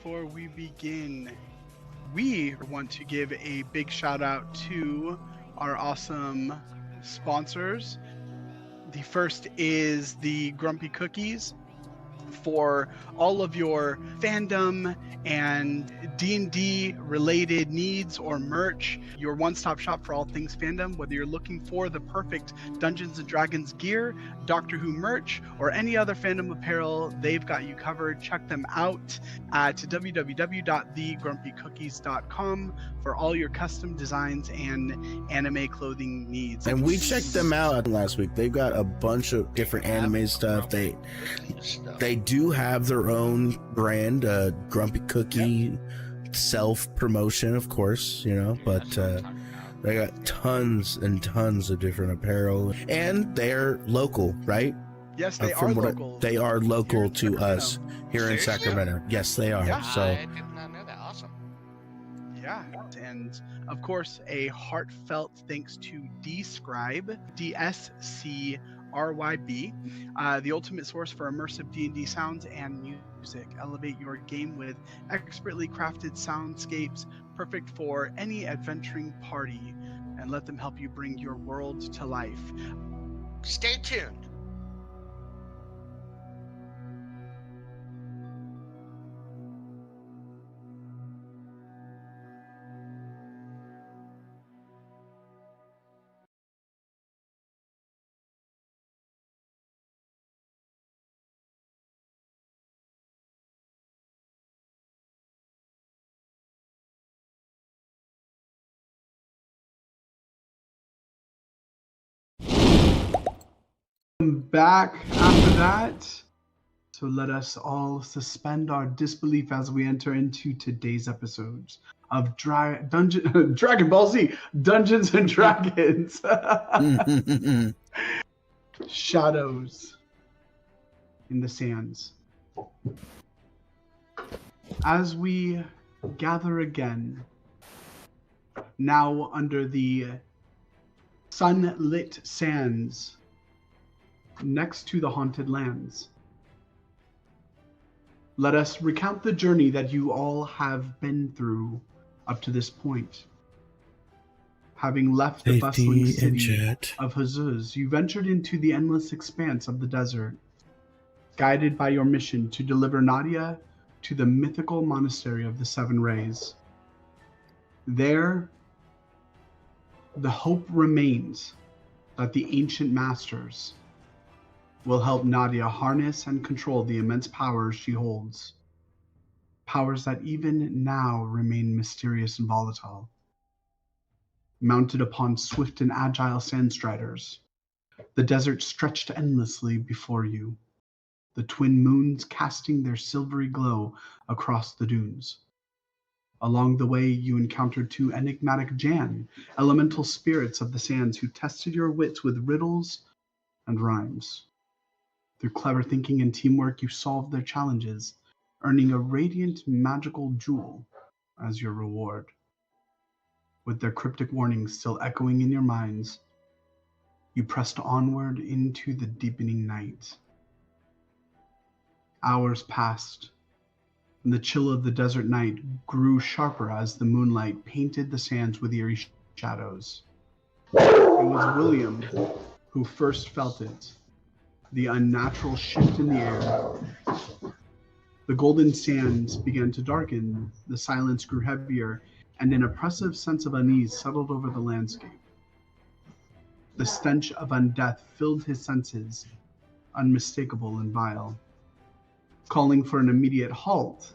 before we begin, we want to give a big shout out to our awesome sponsors. The first is the Grumpy Cookies for all of your fandom and D&D related needs or merch, your one-stop shop for all things fandom. Whether you're looking for the perfect Dungeons & Dragons gear, Doctor Who merch, or any other fandom apparel, they've got you covered. Check them out at www.thegrumpycookies.com for all your custom designs and anime clothing needs. And we checked them out last week. They've got a bunch of different anime stuff. They do have their own brand, Grumpy Cookie, self-promotion, of course, but they got tons and tons of different apparel. And they're local, right? Yes, they are local. They are local to us here in Sacramento. Yes, they are. Yeah. So I did not know that. Awesome. Yeah, and of course, a heartfelt thanks to Dscribe, DSCRYB, the ultimate source for immersive D&D sounds and music. Elevate your game with expertly crafted soundscapes, perfect for any adventuring party, and let them help you bring your world to life. Stay tuned. Back after that. So let us all suspend our disbelief as we enter into today's episodes of Dragon Ball Z, Dungeons and Dragons. Shadows in the sands. As we gather again, now under the sunlit sands next to the haunted lands, let us recount the journey that you all have been through up to this point. Having left the bustling city of Hazuz, you ventured into the endless expanse of the desert, guided by your mission to deliver Nadia to the mythical monastery of the Seven Rays. There, the hope remains that the ancient masters will help Nadia harness and control the immense powers she holds. Powers that even now remain mysterious and volatile. Mounted upon swift and agile sandstriders, the desert stretched endlessly before you, the twin moons casting their silvery glow across the dunes. Along the way, you encountered two enigmatic Jan, elemental spirits of the sands who tested your wits with riddles and rhymes. Through clever thinking and teamwork, you solved their challenges, earning a radiant magical jewel as your reward. With their cryptic warnings still echoing in your minds, you pressed onward into the deepening night. Hours passed, and the chill of the desert night grew sharper as the moonlight painted the sands with eerie shadows. It was William who first felt it. The unnatural shift in the air. The golden sands began to darken, the silence grew heavier, and an oppressive sense of unease settled over the landscape. The stench of undeath filled his senses, unmistakable and vile. Calling for an immediate halt,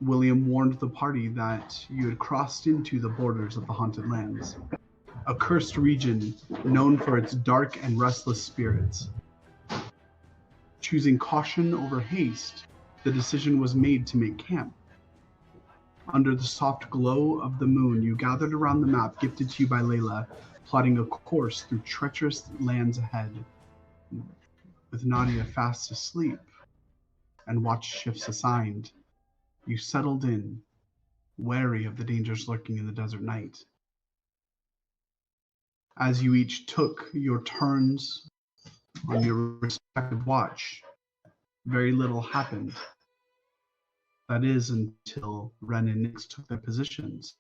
William warned the party that you had crossed into the borders of the haunted lands, a cursed region known for its dark and restless spirits. Choosing caution over haste, the decision was made to make camp. Under the soft glow of the moon, you gathered around the map gifted to you by Layla, plotting a course through treacherous lands ahead. With Nadia fast asleep and watch shifts assigned, you settled in, wary of the dangers lurking in the desert night. As you each took your turns on your respective watch, very little happened. That is until Ren and Nyx took their positions.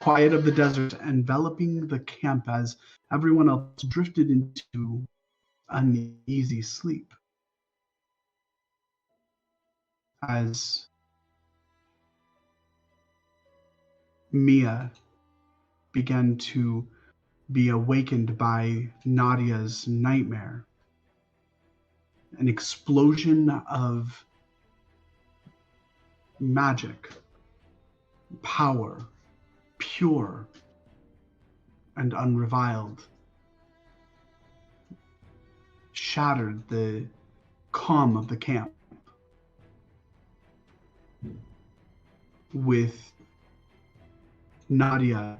Quiet of the desert enveloping the camp as everyone else drifted into uneasy sleep. As Mia began to be awakened by Nadia's nightmare. An explosion of magic, power, pure and unreviled, shattered the calm of the camp. With Nadia,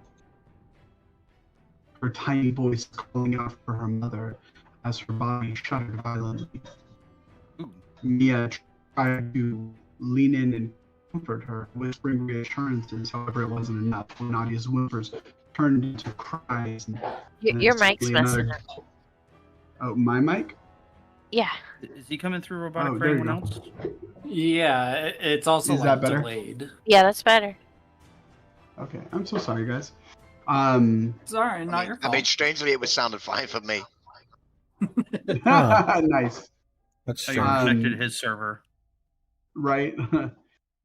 her tiny voice calling out for her mother as her body shuddered violently. Mia tried to lean in and comfort her, whispering reassurances. However, it wasn't enough. When Nadia's whimpers turned into cries. Your mic's messing up. Oh, my mic? Yeah. Is he coming through robotic Oh, for there you anyone go. else? Yeah, it's also Is like that better? delayed. Yeah, that's better. Okay, I'm so sorry, guys. Sorry, not your I fault. mean, strangely, it was sounded fine for me. Nice. That's Oh, you strange. protected his server. Right?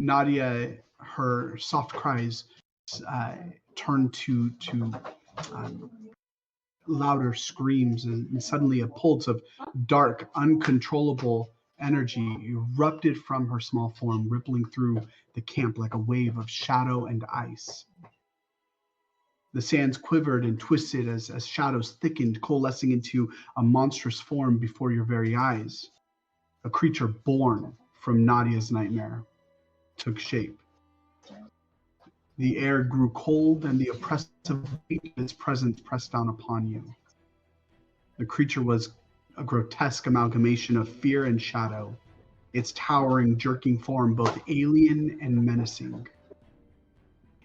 Nadia, her soft cries turned to louder screams, and suddenly a pulse of dark, uncontrollable energy erupted from her small form, rippling through the camp like a wave of shadow and ice. The sands quivered and twisted as shadows thickened, coalescing into a monstrous form before your very eyes. A creature born from Nadia's nightmare took shape. The air grew cold, and the oppressive weight of its presence pressed down upon you. The creature was a grotesque amalgamation of fear and shadow, its towering, jerking form both alien and menacing.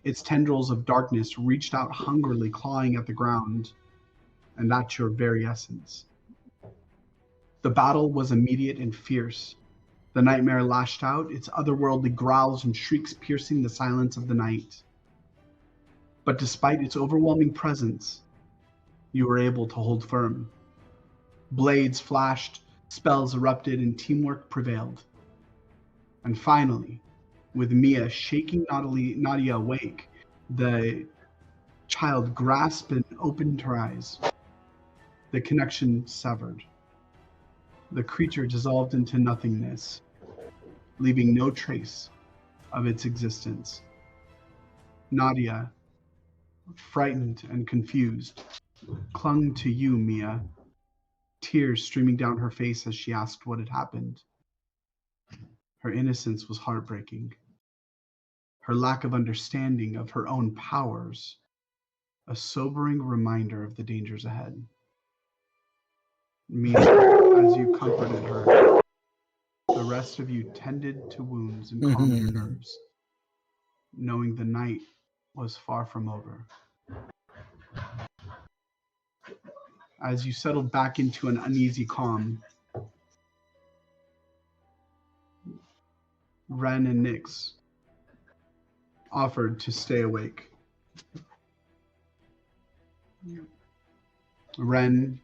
Its tendrils of darkness reached out hungrily, clawing at the ground, and at your very essence. The battle was immediate and fierce. The nightmare lashed out, its otherworldly growls and shrieks piercing the silence of the night. But despite its overwhelming presence, you were able to hold firm. Blades flashed, spells erupted, and teamwork prevailed. And finally, with Mia shaking Nadia awake, the child grasped and opened her eyes. The connection severed. The creature dissolved into nothingness, leaving no trace of its existence. Nadia, frightened and confused, clung to you, Mia, tears streaming down her face as she asked what had happened. Her innocence was heartbreaking. Her lack of understanding of her own powers, a sobering reminder of the dangers ahead. Mia, as you comforted her, the rest of you tended to wounds and calmed your nerves, knowing the night was far from over. As you settled back into an uneasy calm, Ren and Nyx offered to stay awake. Ren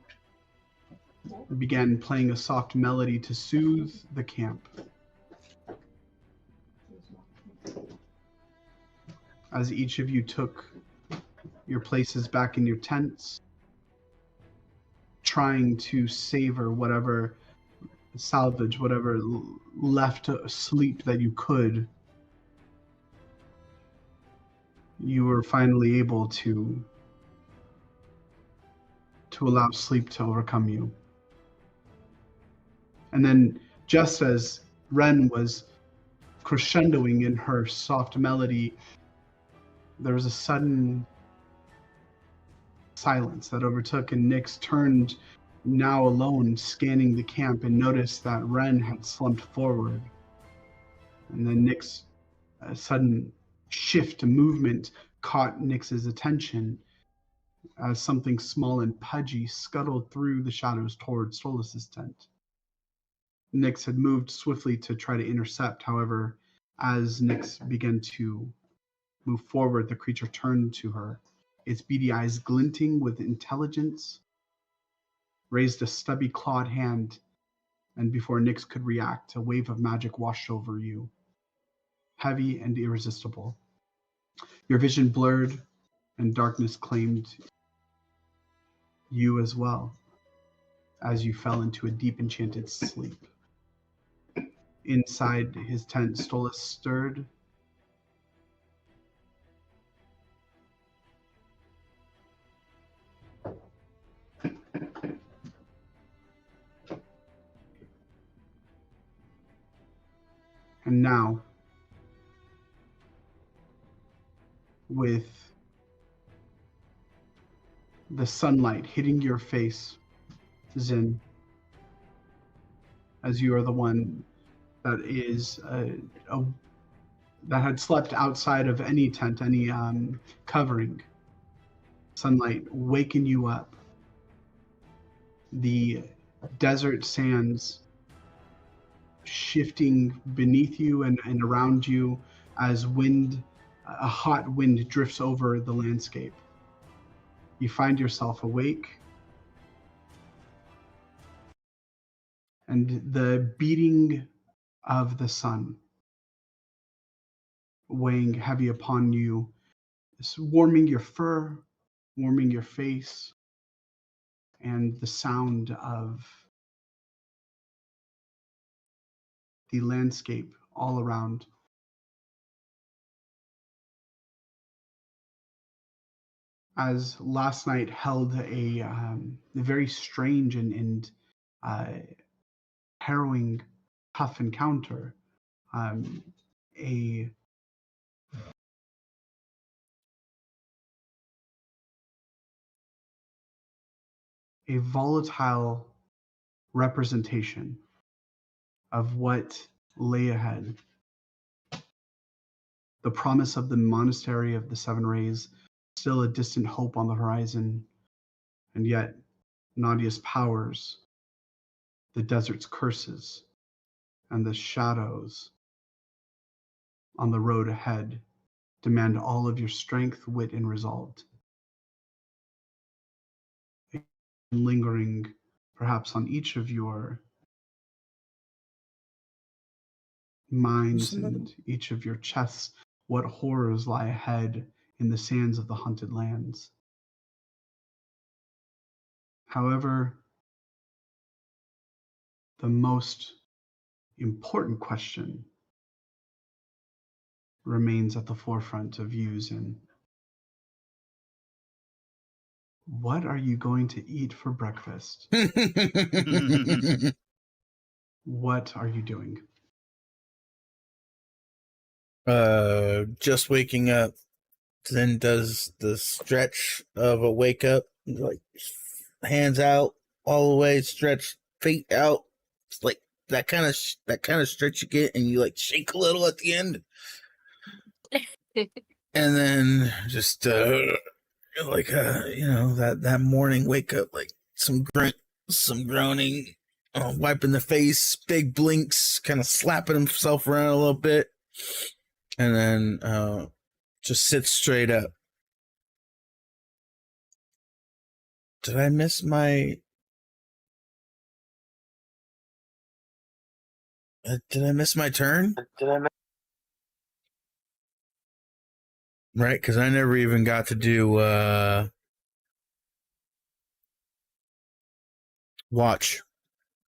began playing a soft melody to soothe the camp. As each of you took your places back in your tents, trying to savor whatever salvage, whatever left sleep that you could, you were finally able to allow sleep to overcome you. And then, just as Ren was crescendoing in her soft melody, there was a sudden silence that overtook, and Nyx turned, now alone, scanning the camp, and noticed that Ren had slumped forward. And then Nyx, a sudden shift, a movement, caught Nyx's attention as something small and pudgy scuttled through the shadows toward Stolas's tent. Nyx had moved swiftly to try to intercept, however, As Nyx began to move forward, the creature turned to her, its beady eyes glinting with intelligence, raised a stubby clawed hand, and before Nyx could react, a wave of magic washed over you, heavy and irresistible. Your vision blurred, and darkness claimed you as well, as you fell into a deep enchanted sleep. Inside his tent, Stolas stirred. And now, with the sunlight hitting your face, Zin, as you are the one that is that had slept outside of any tent, any covering. Sunlight waking you up. The desert sands shifting beneath you and around you as a hot wind drifts over the landscape. You find yourself awake, and the beating of the sun weighing heavy upon you, warming your fur, warming your face, and the sound of the landscape all around. As last night held a very strange and harrowing, tough encounter, a volatile representation of what lay ahead. The promise of the monastery of the Seven Rays, still a distant hope on the horizon, and yet Nadia's powers, the desert's curses, and the shadows on the road ahead demand all of your strength, wit, and resolve. Lingering perhaps on each of your minds and each of your chests, what horrors lie ahead in the sands of the haunted lands. However, the most important question remains at the forefront of views, and what are you going to eat for breakfast? What are you doing? Just waking up, then does the stretch of a wake up, like hands out all the way, stretch, feet out. It's like that kind of stretch you get, and you like shake a little at the end, and then just that morning wake up, like some groaning, wiping the face, big blinks, kind of slapping himself around a little bit, and then just sit straight up. Did I miss my turn? Right, because I never even got to do watch.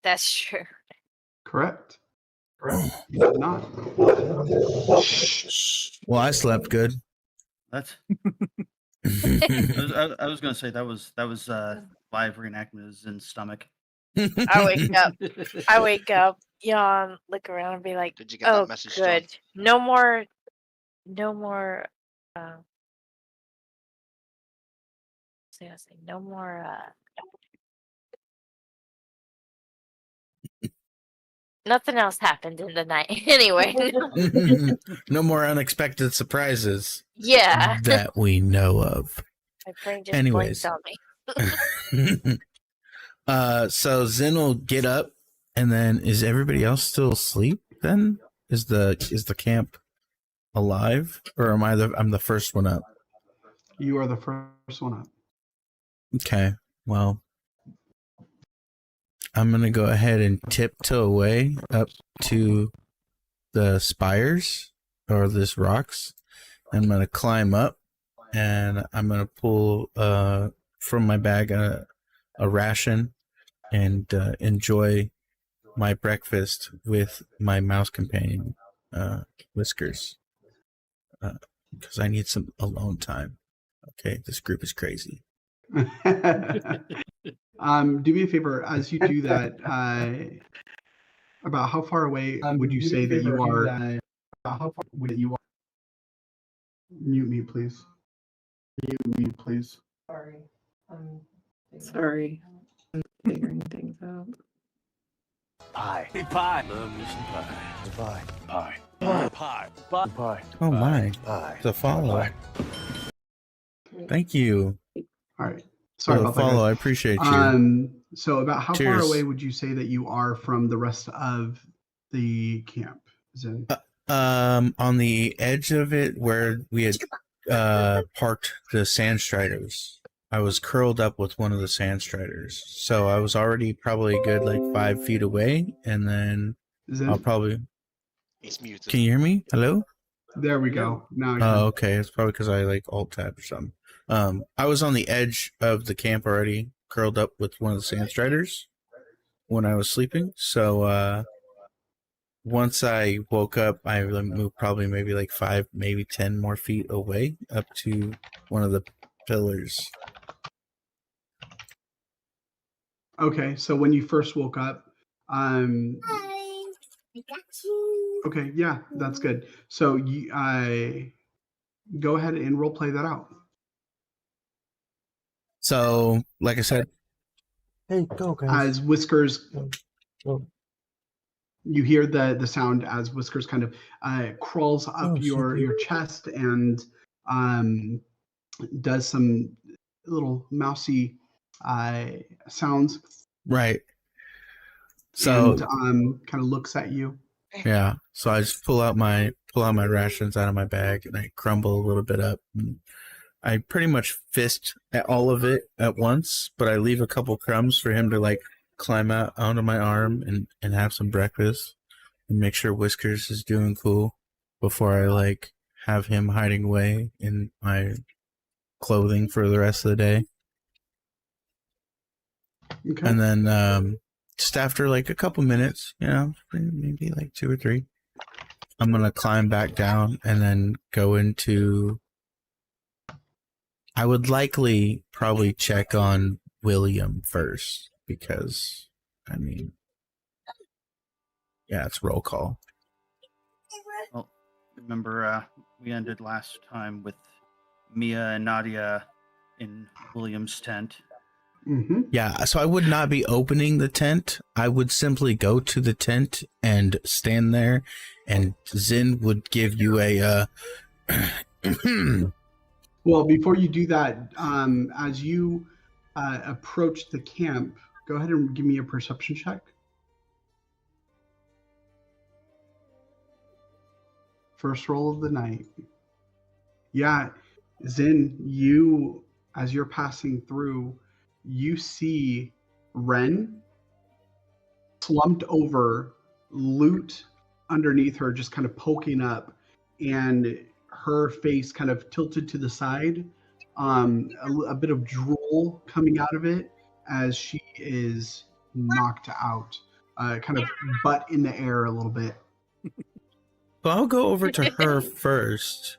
That's true. Correct. You did not. Well, I slept good. That's. I was going to say that was live reenactment is in stomach. I wake up, yawn, look around, and be like, Did you get "Oh, that message, good. John? No more. No more. Nothing else happened in the night. Anyway. No more unexpected surprises. Yeah. That we know of. My brain just blinked on me. So Zin will get up, and then is everybody else still asleep then? Is the camp alive, or am I'm the first one up? You are the first one up. Okay, well, I'm gonna go ahead and tiptoe away up to the spires or this rocks. I'm gonna climb up, and I'm gonna pull from my bag a ration and enjoy my breakfast with my mouse companion, Whiskers, because I need some alone time. Okay, this group is crazy. Do me a favor as you do that. About how far away would you say that you are? About how far would you are? Mute me, please. Mute me, please. Sorry. I'm figuring things out. Pie. Hey, pie. Love me some pie. Pie. Pie. Pie. Pie. Pie. Pie. Oh my! Pie. The follow. Pie. Thank you. All right. Sorry for the about that, follow. guys. I appreciate you. So about how far Cheers. away would you say that you are from the rest of the camp? Zen? On the edge of it where we had parked the sand striders. I was curled up with one of the sand striders, so I was already probably a good like 5 feet away, and then Zen? I'll probably. He's muted. Can you hear me? Hello? There we go. Now I can. Oh, okay. It's probably because I like alt tab or something. I was on the edge of the camp already, curled up with one of the sand striders when I was sleeping. So once I woke up, I moved probably maybe like 5, maybe 10 more feet away up to one of the pillars. Okay, so when you first woke up, Hi, I got you. okay, yeah, that's good. So you, go ahead and role play that out. So, like I said, Hey, go, guys. As Whiskers, Go. you hear the sound as Whiskers kind of crawls up Oh, your chest and does some little mousy sounds. right. So and kind of looks at you. yeah, so I just pull out my rations out of my bag and I crumble a little bit up. And I pretty much fist at all of it at once, but I leave a couple crumbs for him to like climb out onto my arm and have some breakfast and make sure Whiskers is doing cool before I like have him hiding away in my clothing for the rest of the day. Okay. And then just after like a couple minutes, you know, maybe like 2 or 3, I'm gonna climb back down and then go into. I would likely probably check on William first because, I mean, yeah, it's roll call. Well, remember we ended last time with Mia and Nadia in William's tent. Mm-hmm. Yeah, so I would not be opening the tent. I would simply go to the tent and stand there, and Zin would give you a. Well, before you do that, as you approach the camp, go ahead and give me a perception check. First roll of the night. Yeah, Zin, you, as you're passing through, you see Ren slumped over, loot underneath her, just kind of poking up, and her face kind of tilted to the side, a bit of drool coming out of it as she is knocked out, kind of butt in the air a little bit. Well, I'll go over to her first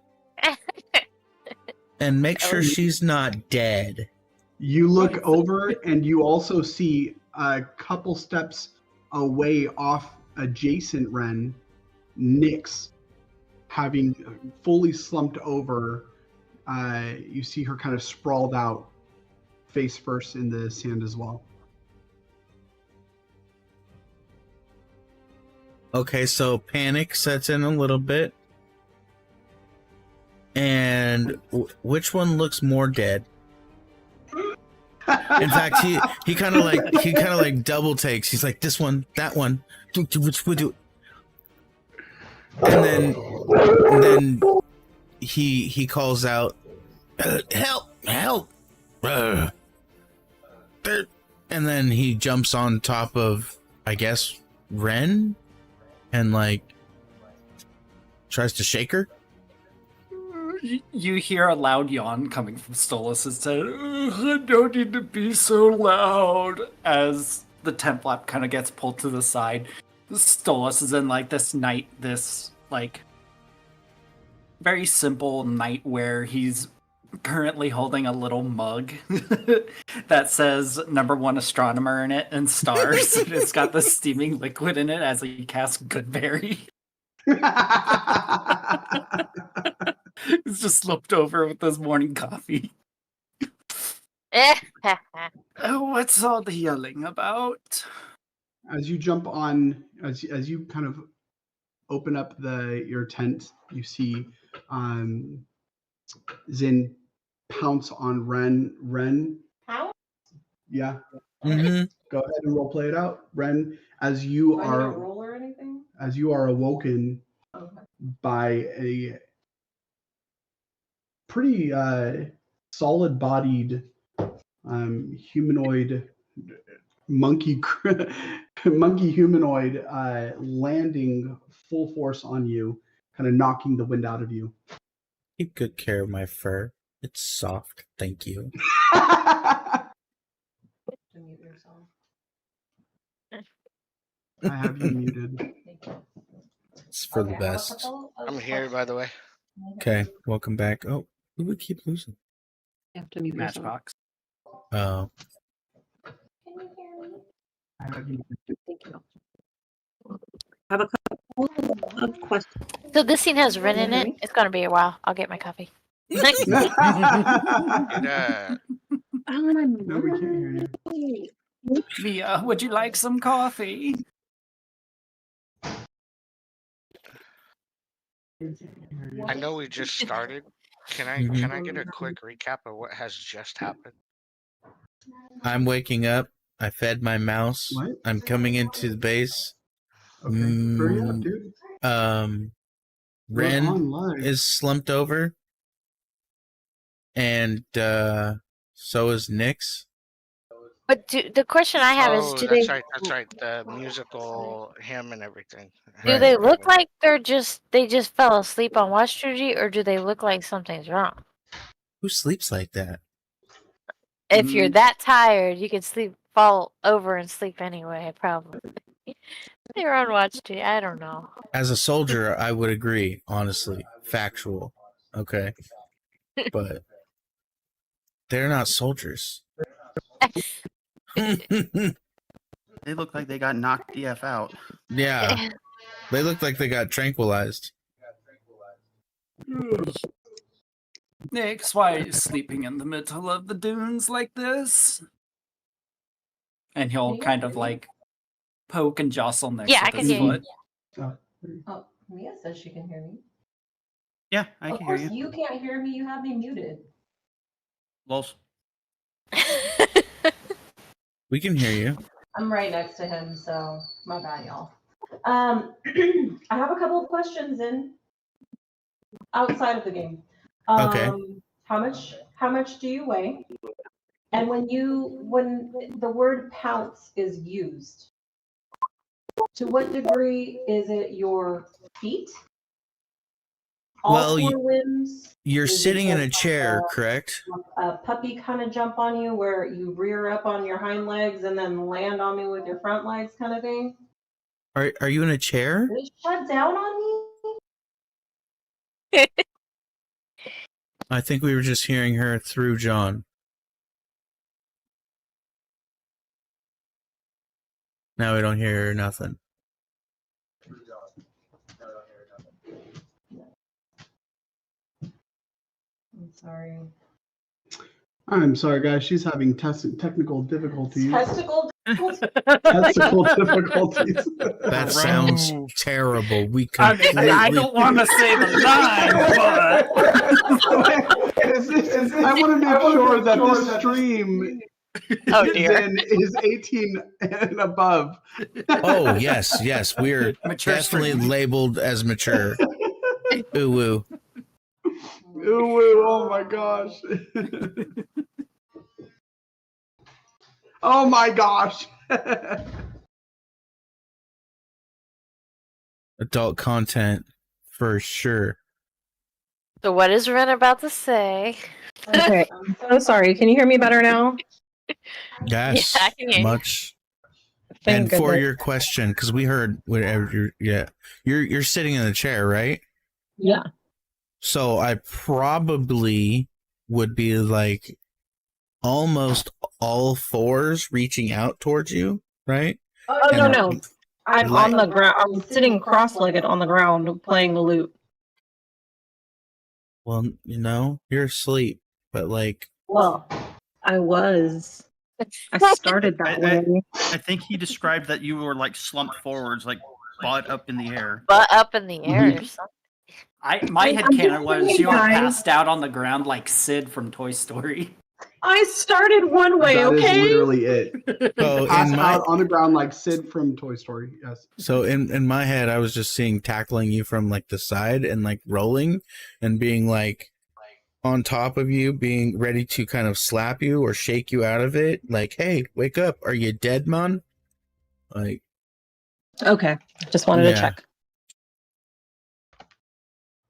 and make sure she's not dead. You look over and you also see a couple steps away off adjacent Ren, Nyx, having fully slumped over. You see her kind of sprawled out face first in the sand as well. Okay, so panic sets in a little bit. And which one looks more dead? In fact, he kind of like double takes. He's like, this one, that one. Which would do? and then he calls out, help! And then he jumps on top of, I guess, Ren, and like tries to shake her. You hear a loud yawn coming from Stolas and said, I don't need to be so loud. As the temp lap kind of gets pulled to the side, Stolas is in like this like very simple nightwear. He's currently holding a little mug that says #1 astronomer in it and stars. It's got the steaming liquid in it as he casts Goodberry. It's just slumped over with his morning coffee. What's all the yelling about? As you jump on, as you kind of open up your tent, you see Zin pounce on Ren. Pounce? Yeah. Mm-hmm. Go ahead and role play it out, Ren. As you Do I need are a roll or anything? as you are awoken Okay. by a pretty solid-bodied humanoid monkey humanoid landing full force on you, kind of knocking the wind out of you. Keep good care of my fur. It's soft. Thank you. To mute yourself. I have you muted. Thank you. It's for the Okay, I have a best. couple of I'm here, by the way. Okay, welcome back. Oh, who would keep losing? You have to mute yourself. Matchbox. Oh, Can you hear me? I have you muted. Thank you. I have a couple of questions. So this scene has Ren in it. It's gonna be a while. I'll get my coffee. And, No, we can't hear you. Mia, would you like some coffee? I know we just started. Can I get a quick recap of what has just happened? I'm waking up. I fed my mouse. What? I'm coming into the base. Okay, hurry up, dude. We're Ren on live. is slumped over, and so is Nyx. But the question I have is, do that's they right. That's right. The musical hymn and everything. do they look like they just fell asleep on watch duty, or do they look like something's wrong? Who sleeps like that? If you're that tired, you could fall over and sleep anyway. Probably. They're on watch duty. I don't know. As a soldier, I would agree. Honestly, factual. Okay, but they're not soldiers. They look like they got knocked the F out. Yeah, they look like they got tranquilized. Nyx, why are you sleeping in the middle of the dunes like this? And he'll kind of like poke and jostle Nyx Yeah, I with can his hear you. foot. Oh, Mia says she can hear me. Yeah, I Of can hear course, you. you can't hear me. You have me muted. Lols. We can hear you. I'm right next to him, so my bad, y'all. I have a couple of questions in outside of the game. Okay. How much do you weigh? And when the word pounce is used, to what degree is it your feet? All Well, four limbs? You're Is it sitting in a just chair, correct? a puppy kind of jump on you where you rear up on your hind legs and then land on me with your front legs kind of thing? Are you in a chair? Did it shut down on me? I think we were just hearing her through John. Now we don't hear nothing. I'm sorry. I'm sorry, guys. She's having technical difficulties. Testicle Testicle difficulties. That sounds terrible. We I mean, completely... I don't want to say the line, but I want to make sure that this stream Oh dear. is 18 and above. Oh yes, we're Mature definitely stream. labeled as mature. Ooh woo. Ooh, oh my gosh. Oh my gosh. Adult content for sure. So what is Ren about to say? Okay, I'm so sorry. Can you hear me better now? Yes, Yeah, I can hear you. much. Thank And for goodness. your question, because we heard whatever you're sitting in the chair, right? Yeah. So I probably would be like almost all fours reaching out towards you, right? Oh, And no. I'm like- on the ground. I'm sitting cross-legged on the ground playing the lute. Well, you're asleep, but like, Well, I was. I started that way. I think he described that you were like slumped forwards, like butt up in the air. Butt up in the air or something. My I'm headcanon just was saying, you were guys. passed out on the ground like Sid from Toy Story. I started one way, That is okay? literally it. so Pass in my out on the ground like Sid from Toy Story. Yes. so in my head, I was just seeing tackling you from like the side and like rolling and being like on top of you, being ready to kind of slap you or shake you out of it. Like, hey, wake up! Are you dead, man? Like, Okay, just wanted Yeah. to check.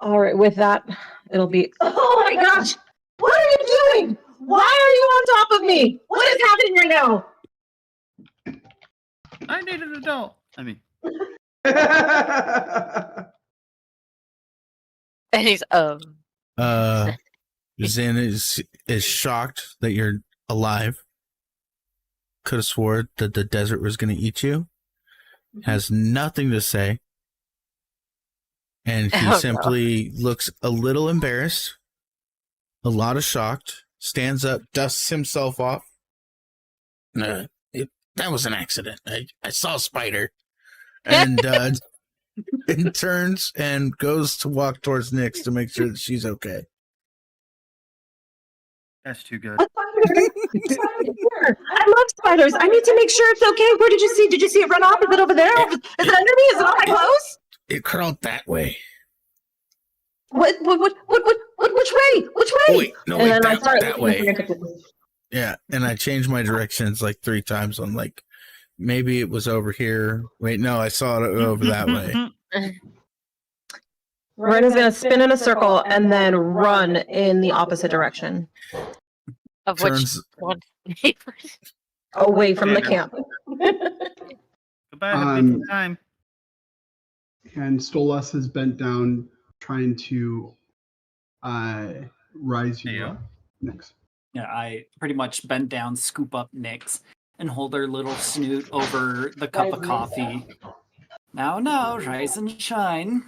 All right, with that, it'll be. Oh my gosh! What are you doing? Why are you on top of me? What is happening right now? I need an adult. I mean, And he's Zin is shocked that you're alive. Could have swore that the desert was going to eat you. Has nothing to say. And he Oh, no. simply looks a little embarrassed, a lot of shocked, stands up, dusts himself off. That was an accident. I saw a spider. And, and turns and goes to walk towards Nyx to make sure that she's okay. that's too good. A spider! I love spiders. I need to make sure it's okay. Where did you see? Did you see it run off? Is it over there? Is it under me? Is it on my clothes? It crawled that way. Which way? Which way? Oh, wait, no, And wait, then I start that looking way. frantically. Yeah, and I changed my directions like 3 times. I'm like, maybe it was over here. Wait, no, I saw it over that way. Ren is going to spin in a circle and then run in the opposite direction, of Turns- which one? away from the camp. Goodbye, have a good time. And Stolas has bent down, trying to rise you Yeah. up. Next. Yeah, I pretty much bend down, scoop up Nyx, and hold her little snoot over the cup of Rise and coffee. Now, rise and shine.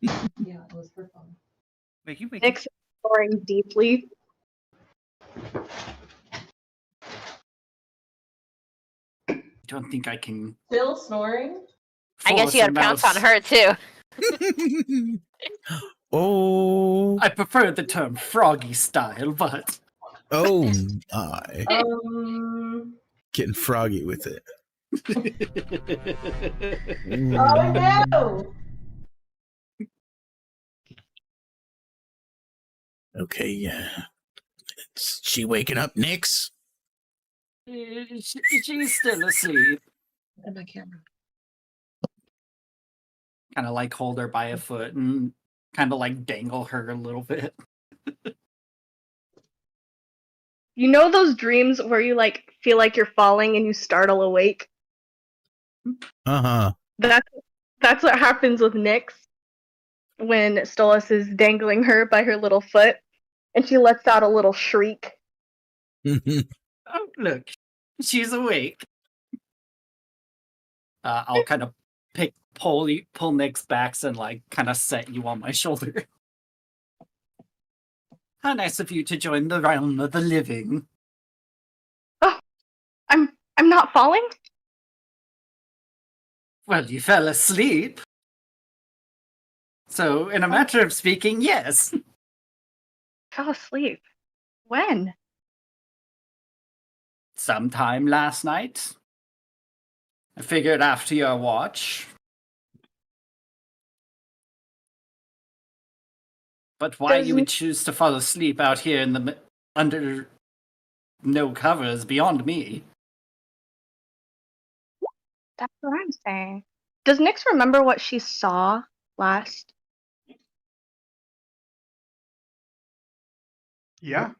Yeah, it was for fun. Wake you. Nick's snoring deeply. Don't think I can. Still snoring? I guess you gotta pounce on her too. Oh, I prefer the term froggy style, but oh my. Getting froggy with it. Oh no! Okay, yeah. Is she waking up, Nyx? she's still asleep. And my camera. Kind of like hold her by a foot and kind of like dangle her a little bit. You know those dreams where you like feel like you're falling and you startle awake? Uh-huh. That's what happens with Nyx when Stolas is dangling her by her little foot, and she lets out a little shriek. Oh, look, she's awake. I'll kind of pull Nyx back and like kind of set you on my shoulder. How nice of you to join the realm of the living. I'm not falling? Well, you fell asleep. So, in a matter of speaking, yes. Fell asleep. When? sometime last night. I figured after your watch. But why you would choose to fall asleep out here in the under no cover is beyond me. That's what I'm saying. Does Nyx remember what she saw last? Yeah,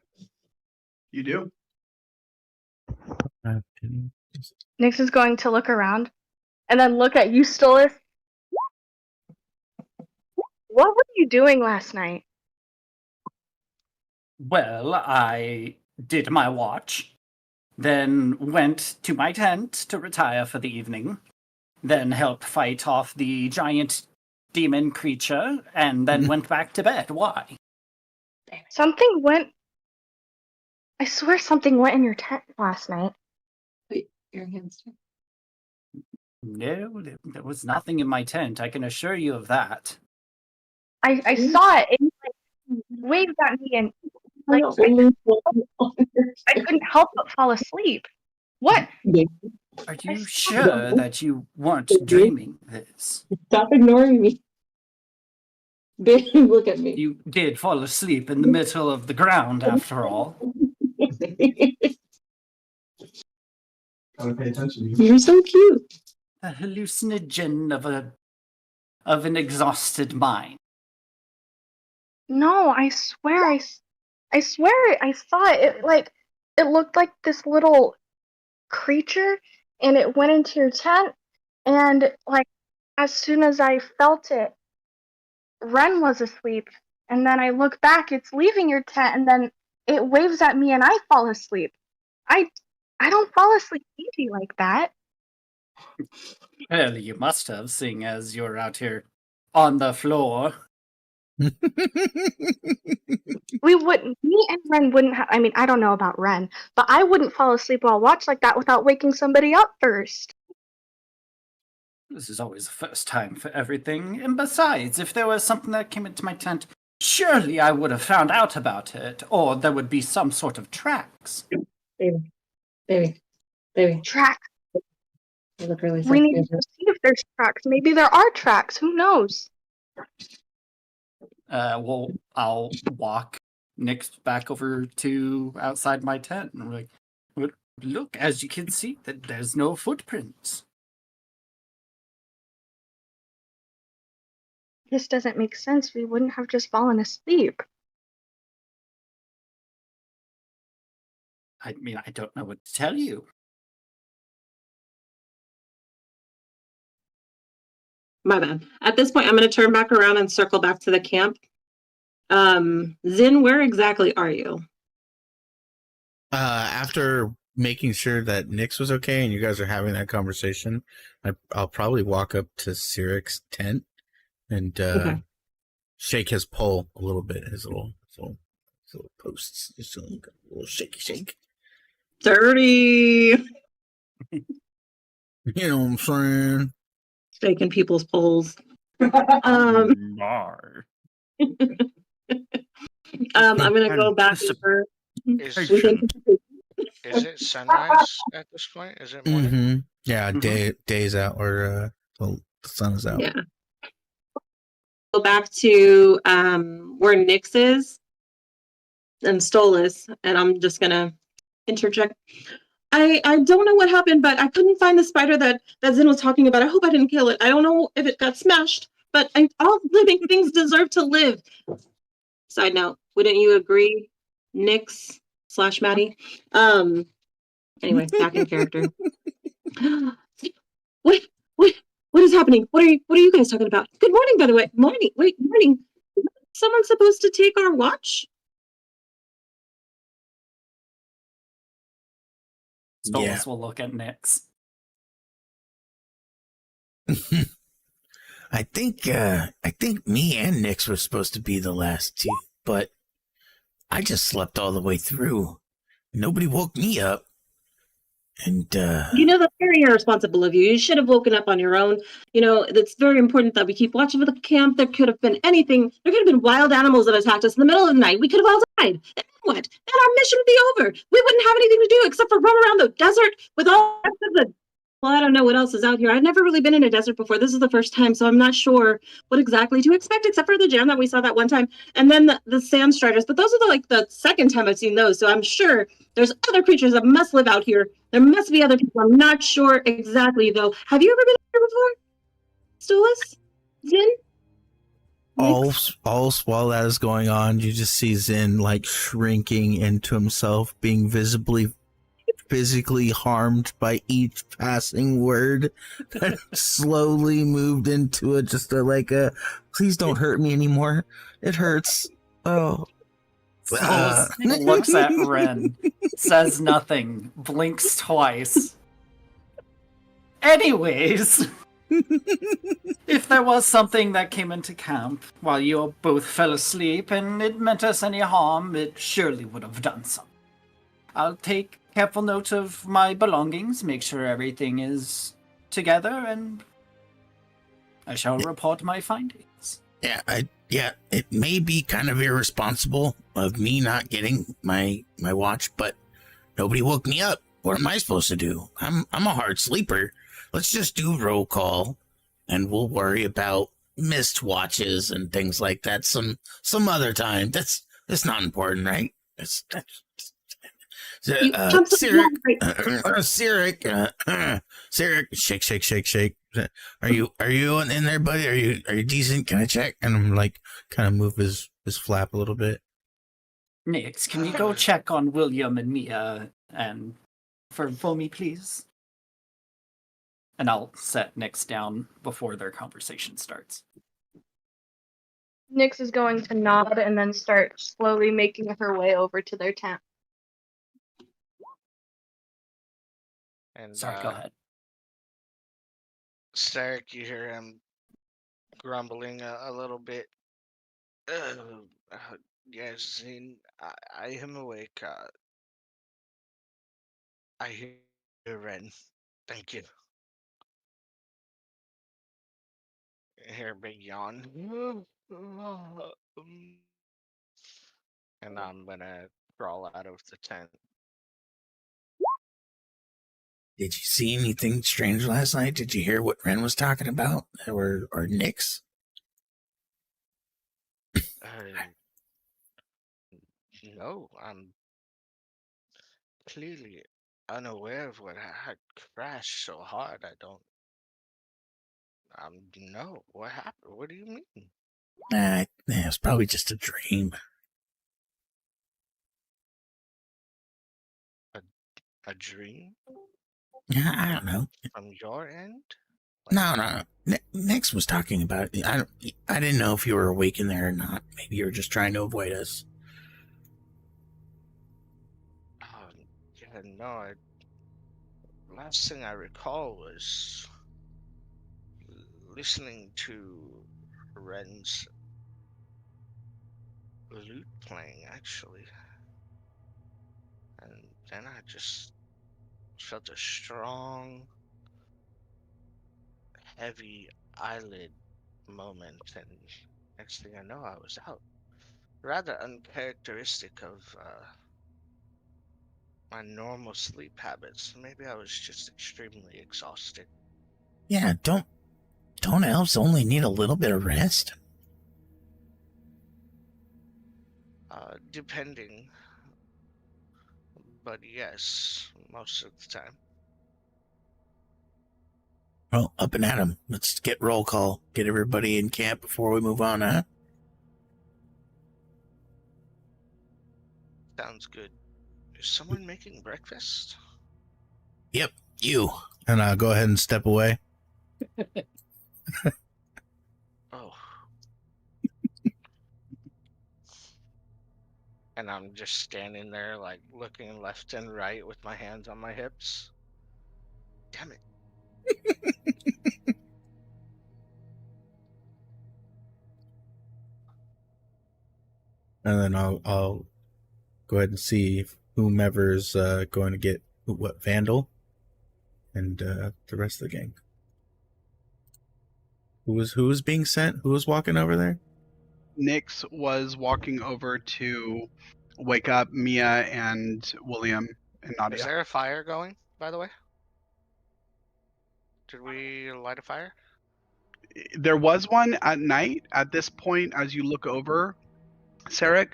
you do. Nyx is going to look around and then look at you, Stolas. What were you doing last night? Well, I did my watch, then went to my tent to retire for the evening, then helped fight off the giant demon creature, and then went back to bed. Why? Something went. I swear something went in your tent last night. Wait, your hands. No, there was nothing in my tent. I can assure you of that. I saw it. It like, waved at me and like I couldn't help but fall asleep. What? Are you sure that you weren't dreaming this? Stop ignoring me. Babe, look at me. You did fall asleep in the middle of the ground, after all. Gotta pay attention. You're so cute. A hallucinogen of an exhausted mind. No, I swear I swear I saw it. It looked like this little creature and it went into your tent and like as soon as I felt it, Ren was asleep and then I look back, it's leaving your tent and then it waves at me and I fall asleep. I don't fall asleep easy like that. Well, you must have, seeing as you're out here on the floor. Me and Ren wouldn't have, I mean, I don't know about Ren, but I wouldn't fall asleep while watch like that without waking somebody up first. This is always the first time for everything. And besides, if there was something that came into my tent, surely I would have found out about it, or there would be some sort of tracks. Baby. Tracks. You look really We need to see if there's tracks. Maybe there are tracks. Who knows? Well, I'll walk Nyx back over to outside my tent, and I'm like, look, as you can see, that there's no footprints. This doesn't make sense. We wouldn't have just fallen asleep. I mean, I don't know what to tell you. My bad. At this point, I'm going to turn back around and circle back to the camp. Zin, where exactly are you? After making sure that Nyx was okay and you guys are having that conversation, I'll probably walk up to Siric's tent and shake his pole a little bit, his little posts, just a little shaky shake. Dirty. You know what I'm saying? Shaking people's poles. Mar. I'm gonna go back over. Is it sunrise at this point? Is it morning? Mm-hmm. Yeah, day's out or the sun is out. Yeah. Go back to where Nyx is and Stolas, and I'm just gonna interject. I don't know what happened, but I couldn't find the spider that Zin was talking about. I hope I didn't kill it. I don't know if it got smashed, but all living things deserve to live. Side note, wouldn't you agree, Nyx/Maddie? Anyway, back in character. What is happening? What are you guys talking about? Good morning, by the way. Morning. Someone's supposed to take our watch? Stolas will look at Nyx. I think me and Nyx were supposed to be the last two, but I just slept all the way through. Nobody woke me up. And that's very irresponsible of you. You should have woken up on your own. It's very important that we keep watch over the camp. There could have been anything. There could have been wild animals that attacked us in the middle of the night. We could have all died. what? And our mission would be over. We wouldn't have anything to do except for run around the desert with all the. Well, I don't know what else is out here. I've never really been in a desert before. This is the first time, so I'm not sure what exactly to expect, except for the gem that we saw that one time, and then the sand striders. But those are the second time I've seen those. So I'm sure there's other creatures that must live out here. There must be other people. I'm not sure exactly though. Have you ever been here before, Stolas? Zin? All while that is going on, you just see Zin like shrinking into himself, being physically harmed by each passing word that slowly moved into please don't hurt me anymore. It hurts. Oh. Stolas looks at Ren, says nothing, blinks twice. Anyways, if there was something that came into camp while you both fell asleep and it meant us any harm, it surely would have done so. I'll take careful note of my belongings, make sure everything is together, and I shall report my findings. Yeah, it may be kind of irresponsible of me not getting my watch, but nobody woke me up. What am I supposed to do? I'm a hard sleeper. Let's just do roll call, and we'll worry about missed watches and things like that some other time. That's not important, right? Sirik, shake. Are you in there, buddy? Are you decent? Can I check? And I'm like, kind of move his flap a little bit. Nix, can you go check on William and Mia and for me, please? And I'll set Nix down before their conversation starts. Nyx is going to nod and then start slowly making her way over to their tent. And Sorry, go ahead. Stark, you hear him grumbling a little bit. Yes, Zin, I am awake. I hear Ren. Thank you. Hear a big yawn. And I'm gonna crawl out of the tent. Did you see anything strange last night? Did you hear what Ren was talking about? Or Nyx? No, I'm clearly unaware of what had crashed so hard. I don't. No. What happened? What do you mean? It's probably just a dream. A dream? Yeah, I don't know. From your end? No. Nyx was talking about it. I didn't know if you were awake in there or not. Maybe you were just trying to avoid us. Yeah, no. Last thing I recall was listening to Ren's lute playing, actually. And then I just felt a strong, heavy eyelid moment, and next thing I know, I was out. Rather uncharacteristic of my normal sleep habits. Maybe I was just extremely exhausted. Yeah, don't elves only need a little bit of rest? Depending. But yes, most of the time. Well, up and at 'em. Let's get roll call. Get everybody in camp before we move on, huh? Sounds good. Is someone making breakfast? Yep, you. And I'll go ahead and step away. Oh. And I'm just standing there, like, looking left and right with my hands on my hips. Damn it. And then I'll go ahead and see whomever's going to get what Vandal and the rest of the gang. Who was being sent? Who was walking over there? Nyx was walking over to wake up Mia and William and Is Nadia. there a fire going, by the way? Did we light a fire? There was one at night. At this point, as you look over, Sarek,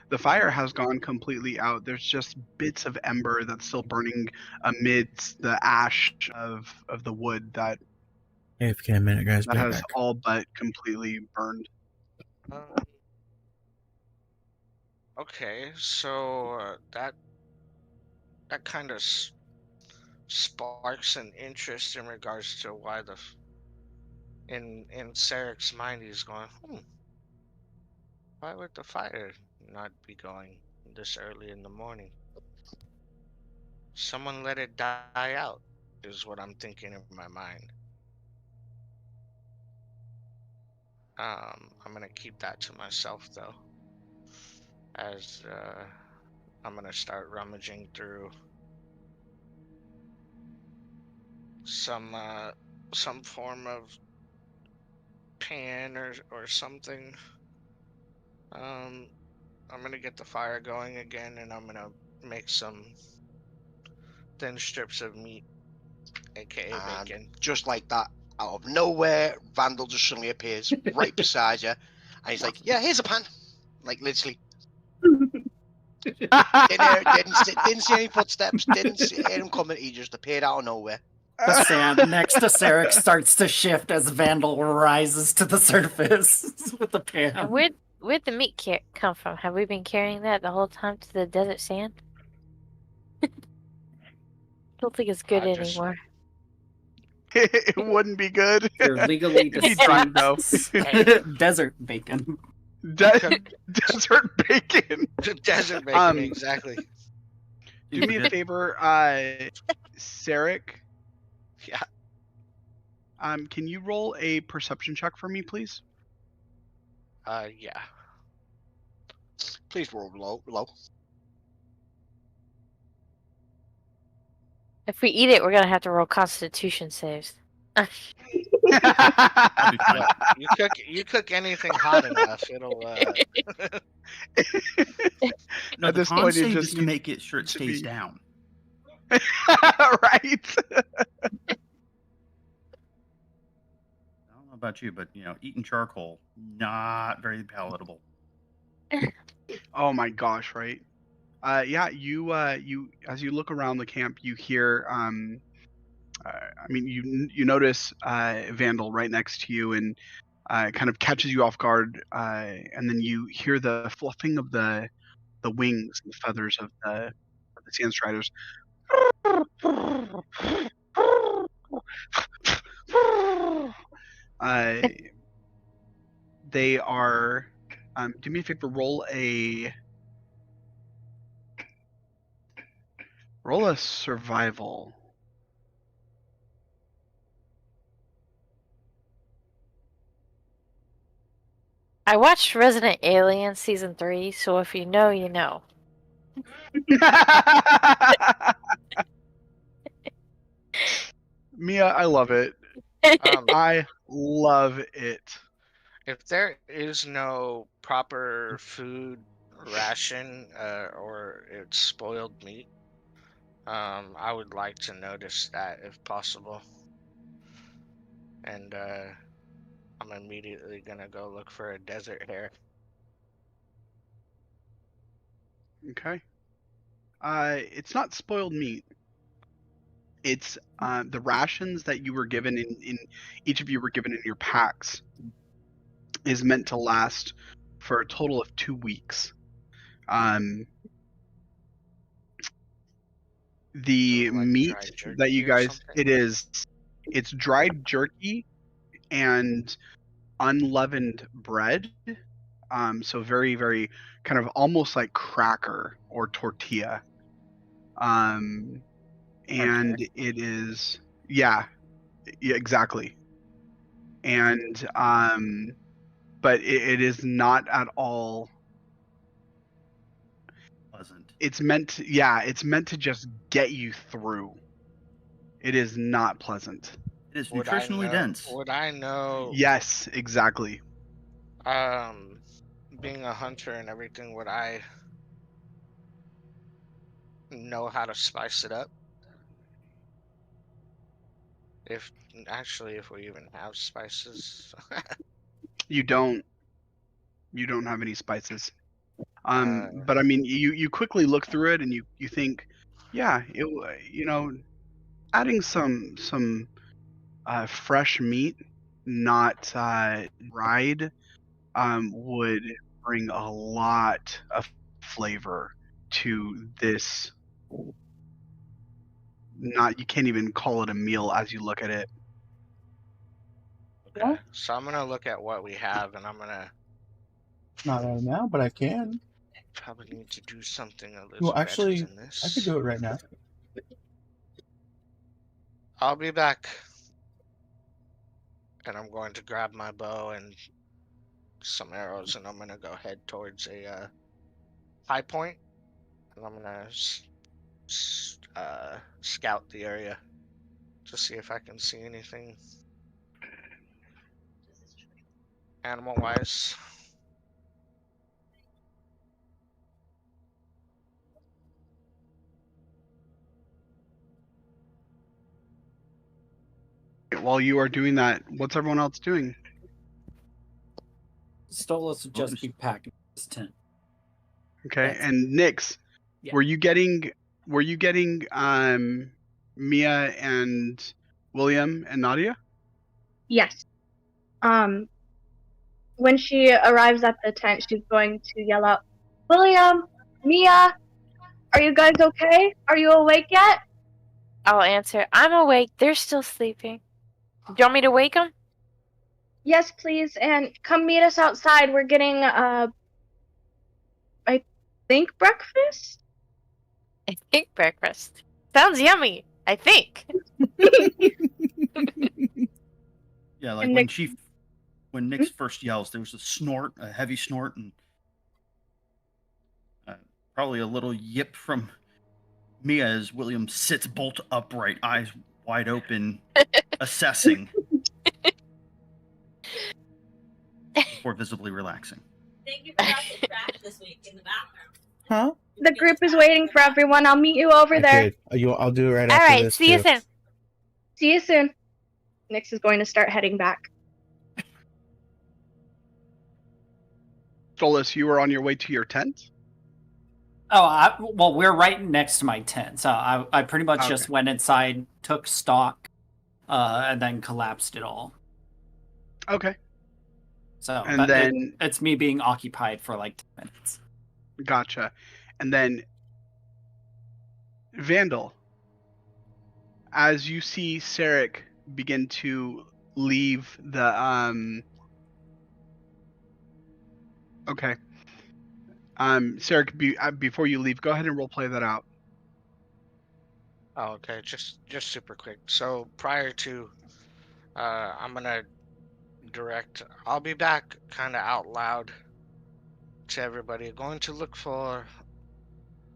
the fire has gone completely out. There's just bits of ember that's still burning amidst the ash of the wood that AFK a minute, guys. that Be right has back. all but completely burned. Okay, so that kind of sparks an interest in regards to why in Sarek's mind he's going, why would the fire not be going this early in the morning? Someone let it die out, is what I'm thinking in my mind. I'm gonna keep that to myself though, as I'm gonna start rummaging through some form of pan or something. I'm gonna get the fire going again, and I'm gonna make some thin strips of meat, aka And bacon. just like that, out of nowhere, Vandal just suddenly appears right beside you, and he's like, "Yeah, here's a pan." Like literally, didn't see any footsteps, didn't hear him coming. He just appeared out of nowhere. The sand next to Sarek starts to shift as Vandal rises to the surface with the pan. And where'd the meat come from? Have we been carrying that the whole time to the desert sand? Don't think it's good anymore. It wouldn't be good. They're legally He tried, though. Desert bacon. Desert bacon. Desert bacon, exactly. Do me a favor, Sarek. Yeah. Can you roll a perception check for me, please? Yeah. Please roll low. If we eat it, we're gonna have to roll Constitution saves. You cook anything hot enough, it'll. No, At the this con point, it save just is to make it sure it to stays be- down. Right. I don't know about you, but eating charcoal not very palatable. Oh my gosh, right? Yeah, you as you look around the camp, you hear you notice Vandal right next to you, and kind of catches you off guard, and then you hear the fluffing of the wings and feathers of the sand striders. They are. Do me a favor. Roll a survival. I watched Resident Alien season 3, so if you know, you know. Mia, I love it. I love it. If there is no proper food ration or it's spoiled meat, I would like to notice that if possible. And I'm immediately gonna go look for a desert hare. Okay. It's not spoiled meat. It's the rations that you were given in each of you were given in your packs is meant to last for a total of 2 weeks. The Like meat dried that you jerky or guys something? it's dried jerky and unleavened bread. So very, very kind of almost like cracker or tortilla. And it is yeah, exactly. And but it is not at all Pleasant. it's meant to just get you through. It is not pleasant. It is nutritionally dense. Would I know? Yes, exactly. Being a hunter and everything, would I know how to spice it up? If we even have spices. You don't have any spices. Uh, But I mean, you quickly look through it and you think, yeah, adding some fresh meat, not dried, would bring a lot of flavor to this. Not you can't even call it a meal as you look at it. okay. So I'm gonna look at what we have, and I'm gonna Not right now, but I can. probably need to do something a little Well, actually, better than this. I could do it right now. I'll be back. And I'm going to grab my bow and some arrows, and I'm gonna go head towards a high point, and I'm gonna scout the area to see if I can see anything animal-wise. While you are doing that, what's everyone else doing? Stolas would just be packing his tent. Okay, That's- and Nyx, Yeah. were you getting Mia and William and Nadia? Yes. When she arrives at the tent, she's going to yell out, "William, Mia, are you guys okay? Are you awake yet?" I'll answer, I'm awake. They're still sleeping. Do you want me to wake them? Yes, please, and come meet us outside. We're getting, I think breakfast? I think breakfast. Sounds yummy. I think. Yeah, like And when Nyx first yells, there was a snort, a heavy snort, and probably a little yip from Mia as William sits bolt upright, eyes wide open, assessing, before visibly relaxing. Thank you for the trash this week in the bathroom. Huh? The group is waiting for everyone. I'll meet you over there. I'll do it right All after right, this. see you too. soon. See you soon. Nyx is going to start heading back. Stolas, you were on your way to your tent? Oh, well, we're right next to my tent, so I pretty much just Okay. went inside, took stock, and then collapsed it all. Okay. So And then it's me being occupied for like 10 minutes. Gotcha. And then Vandal, as you see Sarek begin to leave the okay. Sarek, before you leave, go ahead and roleplay that out. Oh, okay, just super quick. So prior to, I'm gonna direct. I'll be back, kind of out loud to everybody. Going to look for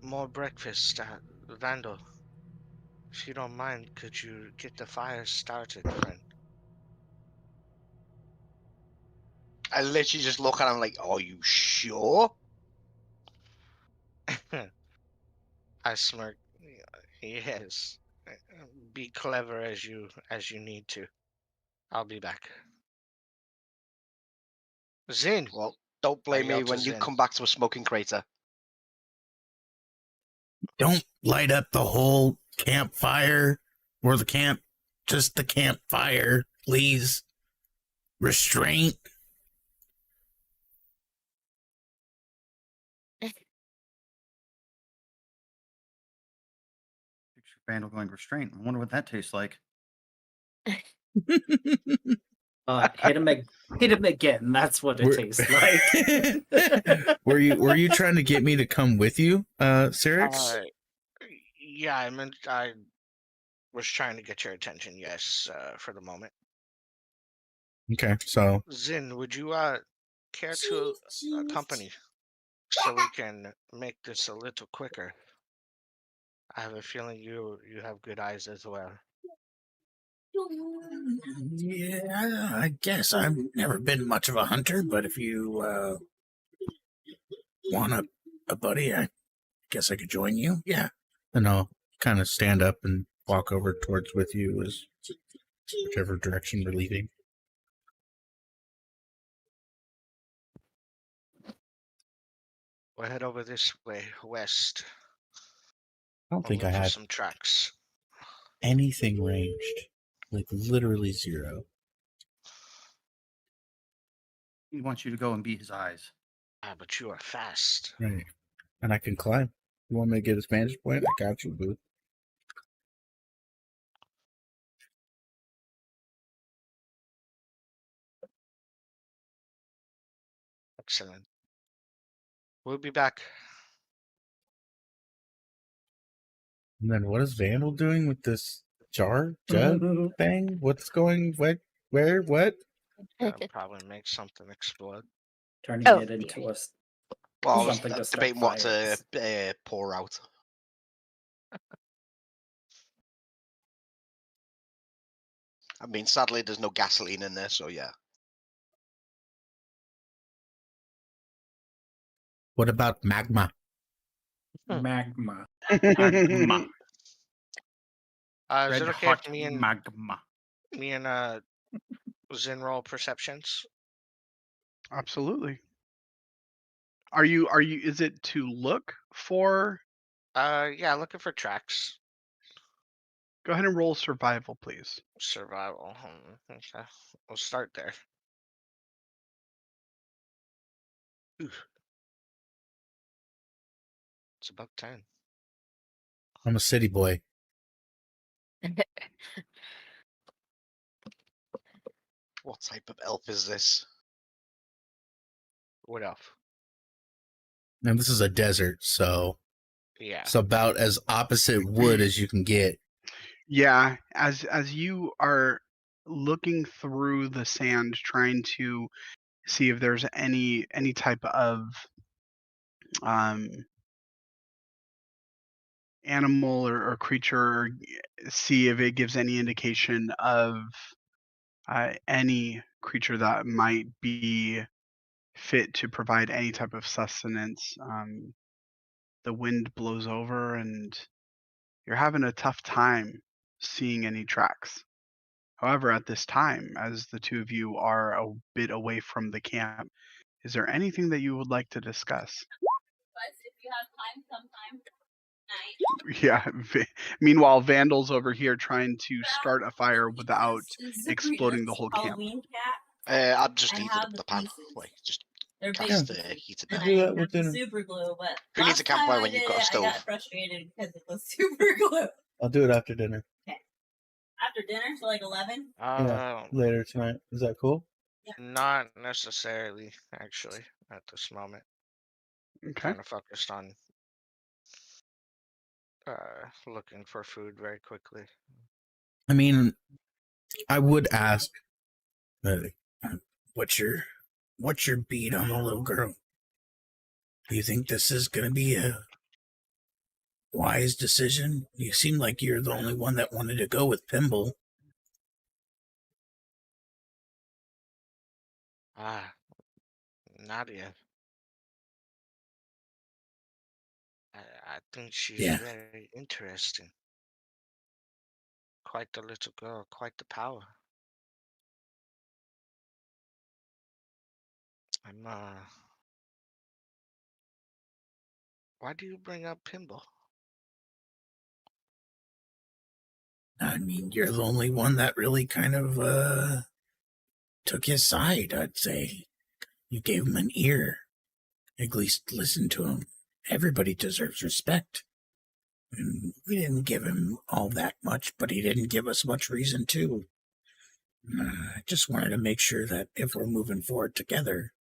more breakfast, Vandal. If you don't mind, could you get the fire started, friend? I literally just look at him like, "Are you sure?" I smirk. Yes. Be clever as you need to. I'll be back. Zin. Well, don't blame me when you Zin. come back to a smoking crater. Don't light up the whole campfire or the camp, just the campfire, please. Restraint. Picture Vandal going restraint. I wonder what that tastes like. Hit him again. That's what it tastes like. Were you trying to get me to come with you, Sarix? Yeah, I was trying to get your attention. Yes, for the moment. Okay, so Zin, would you care to accompany so we can make this a little quicker? I have a feeling you have good eyes as well. yeah, I guess I've never been much of a hunter, but if you want a buddy, I guess I could join you. Yeah, And I'll kind of stand up and walk over towards with you as whichever direction we're leaving. We'll head over this way, west. I don't We'll think I look for had some tracks. anything ranged. Like literally zero. He wants you to go and be his eyes. Ah, but you are fast. Right. And I can climb. You want me to get his vantage point? I got you, boo. Excellent. We'll be back. And then what is Vandal doing with this jug thing? What's going where what? Probably make something explode. Turning Oh, it into a Well, I was something to start debating what to fires. pour out. I mean, sadly, there's no gasoline in there, so yeah. What about magma? Magma. Magma. Is Red it okay hot if me and magma. Zin roll perceptions? Absolutely. Are you is it to look for? Yeah, looking for tracks. Go ahead and roll survival, please. Survival. Okay. We'll start there. Oof. It's about 10. I'm a city boy. What type of elf is this? What elf? And this is a desert, so Yeah. it's about as opposite wood as you can get. Yeah, as you are looking through the sand, trying to see if there's any type of animal or creature, or see if it gives any indication of any creature that might be fit to provide any type of sustenance. The wind blows over, and you're having a tough time seeing any tracks. However, at this time, as the two of you are a bit away from the camp, is there anything that you would like to discuss? But if you have time sometime night. Yeah. Meanwhile, Vandal's over here trying to start a fire without exploding the whole camp. Halloween cat. I'm just I heating have up the the pan. pieces. Wait, just They're big cast pieces, heated and pan. Do I that with have the dinner. super glue. But Who needs a last time campfire I when did you've got a it, I stove? got frustrated because it was super glue. I'll do it after dinner. After dinner, so like 11. Yeah, later tonight. Is that cool? Not necessarily, actually, at this moment. Okay. Kind of focused on looking for food very quickly. I mean, I would ask, what's your beat on the little girl? Do you think this is going to be a wise decision? You seem like you're the only one that wanted to go with Pimble. Nadia. I think she's Yeah. very interesting. Quite the little girl, quite the power. Why do you bring up Pimble? I mean, you're the only one that really kind of took his side, I'd say. You gave him an ear. At least listen to him. Everybody deserves respect. And we didn't give him all that much, but he didn't give us much reason to. I just wanted to make sure that if we're moving forward together,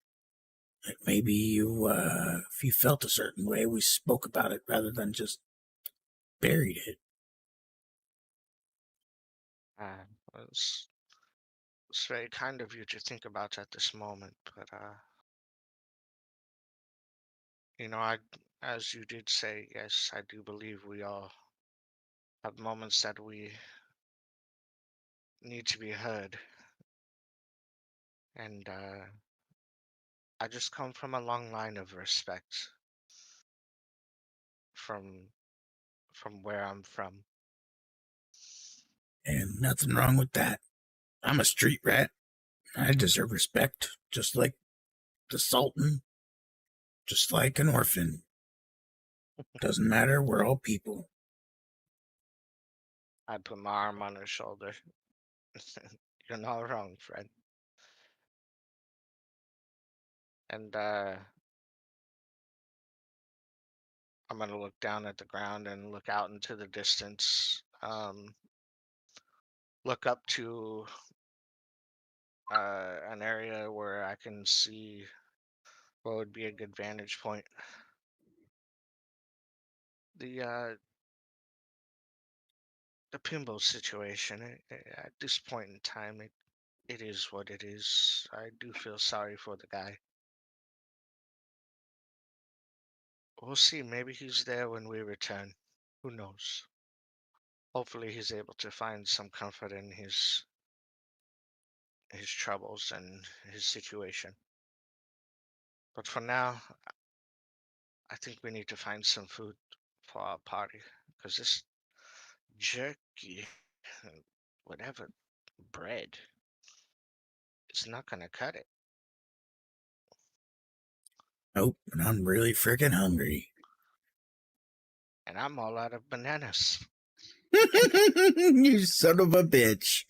that maybe if you felt a certain way, we spoke about it rather than just buried it. It's very kind of you to think about at this moment, but as you did say, yes, I do believe we all have moments that we need to be heard, and I just come from a long line of respect from from where I'm from. And nothing wrong with that. I'm a street rat. I deserve respect, just like the Sultan, just like an orphan. Doesn't matter, we're all people. I put my arm on her shoulder. You're not wrong, friend. And I'm gonna look down at the ground and look out into the distance. Look up to an area where I can see what would be a good vantage point. The pinball situation. At this point in time, it is what it is. I do feel sorry for the guy. We'll see. Maybe he's there when we return. Who knows? Hopefully, he's able to find some comfort in his troubles and his situation. But for now, I think we need to find some food for our party because this jerky, whatever, bread, it's not gonna cut it. Nope, and I'm really freaking hungry. And I'm all out of bananas. You son of a bitch.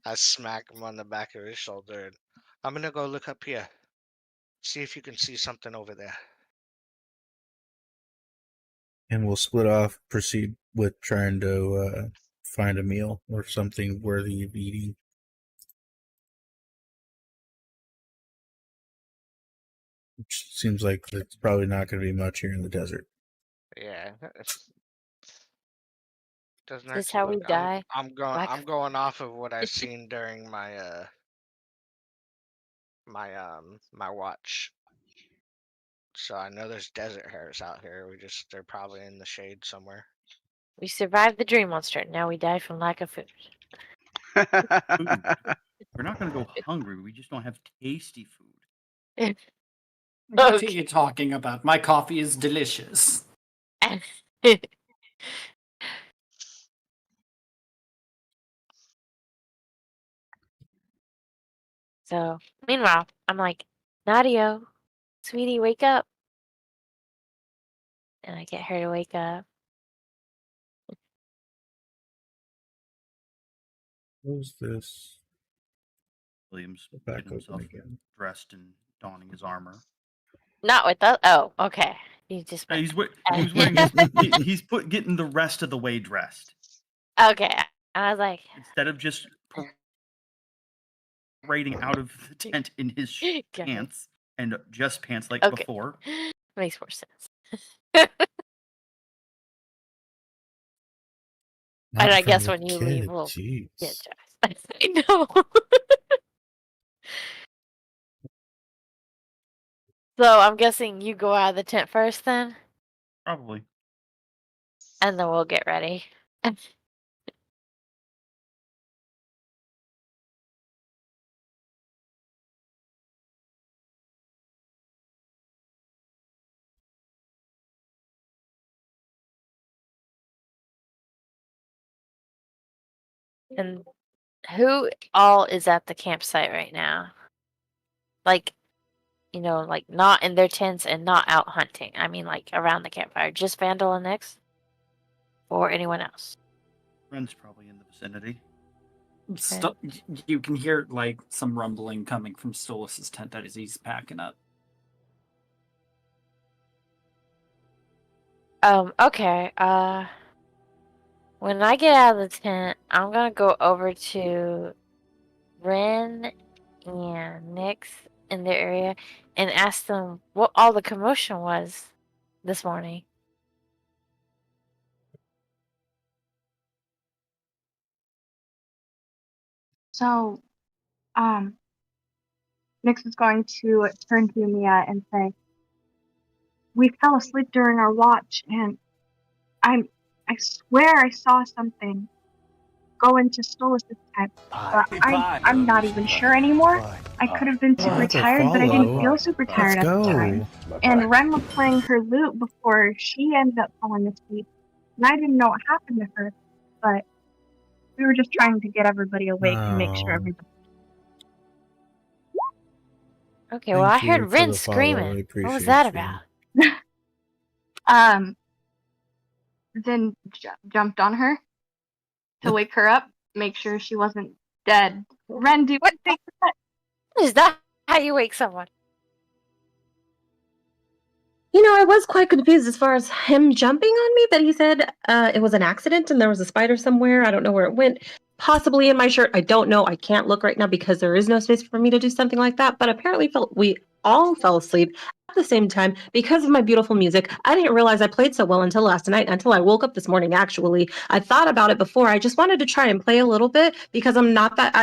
I smack him on the back of his shoulder. And I'm gonna go look up here. See if you can see something over there. And we'll split off, proceed with trying to find a meal or something worthy of eating. Which seems like it's probably not going to be much here in the desert. Yeah. Doesn't Is this actually how we look. die? I'm going off of what I've seen during my my watch. So I know there's desert hares out here. They're probably in the shade somewhere. We survived the dream monster. Now we die from lack of food. Food. We're not going to go hungry. We just don't have tasty food. What are you talking about? My coffee is delicious. So, meanwhile, I'm like, Nadia, sweetie, wake up. And I get her to wake up. Who's this? William's Back getting himself open again. dressed and donning his armor. Not with us. Oh, okay. You just meant... He's wearing he's getting the rest of the way dressed. Okay. I was like, instead of just parading out of the tent in his pants and just pants like before. Makes more sense. And I guess when you leave, we'll get dressed. I know. So I'm guessing you go out of the tent first then? Probably. And then we'll get ready. And who all is at the campsite right now? Like, you know, like not in their tents and not out hunting. I mean, like around the campfire. Just Vandal and Nyx? Or anyone else? Ren's probably in the vicinity. You can hear like some rumbling coming from Stolas's tent as he's packing up. Okay. When I get out of the tent, I'm gonna go over to Ren and Nyx in their area and ask them what all the commotion was this morning. So, Nyx is going to turn to Mia and say, "We fell asleep during our watch, and I swear I saw something go into Stolas' tent, but I'm not even sure anymore. I could have been super tired, but I didn't feel super tired at the time. And Ren was playing her lute before she ended up falling asleep. And I didn't know what happened to her, but we were just trying to get everybody awake and make sure everybody. Okay, well, I heard Rin screaming. What was that about? Then jumped on her to wake her up, make sure she wasn't dead. Ren, do you want to take that? Is that how you wake someone? You know, I was quite confused as far as him jumping on me, but he said it was an accident and there was a spider somewhere. I don't know where it went. Possibly in my shirt. I don't know. I can't look right now because there is no space for me to do something like that. But apparently we all fell asleep at the same time because of my beautiful music. I didn't realize I played so well until last night, until I woke up this morning, actually. I thought about it before. I just wanted to try and play a little bit because I'm not that,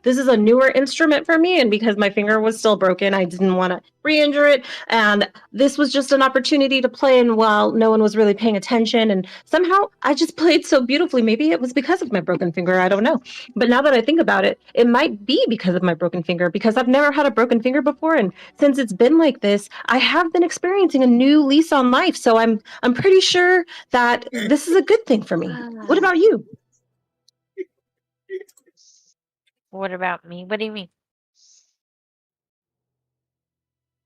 this is a newer instrument for me, and because my finger was still broken, I didn't want to re-injure it, and this was just an opportunity to play, and while no one was really paying attention, and somehow I just played so beautifully. Maybe it was because of my broken finger, I don't know. But now that I think about it, it might be because of my broken finger, because I've never had a broken finger before, and since it's been like this, I have been experiencing a new lease on life, so I'm pretty sure that this is a good thing for me. What about you? What about me? What do you mean?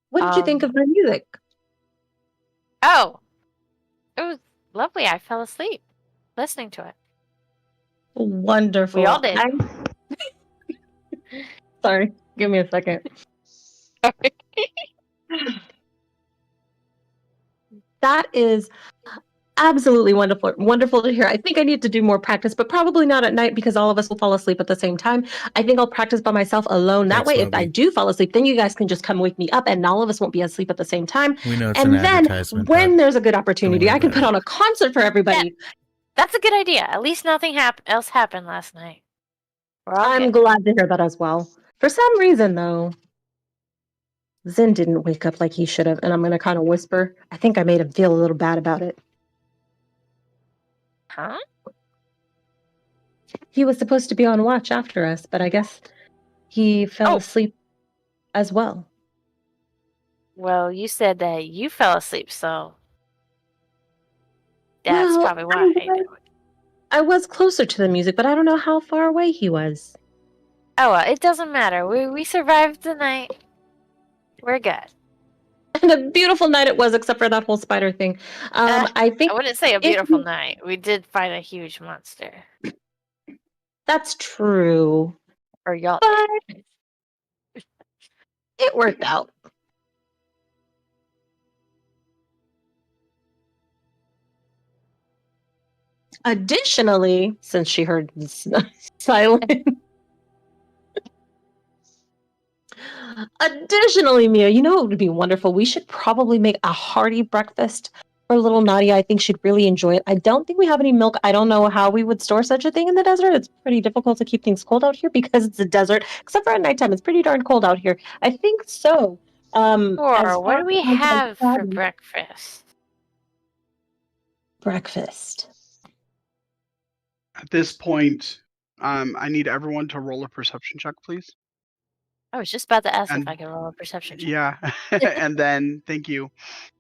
What did you think of my music? Oh, it was lovely. I fell asleep listening to it. Wonderful. We all did. Sorry, give me a second. That is absolutely wonderful to hear. I think I need to do more practice, but probably not at night because all of us will fall asleep at the same time. I think I'll practice by myself alone. That way, if I do fall asleep, then you guys can just come wake me up and all of us won't be asleep at the same time. We know it's and an then advertisement, when but there's a good opportunity, I can put on a concert for everybody. That's a good idea. At least nothing else happened last night. I'm glad to hear that as well. For some reason, though, Zen didn't wake up like he should have, and I'm going to kind of whisper. I think I made him feel a little bad about it. Huh? He was supposed to be on watch after us, but I guess he fell asleep as well. Well, you said that you fell asleep, so that's probably why. I was closer to the music, but I don't know how far away he was. Oh, well, it doesn't matter. We survived the night. We're good. And a beautiful night it was, except for that whole spider thing. I wouldn't say a beautiful night. We did fight a huge monster. That's true. Or y'all. But it worked out. Additionally, since she heard silence. Additionally, Mia, you know what would be wonderful? We should probably make a hearty breakfast for little Nadia. I think she'd really enjoy it. I don't think we have any milk. I don't know how we would store such a thing in the desert. It's pretty difficult to keep things cold out here because it's a desert. Except for at nighttime, it's pretty darn cold out here. I think so. Sure. What do we have for breakfast? Breakfast. At this point, I need everyone to roll a perception check, please. I was just about to ask if I could roll a perception check. Yeah, and then thank you.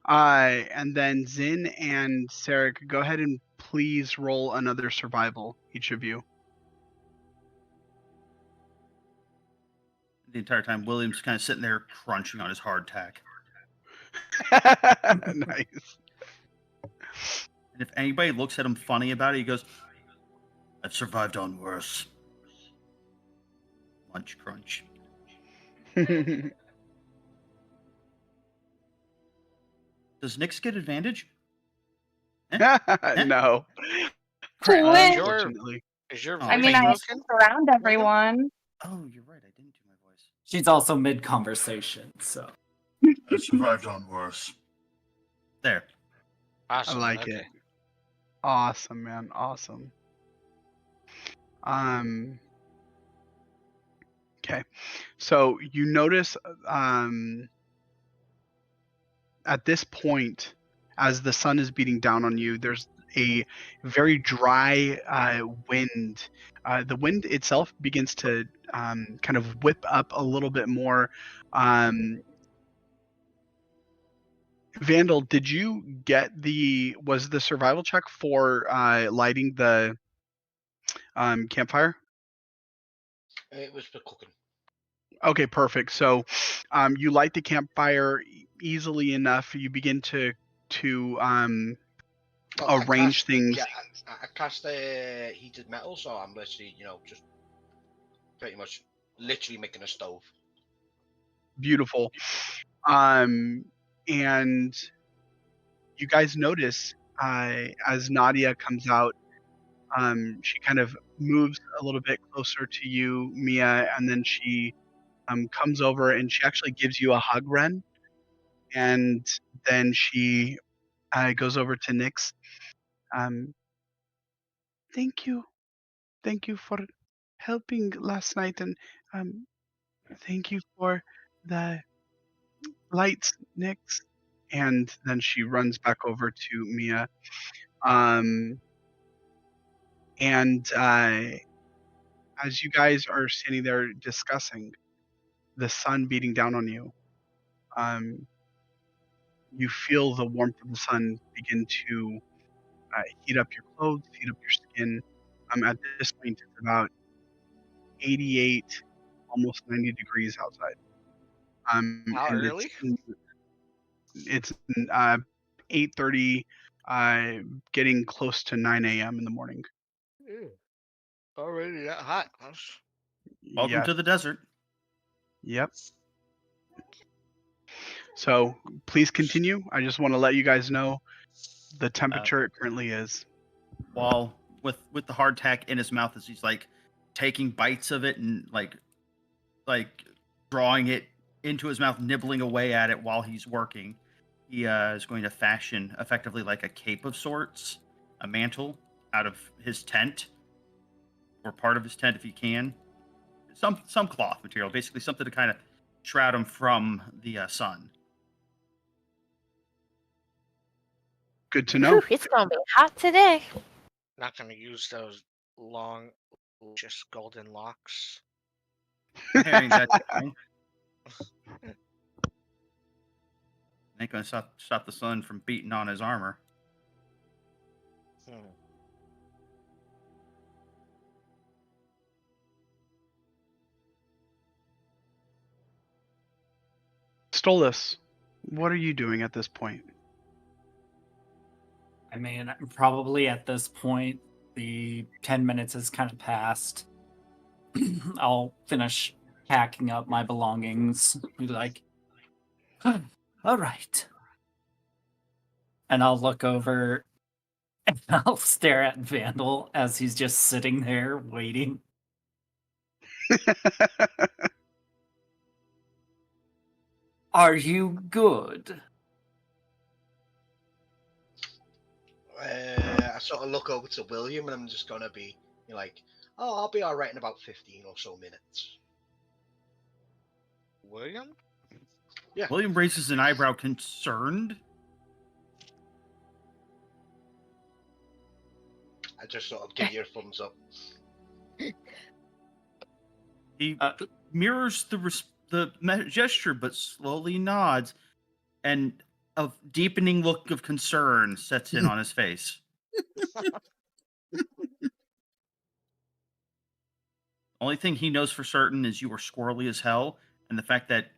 And then Zin and Sarek, go ahead and please roll another survival, each of you. The entire time, William's kind of sitting there crunching on his hardtack. Nice. And if anybody looks at him funny about it, he goes, "I've survived on worse." Munch crunch. Does Nyx get advantage? No. Unfortunately. Is your I mean, I surround everyone. Oh, you're right. I didn't do my voice. She's also mid-conversation, so. I survived on worse. There. Awesome. I like it. Awesome, man. Awesome. Okay. So you notice at this point, as the sun is beating down on you, a very dry wind. The wind itself begins to kind of whip up a little bit more. Vandal, did you get was the survival check for lighting the campfire? It was for cooking. Okay, perfect. So you light the campfire easily enough. You begin to arrange things. Yeah, I cast heated metal, so I'm literally, just pretty much literally making a stove. Beautiful. And you guys notice as Nadia comes out, she kind of moves a little bit closer to you, Mia, and then she comes over and she actually gives you a hug, Ren. And then she goes over to Nyx. Thank you. Thank you for helping last night, and thank you for the lights, Nyx. And then she runs back over to Mia. And as you guys are standing there discussing the sun beating down on you, you feel the warmth of the sun begin to heat up your clothes, heat up your skin. At this point, it's about 88, almost 90 degrees outside. How and early? It's 8:30, getting close to 9 a.m. in the morning. Ew. Already that hot. Welcome Yes. to the desert. Yep. So please continue. I just want to let you guys know the temperature it currently is. While with the hardtack in his mouth as he's like taking bites of it and like drawing it into his mouth, nibbling away at it while he's working, he is going to fashion effectively like a cape of sorts, a mantle out of his tent, or part of his tent if he can. Some cloth material, basically something to kind of shroud him from the sun. Good to know. Whew, it's gonna be hot today. Not gonna use those long, just golden locks. Ain't that thing. Ain't gonna stop the sun from beating on his armor. Stolas, what are you doing at this point? I mean, probably at this point, the 10 minutes has kind of passed. I'll finish packing up my belongings. Be like, all right. And I'll look over and I'll stare at Vandal as he's just sitting there waiting. Are you good? I sort of look over to William and I'm just going to be like, oh, I'll be all right in about 15 or so minutes. William? Yeah. William raises an eyebrow, concerned. I just sort of give you a thumbs up. He mirrors the gesture, but slowly nods, and a deepening look of concern sets in on his face. Only thing he knows for certain is you are squirrely as hell, and the fact that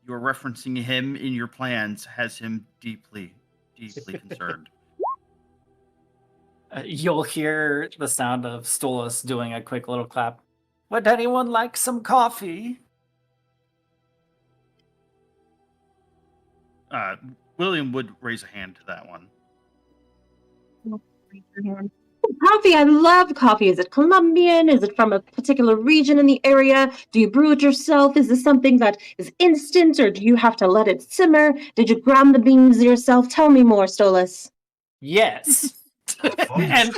you are referencing him in your plans has him deeply, deeply concerned. You'll hear the sound of Stolas doing a quick little clap. Would anyone like some coffee? William would raise a hand to that one. Coffee, I love coffee. Is it Colombian? Is it from a particular region in the area? Do you brew it yourself? Is this something that is instant, or do you have to let it simmer? Did you ground the beans yourself? Tell me more, Stolas. Yes. And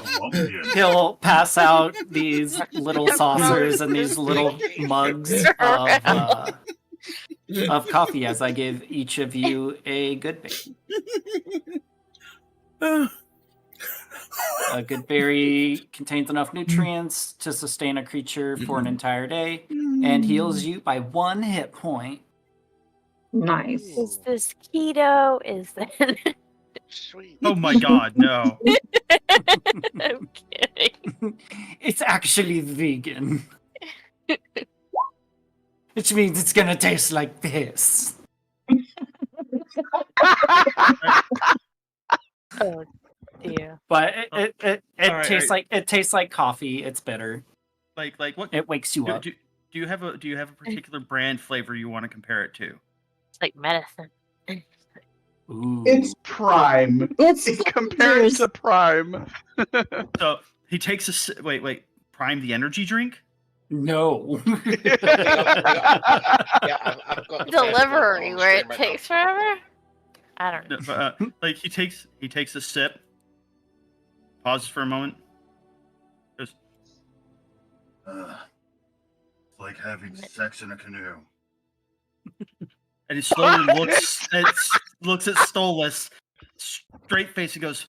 he'll pass out these little saucers and these little mugs of coffee as I give each of you a good bit. A good berry contains enough nutrients to sustain a creature for an entire day and heals you by 1 hit point. Nice. Is this keto? Is that? Sweet. Oh my god, no. I'm kidding. It's actually vegan. Which means it's gonna taste like this. Oh dear. But it Alright, tastes alright. like coffee. It's bitter. Like what? It wakes you up. Do you have a particular brand flavor you want to compare it to? It's like medicine. Ooh. It's Prime. It's Compare it to Prime. So he takes a wait. Prime the energy drink? No. Yeah, I've got the Delivery on where it screen right takes forever. I don't know. No, but, like he takes a sip, pauses for a moment, goes, It's like having sex in a canoe. and he slowly looks at Stolas, straight face, and goes,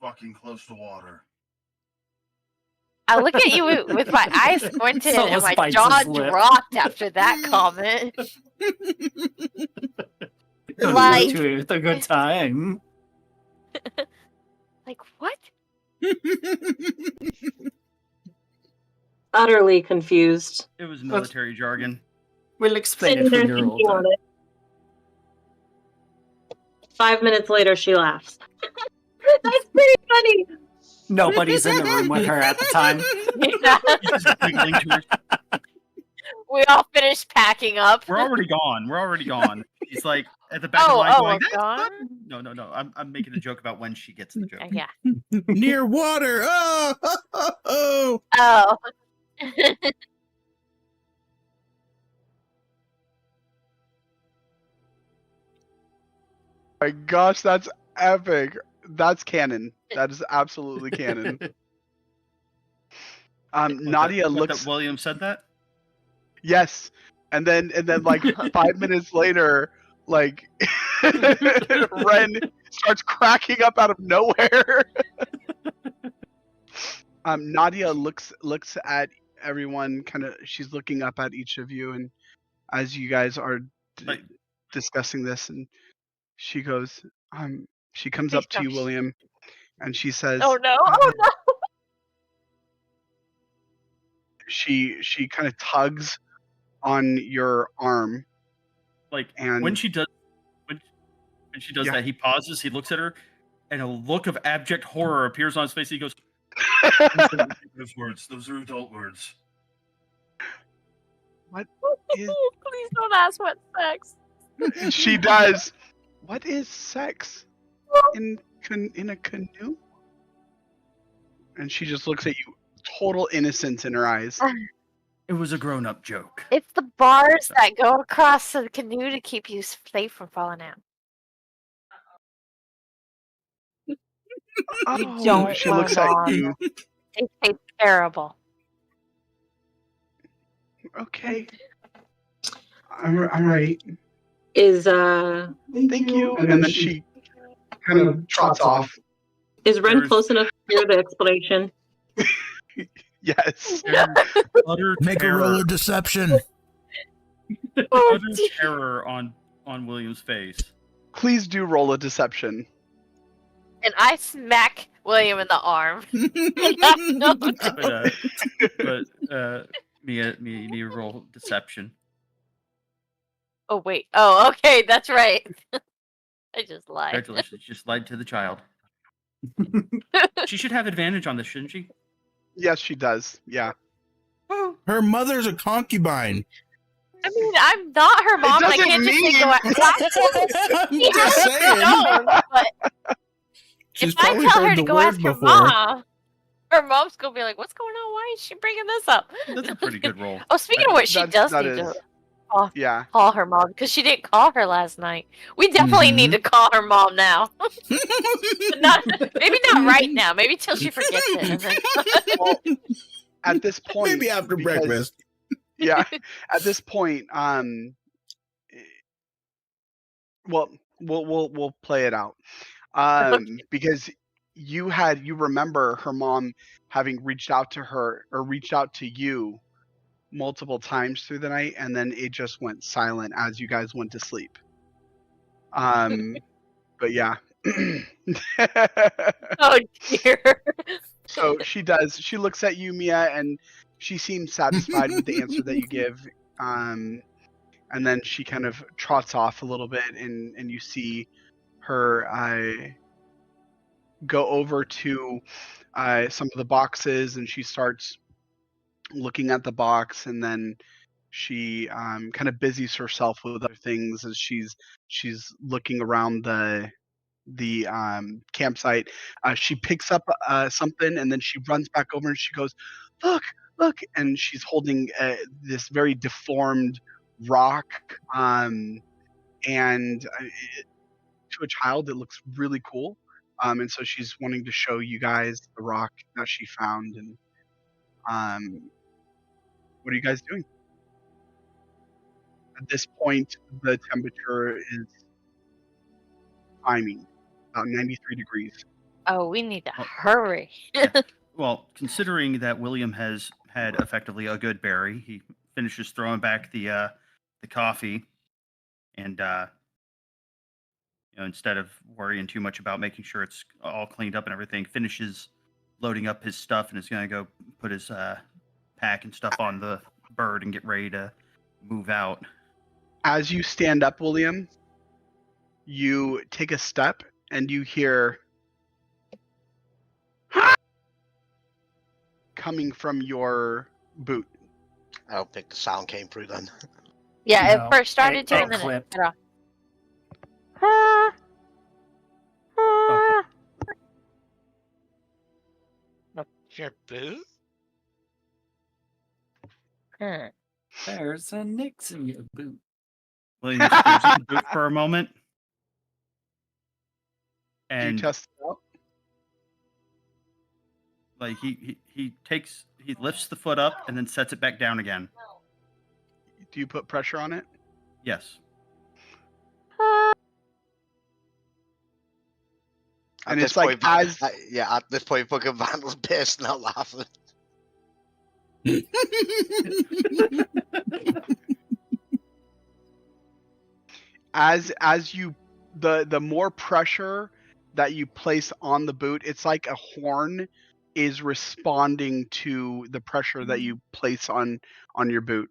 Fucking close to water. I look at you with my eyes squinted and Someone my bites jaw his lip. dropped after that comment. Like, Like- to it a good time. Like what? Utterly confused. it was military jargon. We'll explain Sitting it there when you're thinking older. on it. 5 minutes later, she laughs. That's pretty funny. Nobody's in the room with her at the time. Yeah. He's just giggling to her. We all finished packing up. We're already gone. He's like at the back of the Oh, line going, we're "That's gone? fun." No. I'm making a joke about when she gets the joke. Yeah. Near water. Oh. Oh. My gosh, that's epic. That's canon. That is absolutely canon. Nadia What, looks. that William said that? Yes, and then like 5 minutes later, like Ren starts cracking up out of nowhere. Nadia looks at everyone, kind of. She's looking up at each of you, and as you guys are Like- discussing this, and she goes, she comes up to you, William, and she says, Oh no! Oh no! she kind of tugs on your arm. Like And- when she does Yeah. that, he pauses, he looks at her, and a look of abject horror appears on his face. He goes, Those words. Those are adult words. What is? Please don't ask what sex. She does. What is sex in a canoe? And she just looks at you, total innocence in her eyes. "It was a grown-up joke." It's the bars that go across the canoe to keep you safe from falling out. Oh, don't she looks at want- you. It tastes terrible. Okay. All right. Is Thank you. And then she kind of trots off. is Ren There's- close enough to hear the explanation? Yes. Utter Make a terror, roll of deception. utter terror on William's face. Please do roll a deception. And I smack William in the arm. But Mia, you need to roll deception. Oh wait. Oh, okay, that's right. I just lied. Congratulations, you just lied to the child. She should have advantage on this, shouldn't she? Yes, she does. Yeah. Her mother's a concubine. I mean, I'm not her mom. I doesn't can't just mean- say go out. I'm just saying. No, but She's if I probably tell her heard to the go word ask her before. mom, her mom's gonna be like, "What's going on? Why is she bringing this up?" That's a pretty good roll. Oh, speaking of which, she does that need is- to Yeah. call her mom because she didn't call her last night. We definitely need to call her mom now. Maybe not right now. Maybe till she forgets it. And then... At this point, Maybe after because- breakfast. Yeah. At this point, well, we'll play it out. Because you remember her mom having reached out to her or reached out to you multiple times through the night, and then it just went silent as you guys went to sleep. But yeah. Oh dear. So she looks at you, Mia, and she seems satisfied with the answer that you give. And then she kind of trots off a little bit, and you see her go over to some of the boxes, and she starts looking at the box, and then she kind of busies herself with other things as she's looking around the campsite. She picks up something, and then she runs back over and she goes, look, and she's holding this very deformed rock, and to a child it looks really cool, and so she's wanting to show you guys the rock that she found. And what are you guys doing? At this point, the temperature is climbing about 93 degrees. Oh, we need to hurry. Yeah. Well, considering that William has had effectively a good berry, he finishes throwing back the coffee, and instead of worrying too much about making sure it's all cleaned up and everything, finishes loading up his stuff and is going to go put his pack and stuff on the bird and get ready to move out. As you stand up, William, you take a step and you hear coming from your boot. I don't think the sound came through then. Yeah, No, it first started to, it and then it clipped. cut off. Your boot? Hmm. There's a Nix in your boot. William stares at the boot for a moment, Do you and test it out? like he lifts the foot up and then sets it back down again. Do you put pressure on it? Yes. And At it's this like point, at this point, fucking Vandal's bursting out laughing. as you the more pressure that you place on the boot, it's like a horn is responding to the pressure that you place on your boot.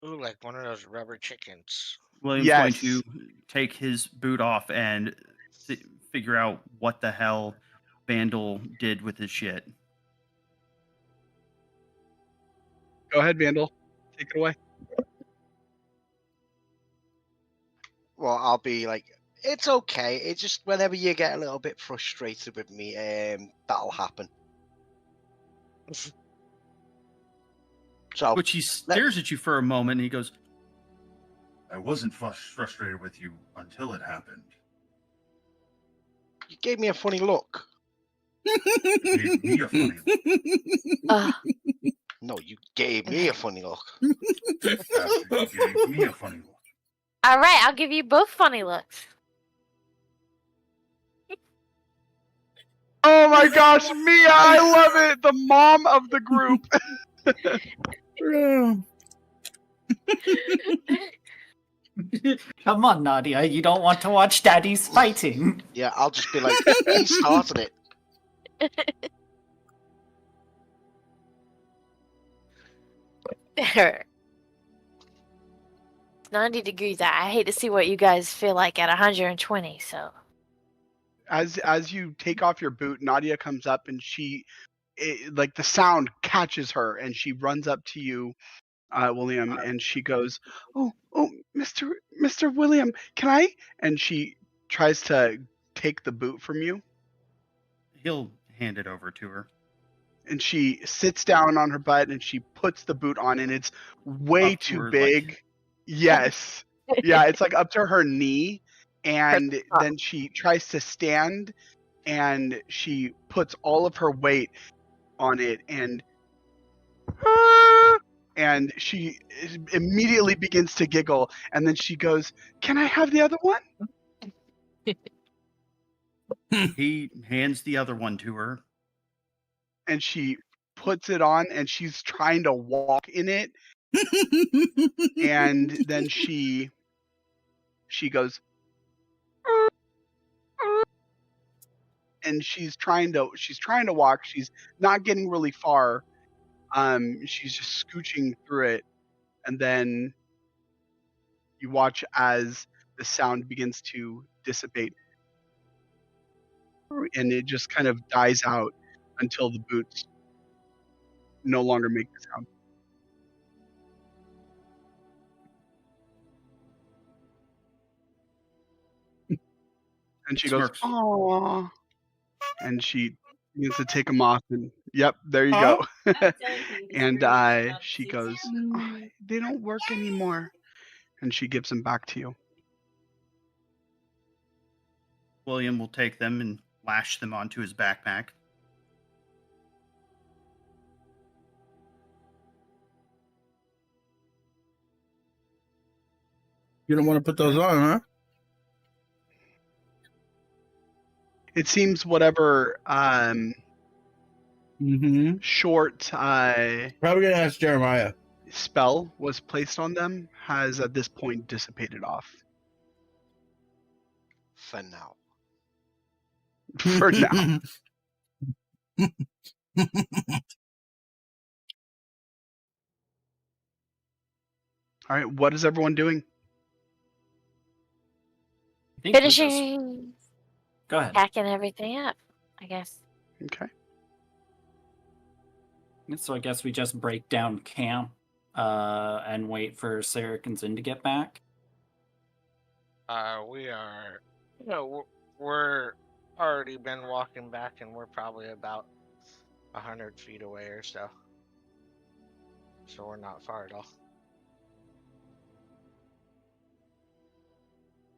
Ooh, like one of those rubber chickens. William's going Yes. to take his boot off and figure out what the hell Vandal did with his shit. Go ahead, Vandal. Take it away. Well, I'll be like, it's okay. It's just whenever you get a little bit frustrated with me, that'll happen. So, Which he stares at you for a moment and he goes, I wasn't frustrated with you until it happened. you gave me a funny look. You gave me a funny look. No, you gave me a funny look. After you gave me a funny look. All right, I'll give you both funny looks. Oh my gosh, Mia, I love it. The mom of the group. Come on, Nadia. You don't want to watch daddies fighting. Yeah, I'll just be like, he started it. There. It's 90 degrees out. I hate to see what you guys feel like at 120, so. As you take off your boot, Nadia comes up and like the sound catches her and she runs up to you, William, and she goes, "Oh, Mr. William, can I?" And she tries to take the boot from you. he'll hand it over to her. And she sits down on her butt and she puts the boot on, and it's way Up to too her, big. like- Yes. Yeah, it's like up to her knee. And then she tries to stand and she puts all of her weight on it, and she immediately begins to giggle, and then she goes, "Can I have the other one?" He hands the other one to her. And she puts it on, and she's trying to walk in it. And then she goes, and she's trying to walk. She's not getting really far. She's just scooching through it, and then you watch as the sound begins to dissipate, and it just kind of dies out until the boots no longer make the sound. And she goes, Smirks. "Aww," and she begins to take them off. And yep, there you go. And she goes, "Oh, they don't work anymore," and she gives them back to you. William will take them and lash them onto his backpack. You don't want to put those on, huh? It seems whatever short Probably gonna ask Jeremiah. spell was placed on them has at this point dissipated off. For now. For now. All right, what is everyone doing? Finishing. Go ahead. Packing everything up, I guess. Okay. So I guess we just break down camp and wait for Sarek and Zin to get back. We are, we're already been walking back, and we're probably about 100 feet away or so. So we're not far at all.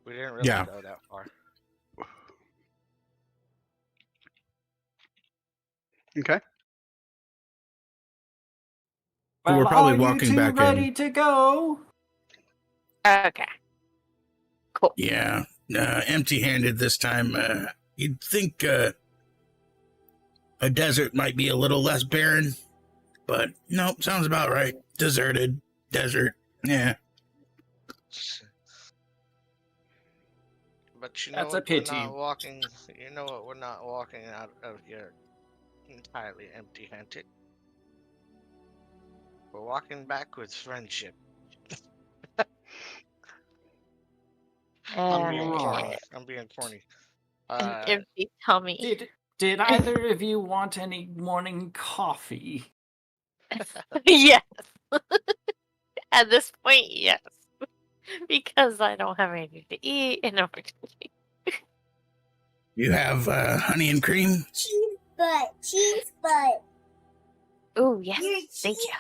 We didn't really go that far. Okay. We're probably walking back ready in. to go? Okay. Cool. Yeah. Empty-handed this time. You'd think a desert might be a little less barren, but nope, sounds about right. Deserted desert. Yeah. But you know That's a what? We're pity. not walking. You know what? We're not walking out of here entirely empty-handed. We're walking back with friendship. I'm being corny. I'm being corny. An empty tummy. Did either of you want any morning coffee? Yes. At this point, yes. Because I don't have anything to eat and I'm You have honey and cream? Cheese butt. Oh, yes. Thank you.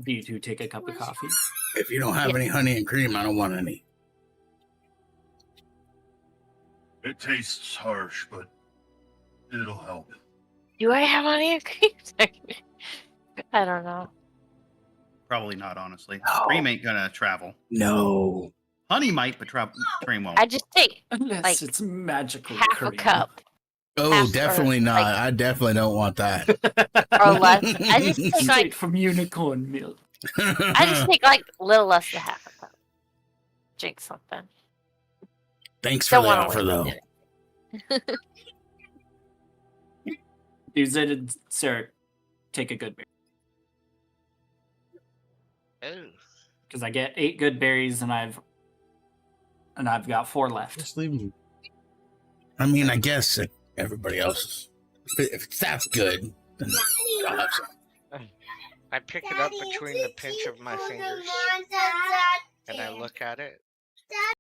Do you two take a cup of coffee? If you don't have any honey and cream, I don't want any. It tastes harsh, but it'll help. Do I have honey and cream? I don't know. Probably not, honestly. No. Cream ain't gonna travel. No. Honey might, but cream won't. I just take Unless like it's magical half cream. a cup. Oh, Half definitely or, not. like- I definitely don't want that. Or less. I just take Straight like from unicorn milk. I just take like a little less than half a cup. Drink something. Thanks for Don't the wanna offer, though. waste it. You said, Sarah, take a good berry. Oh. Because I get 8 good berries and I've got 4 left. Just leave them. I mean, I guess everybody else, if it's that good, then I'll have some. I pick it up between the pinch of my fingers, and I look at it. I've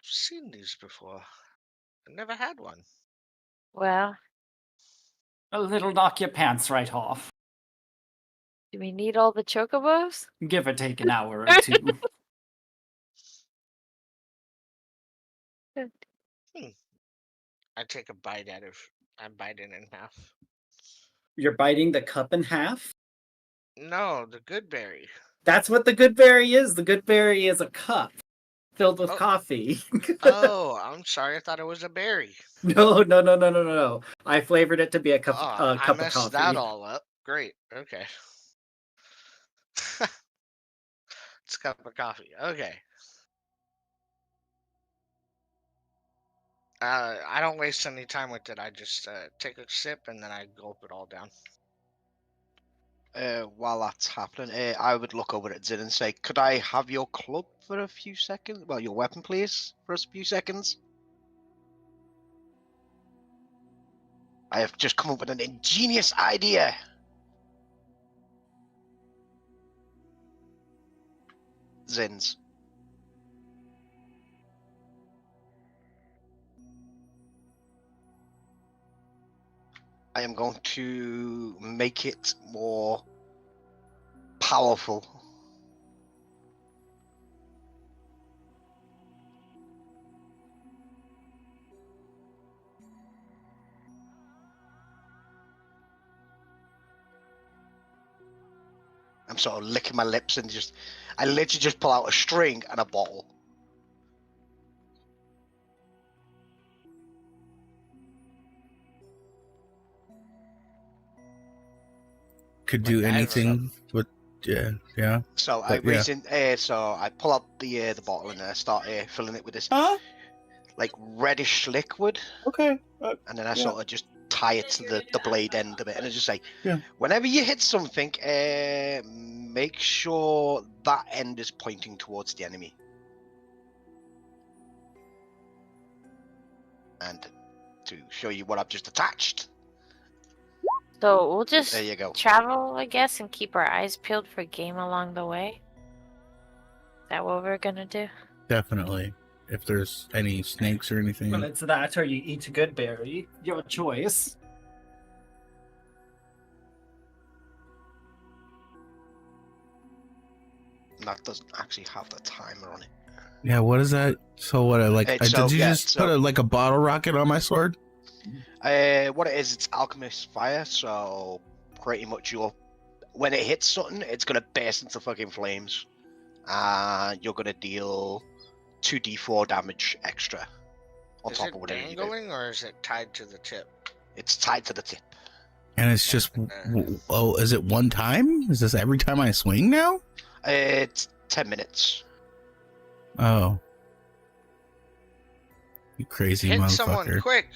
seen these before. I never had one. Well, It'll knock your pants right off. do we need all the chocobos? Give or take an hour or 2. I take a bite out of. I bite it in half. You're biting the cup in half? No, the good berry. That's what the good berry is. The good berry is a cup. filled with coffee. Oh, I'm sorry. I thought it was a berry. No. I flavored it to be a cup I of messed coffee. that all up. Great. Okay. It's a cup of coffee. Okay. I don't waste any time with it. I just take a sip and then I gulp it all down. While that's happening, I would look over at Zin and say, "Could I have your club for a few seconds? Well, your weapon, please, for a few seconds." I have just come up with an ingenious idea. Zin's. I am going to make it more powerful. I'm sort of licking my lips and I literally just pull out a string and a bottle. Could do anything with, yeah. So I so I pull out the bottle and I start filling it with this like reddish liquid. Okay. And then I sort of just tie it to the blade end of it, and I just say, whenever you hit something, make sure that end is pointing towards the enemy. And to show you what I've just attached. So we'll just There you go. travel, I guess, and keep our eyes peeled for game along the way. Is that what we're gonna do? Definitely. If there's any snakes or anything. Well, it's that or you eat a good berry. Your choice. That doesn't actually have the timer on it. Yeah, what is that? So what? Did you just put a bottle rocket on my sword? What it is, it's alchemist fire. So pretty much when it hits something, it's gonna burst into fucking flames. You're gonna deal 2d4 damage extra on Is top it of whatever you do. dangling or is it tied to the tip? It's tied to the tip. And it's just, is it one time? Is this every time I swing now? It's 10 minutes. Oh. You crazy Hit motherfucker. someone quick.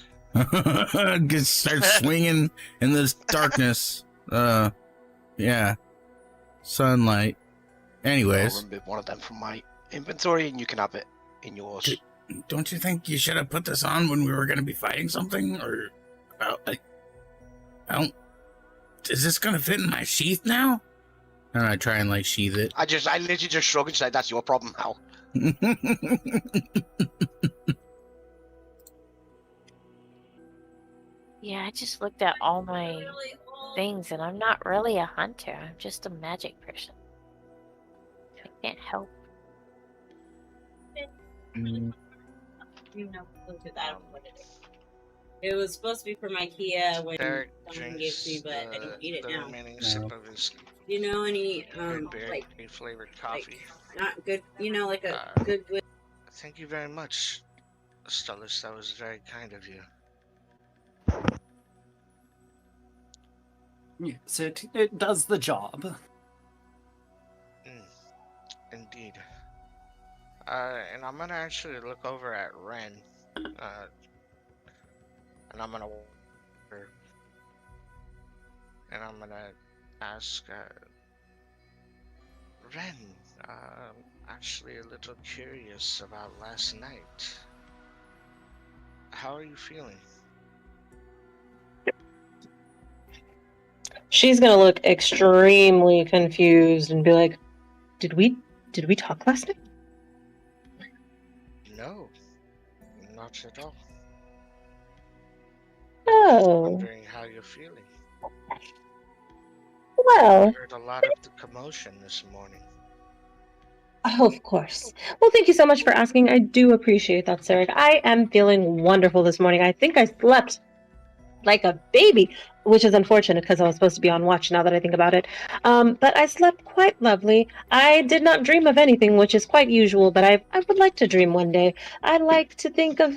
Just start swinging in this darkness. Yeah. Sunlight. Anyways. I'll remove one of them from my inventory and you can have it in yours. Don't you think you should have put this on when we were going to be fighting something? Or, is this going to fit in my sheath now? And I try and sheath it. I literally just shrug and say, that's your problem now. Yeah, I just looked at all my things and I'm not really a hunter. I'm just a magic person. I can't help. You know, look at that. I don't know what it is. It was supposed to be for my Kia when Derek someone gave it to me, but I didn't eat it the now. remaining sip of his You know any berry flavored coffee. not good? You know, like a good. Thank you very much, Stullis. That was very kind of you. Yes, it does the job. Indeed. And I'm gonna actually look over at Ren, and I'm gonna ask Ren. Actually, a little curious about last night. How are you feeling? She's gonna look extremely confused and be like, Did we talk last night? No, not at all. Oh. Wondering how you're feeling. Well. I heard a lot of the commotion this morning. Oh, of course. Well, thank you so much for asking. I do appreciate that, Sarek. I am feeling wonderful this morning. I think I slept like a baby. which is unfortunate because I was supposed to be on watch now that I think about it. But I slept quite lovely. I did not dream of anything, which is quite usual, but I would like to dream one day. I like to think of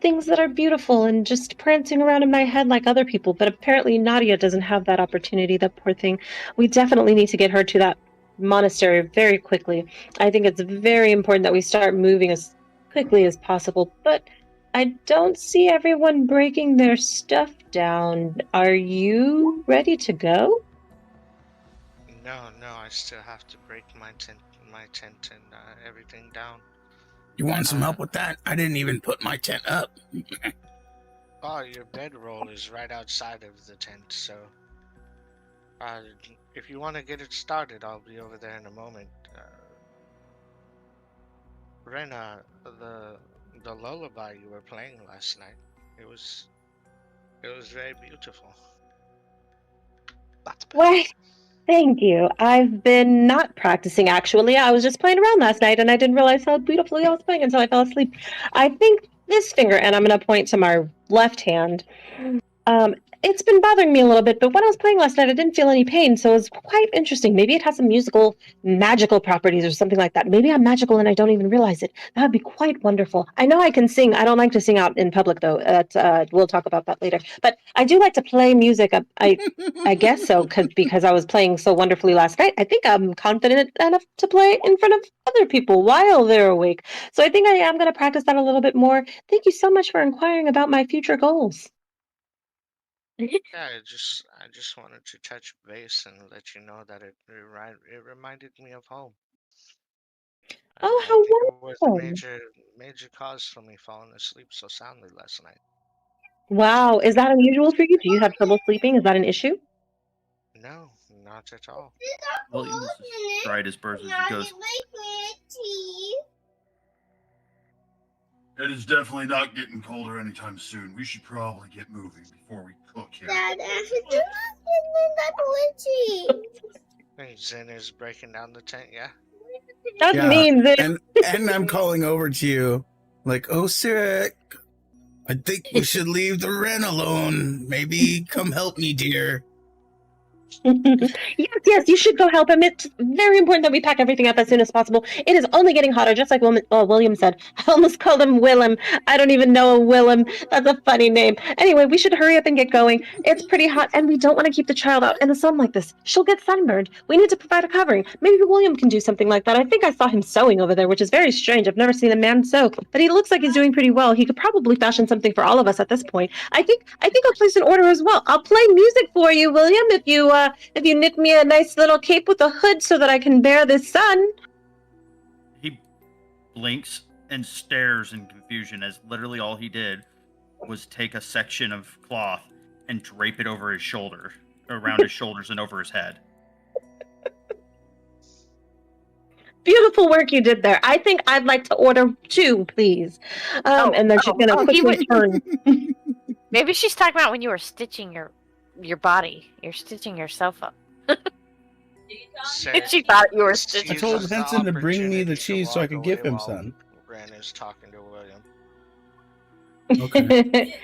things that are beautiful and just prancing around in my head like other people, but apparently Nadia doesn't have that opportunity, the poor thing. We definitely need to get her to that monastery very quickly. I think it's very important that we start moving as quickly as possible, but I don't see everyone breaking their stuff down. Are you ready to go? No, I still have to break my tent and everything down. You want some help with that? I didn't even put my tent up. Oh, your bedroll is right outside of the tent, so if you want to get it started, I'll be over there in a moment. Rena, the lullaby you were playing last night, it was very beautiful. Why, thank you. I've been not practicing, actually. I was just playing around last night, and I didn't realize how beautifully I was playing until I fell asleep. I think this finger, and I'm going to point to my left hand, it's been bothering me a little bit, but when I was playing last night, I didn't feel any pain, so it was quite interesting. Maybe it has some magical properties or something like that. Maybe I'm magical and I don't even realize it. That would be quite wonderful. I know I can sing. I don't like to sing out in public, though. We'll talk about that later. But I do like to play music. I guess so, because I was playing so wonderfully last night. I think I'm confident enough to play in front of other people while they're awake. So I think I am going to practice that a little bit more. Thank you so much for inquiring about my future goals. Yeah, I just wanted to touch base and let you know that it reminded me of home. Oh, I how think it was a wonderful. major cause for me falling asleep so soundly last night. Wow, is that unusual for you? Do you have trouble sleeping? Is that an issue? No, not at all. William is as bright as birds as he goes. It is definitely not getting colder anytime soon. We should probably get moving before we cook here. Dad, I do Think Zen is breaking down the tent, yeah? That's Yeah, mean, and I'm calling over to you, like, oh, Sirik, I think we should leave the wren alone. Maybe come help me, dear. Yes, you should go help him. It's very important that we pack everything up as soon as possible. It is only getting hotter, just like William said. I almost called him Willem. I don't even know a Willem. That's a funny name. Anyway, we should hurry up and get going. It's pretty hot, and we don't want to keep the child out in the sun like this. She'll get sunburned. We need to provide a covering. Maybe William can do something like that. I think I saw him sewing over there, which is very strange. I've never seen a man sew, but he looks like he's doing pretty well. He could probably fashion something for all of us at this point. I think I'll place an order as well. I'll play music for you, William, if you knit me a nice little cape with a hood so that I can bear the sun. He blinks and stares in confusion as literally all he did was take a section of cloth and drape it over his shoulder, around his shoulders and over his head. Beautiful work you did there. I think I'd like to order 2, please. And then she's gonna quickly turn. Maybe she's talking about when you were stitching your body. You're stitching yourself up. She thought you were stitching. I told Henson to bring me the cheese so I could give him some. Ren is talking to William. Okay.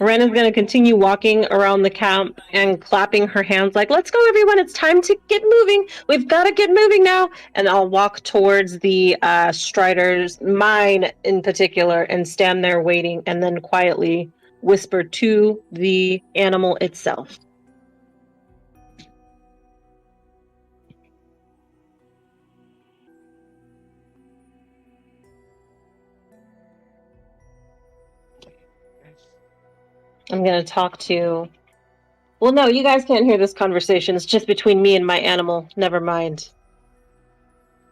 Ren is going to continue walking around the camp and clapping her hands like, let's go, everyone. It's time to get moving. We've got to get moving now. And I'll walk towards the Striders, mine in particular, and stand there waiting and then quietly whisper to the animal itself. I'm going to talk to... Well, no, you guys can't hear this conversation. It's just between me and my animal. Never mind.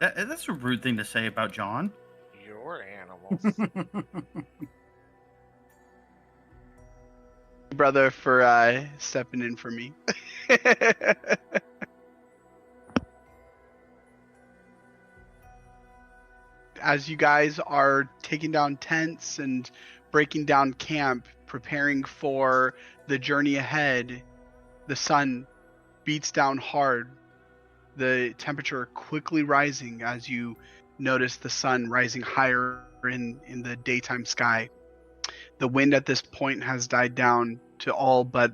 That's a rude thing to say about John. Your animal. Brother, for stepping in for me. As you guys are taking down tents and breaking down camp, preparing for the journey ahead, the sun beats down hard, the temperature quickly rising as you notice the sun rising higher in the daytime sky. The wind at this point has died down to all but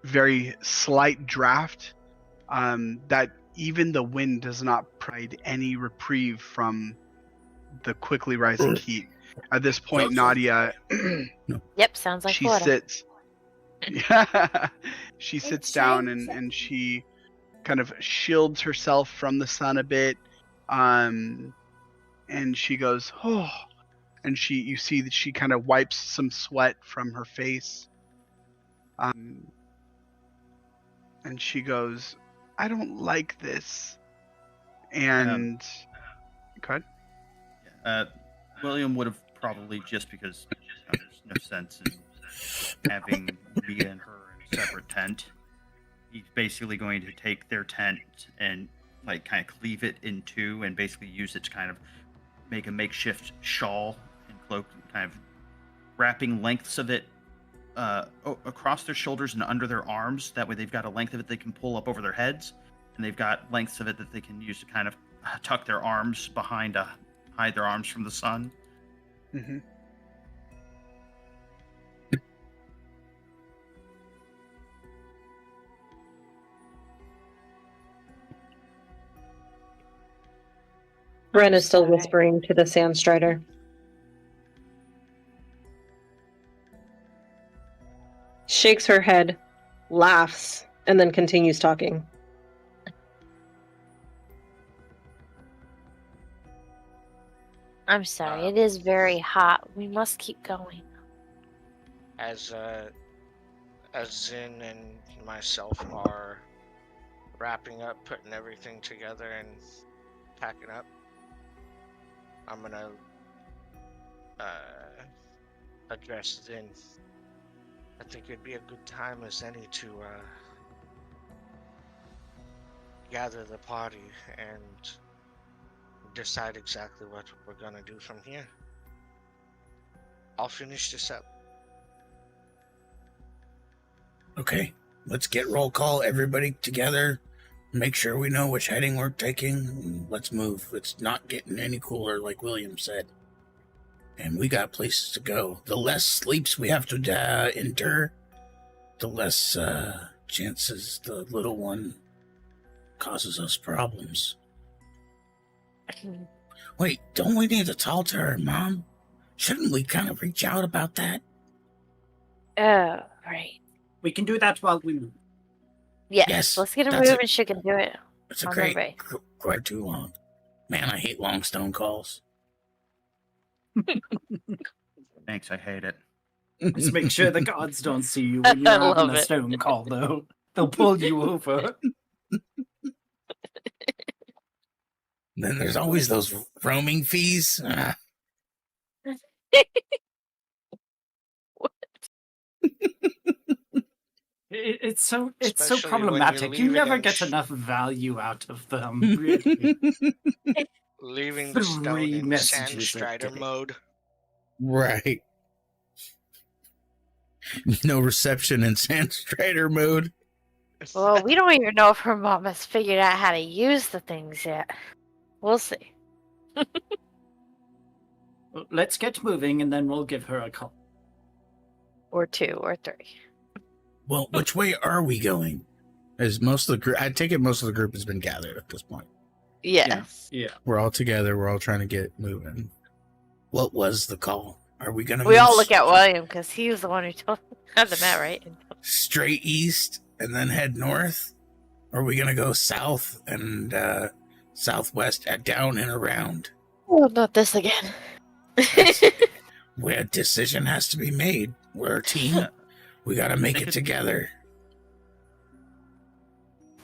very slight draft that even the wind does not provide any reprieve from the quickly rising heat. At this point, Nadia, Yep, sounds like she Florida. sits. She sits down and she kind of shields herself from the sun a bit, and she goes, oh, and you see that she kind of wipes some sweat from her face, and she goes, I don't like this, and go ahead. William would have probably, just because there's no sense in having Mia and her in a separate tent. He's basically going to take their tent and like kind of cleave it in two and basically use it to kind of make a makeshift shawl and cloak, kind of wrapping lengths of it across their shoulders and under their arms. That way they've got a length of it they can pull up over their heads, and they've got lengths of it that they can use to kind of tuck their arms behind to hide their arms from the sun. Mm-hmm. Ren is still whispering to the Sandstrider. Shakes her head, laughs, and then continues talking. I'm sorry, it is very hot. We must keep going. As Zin and myself are wrapping up, putting everything together and packing up, I'm gonna address Zin. I think it'd be a good time as any to gather the party and decide exactly what we're gonna do from here. I'll finish this up. Okay, let's get roll call, everybody together. Make sure we know which heading we're taking. Let's move. It's not getting any cooler, like William said. And we got places to go. The less sleeps we have to endure, the less chances the little one causes us problems. Wait, don't we need to talk to her mom? Shouldn't we kind of reach out about that? Oh, right. We can do that while we move. Yes, let's get her moving. She can do it. It's a great, quite too long. Man, I hate long stone calls. Thanks, I hate it. Just make sure the gods don't see you when you're having a stone call, though. They'll pull you over. Then there's always those roaming fees. It's so Especially problematic. You never leaving get enough value out of them, really. leaving the stone 3 in messages a Sandstrider day. mode. Right. No reception in Sandstrider mode. Well, we don't even know if her mom has figured out how to use the things yet. We'll see. Let's get moving, and then we'll give her a call. Or 2 or 3. Well, which way are we going? Is most of the group? I take it most of the group has been gathered at this point. Yes. Yeah. We're all together. We're all trying to get moving. What was the call? Are we gonna? We move all look at William because he was the one who told had the map, right? straight east and then head north? Or are we gonna go south and southwest, down and around? Oh, not this again. Where a decision has to be made. We're a team. We gotta make it together.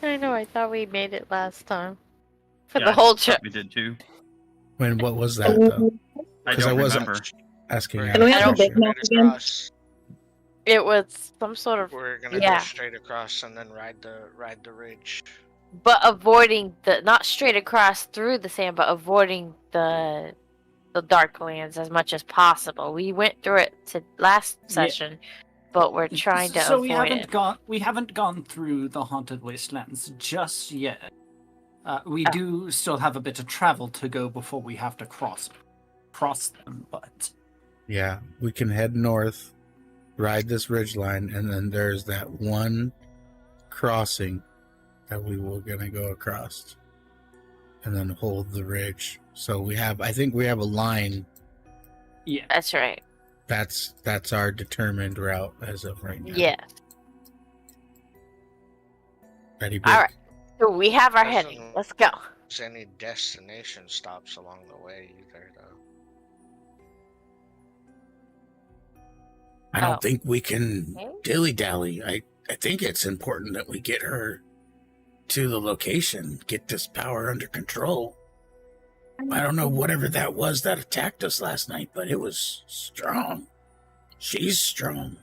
I know. I thought we made it last time for Yeah, the whole I thought trip. we did too. When what was that though? I Because don't wasn't remember. asking. Can we have the big map again? It was some sort of We're gonna yeah, go straight across and then ride the ridge. but avoiding the not straight across through the sand, but avoiding the dark lands as much as possible. We went through it to last session, but we're trying to So avoid we haven't gone through the haunted wastelands just yet. We do still have a bit of travel to go before we have to cross them, but Yeah, we can head north, ride this ridgeline, and then there's that one crossing that we were gonna go across, and then hold the ridge. So I think we have a line. Yeah, That's right. That's our determined route as of right now. Yeah. Ready, All right. Big? So we have our Doesn't heading. Let's go. There's any destination stops along the way either, though. I don't Oh. think we can Okay. dilly-dally. I think it's important that we get her to the location, get this power under control. I don't know whatever that was that attacked us last night, but it was strong. She's strong.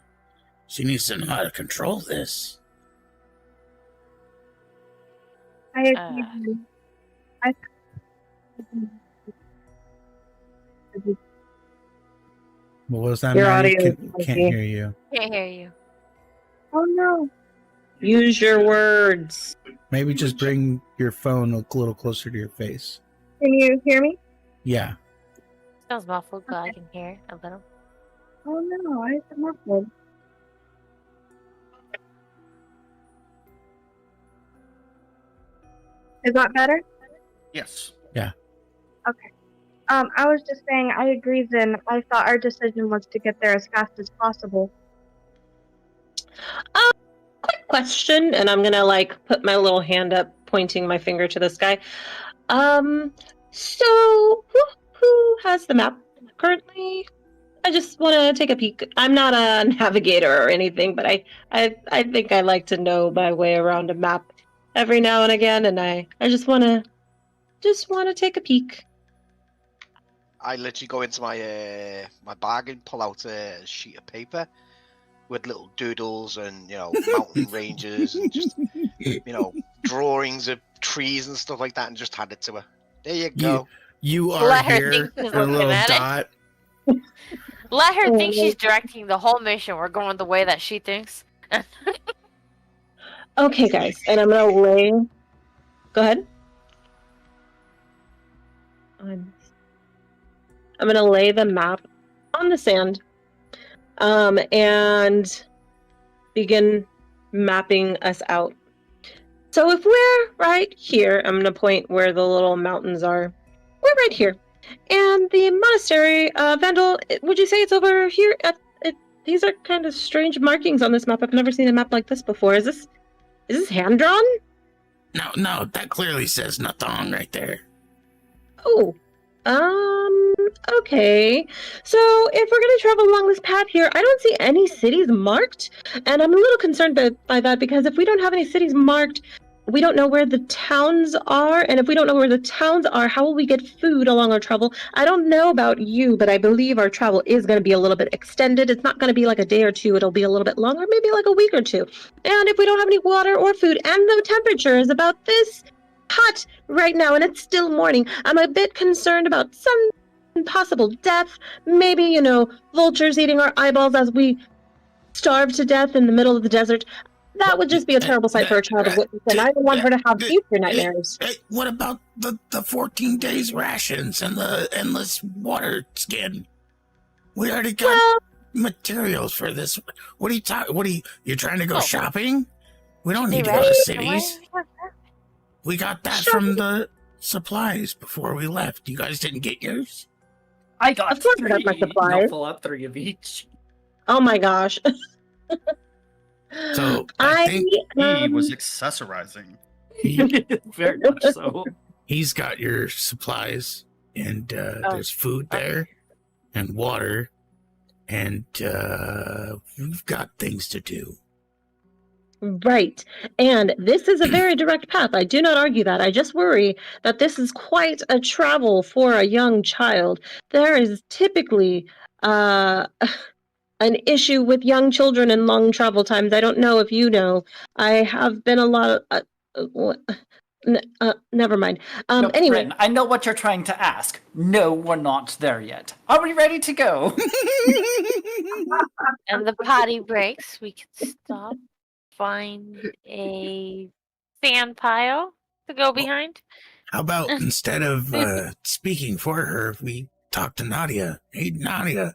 She needs to know how to control this. I agree. What was that, Your Mary? audio is Can't fuzzy. hear you. Can't hear you. Oh no. Use your words. Maybe just bring your phone a little closer to your face. Can you hear me? Yeah. Sounds muffled, but I can hear a little. Oh no, I am muffled. Is that better? Yes. Yeah. Okay. I was just saying I agree then. I thought our decision was to get there as fast as possible. Quick question, and I'm gonna like put my little hand up, pointing my finger to the sky. So who has the map currently? I just want to take a peek. I'm not a navigator or anything, but I think I like to know my way around a map every now and again, and I just want to take a peek. I literally go into my my bag and pull out a sheet of paper with little doodles and mountain ranges and just drawings of trees and stuff like that, and just hand it to her. There you go. You are Let her here think she's in a looking little at it. dot. Let her think she's directing the whole mission. We're going the way that she thinks. Okay, guys, and I'm gonna lay. Go ahead. I'm gonna lay the map on the sand, and begin mapping us out. So if we're right here, I'm gonna point where the little mountains are. We're right here, and the monastery, Vandal. Would you say it's over here? These are kind of strange markings on this map. I've never seen a map like this before. Is this hand drawn? No, that clearly says Nathong right there. Oh, okay. So if we're gonna travel along this path here, I don't see any cities marked, and I'm a little concerned by that, because if we don't have any cities marked, we don't know where the towns are, and if we don't know where the towns are, how will we get food along our travel? I don't know about you, but I believe our travel is going to be a little bit extended. It's not going to be like a day or two. It'll be a little bit longer, maybe like a week or two. And if we don't have any water or food, and the temperature is about this hot right now, and it's still morning, I'm a bit concerned about some possible death. Maybe, vultures eating our eyeballs as we starve to death in the middle of the desert. That would just be a terrible sight for a child of witness, and I don't want her to have future nightmares. What about the 14 days rations and the endless water skin? We already got materials for this. What are you talking? You're trying to go shopping? We don't need to go to cities. We got that from the supplies before we left. You guys didn't get yours? I got Of course I got 3. my supplies. You'll pull up 3 of each. Oh my gosh. So I think he was accessorizing. Very much so. He's got your supplies, and there's food there, and water, and we've got things to do. Right. And this is a very direct path. I do not argue that. I just worry that this is quite a travel for a young child. There is typically an issue with young children and long travel times. I don't know if you know. I have been a lot of... never mind. No, Anyway. Bryn, I know what you're trying to ask. No, we're not there yet. Are we ready to go? And the potty breaks. We can stop, find a sand pile to go behind. How about instead of speaking for her, we talk to Nadia? Hey, Nadia,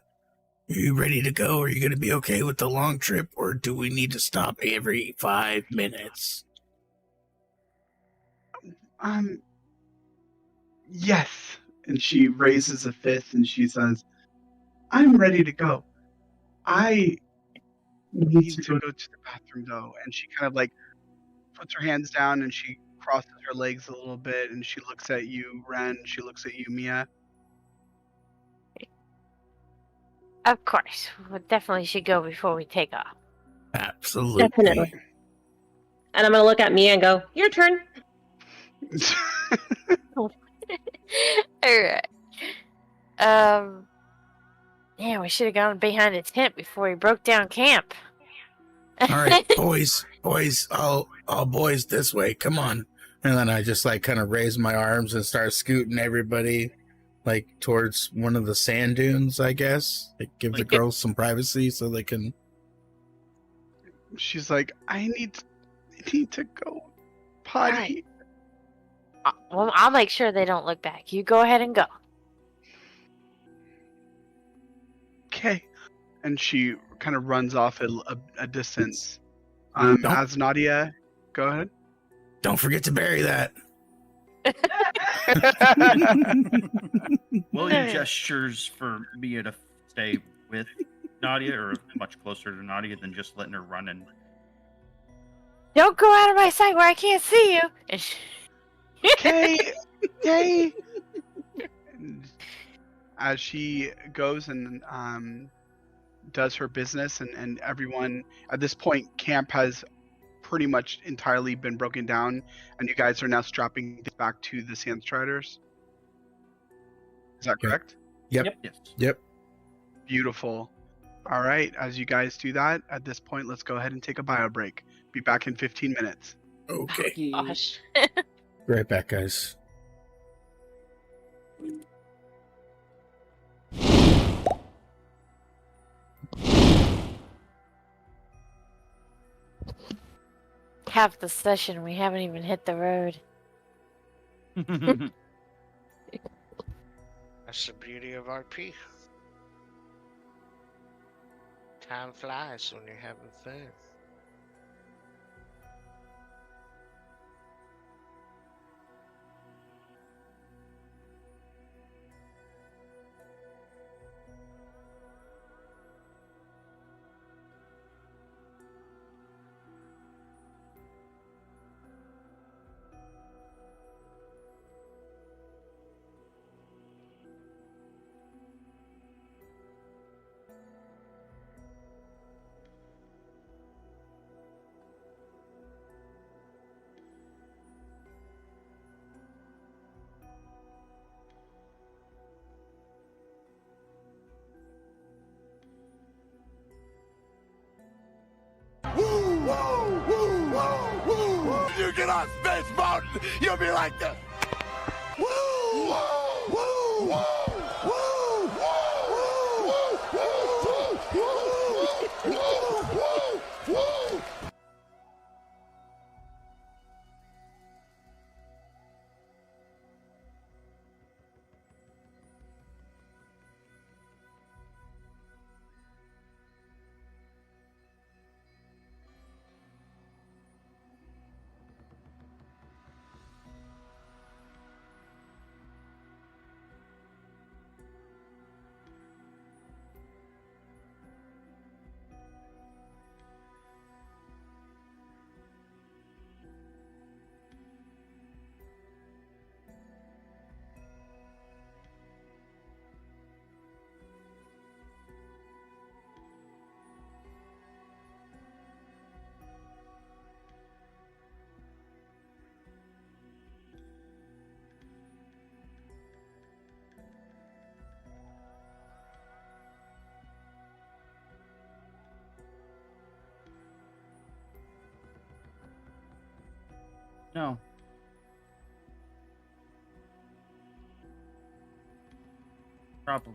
Are you ready to go? Are you going to be okay with the long trip, or do we need to stop every 5 minutes? Yes. And she raises a fist and she says, I'm ready to go. I need to go to the bathroom though. And she kind of like puts her hands down and she crosses her legs a little bit and she looks at you, Ren. She looks at you, Mia. Of course. We definitely should go before we take off. Absolutely. Definitely. And I'm gonna look at Mia and go, "Your turn." Alright. Yeah, we should have gone behind the tent before we broke down camp. All right, boys, all boys this way. Come on. And then I just like kind of raise my arms and start scooting everybody like towards one of the sand dunes, I guess. Like give the girls some privacy so they can. She's like, I need to go potty. Well, I'll make sure they don't look back. You go ahead and go. Okay. And she kind of runs off a distance. As Nadia, go ahead. Don't forget to bury that. William gestures for Mia to stay with Nadia, or much closer to Nadia than just letting her run in. Don't go out of my sight where I can't see you. Okay. Okay. As she goes and does her business, and everyone at this point, camp has pretty much entirely been broken down, and you guys are now strapping things back to the Sandstriders. Is that correct? Yep. Yep. Beautiful. All right. As you guys do that, at this point, let's go ahead and take a bio break. Be back in 15 minutes. Okay. Gosh. Right back, guys. Half the session, we haven't even hit the road. That's the beauty of RP. Time flies when you're having fun. You get on Space Mountain, you'll be like this. Woo! Woo! Woo! Woo! Woo! Woo! No. Probably.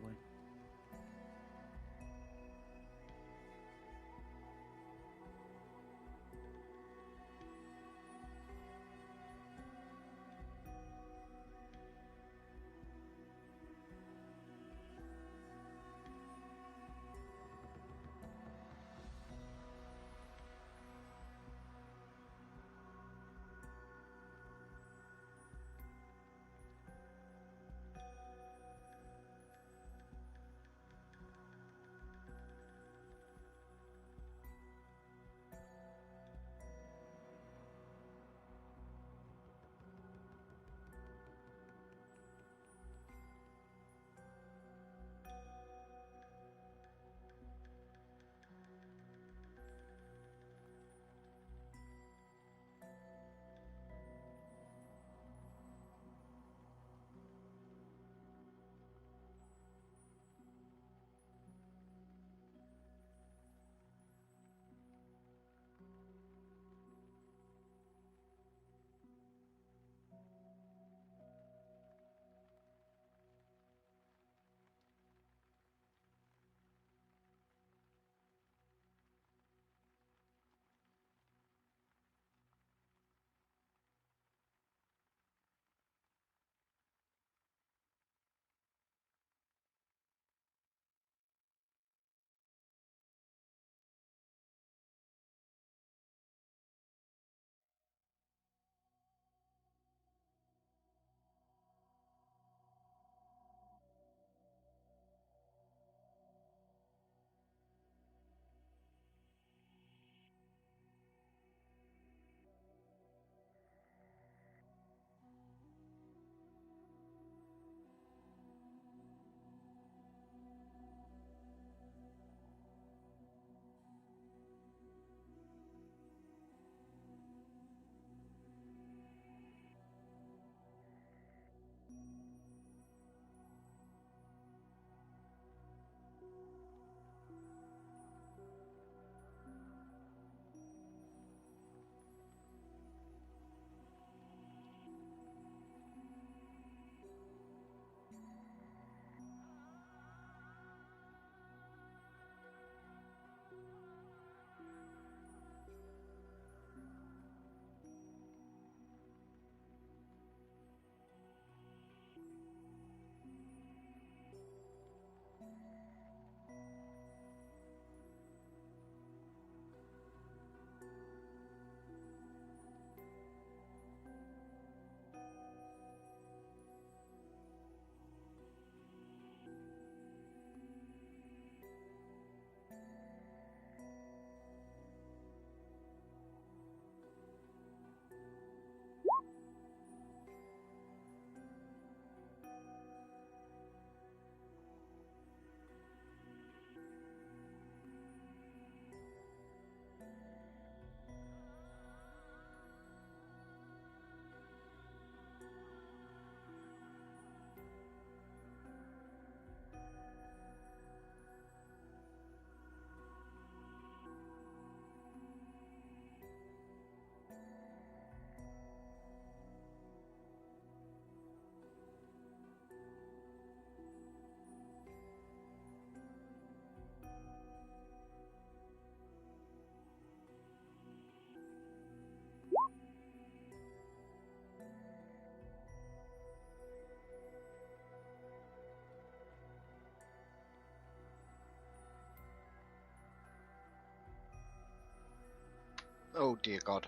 Oh dear God.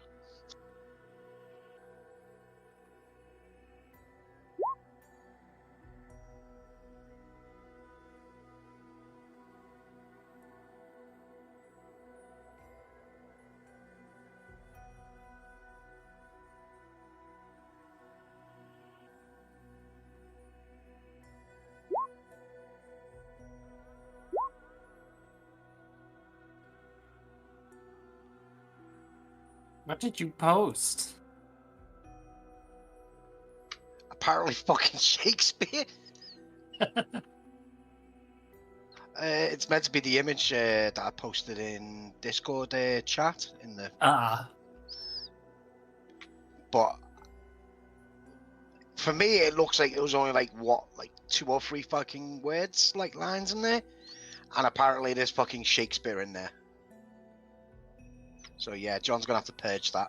What did you post? Apparently fucking Shakespeare. It's meant to be the image that I posted in Discord chat in the. But for me, it looks like it was only like 2 or 3 fucking words, like lines in there, and apparently there's fucking Shakespeare in there. So yeah, John's gonna have to purge that.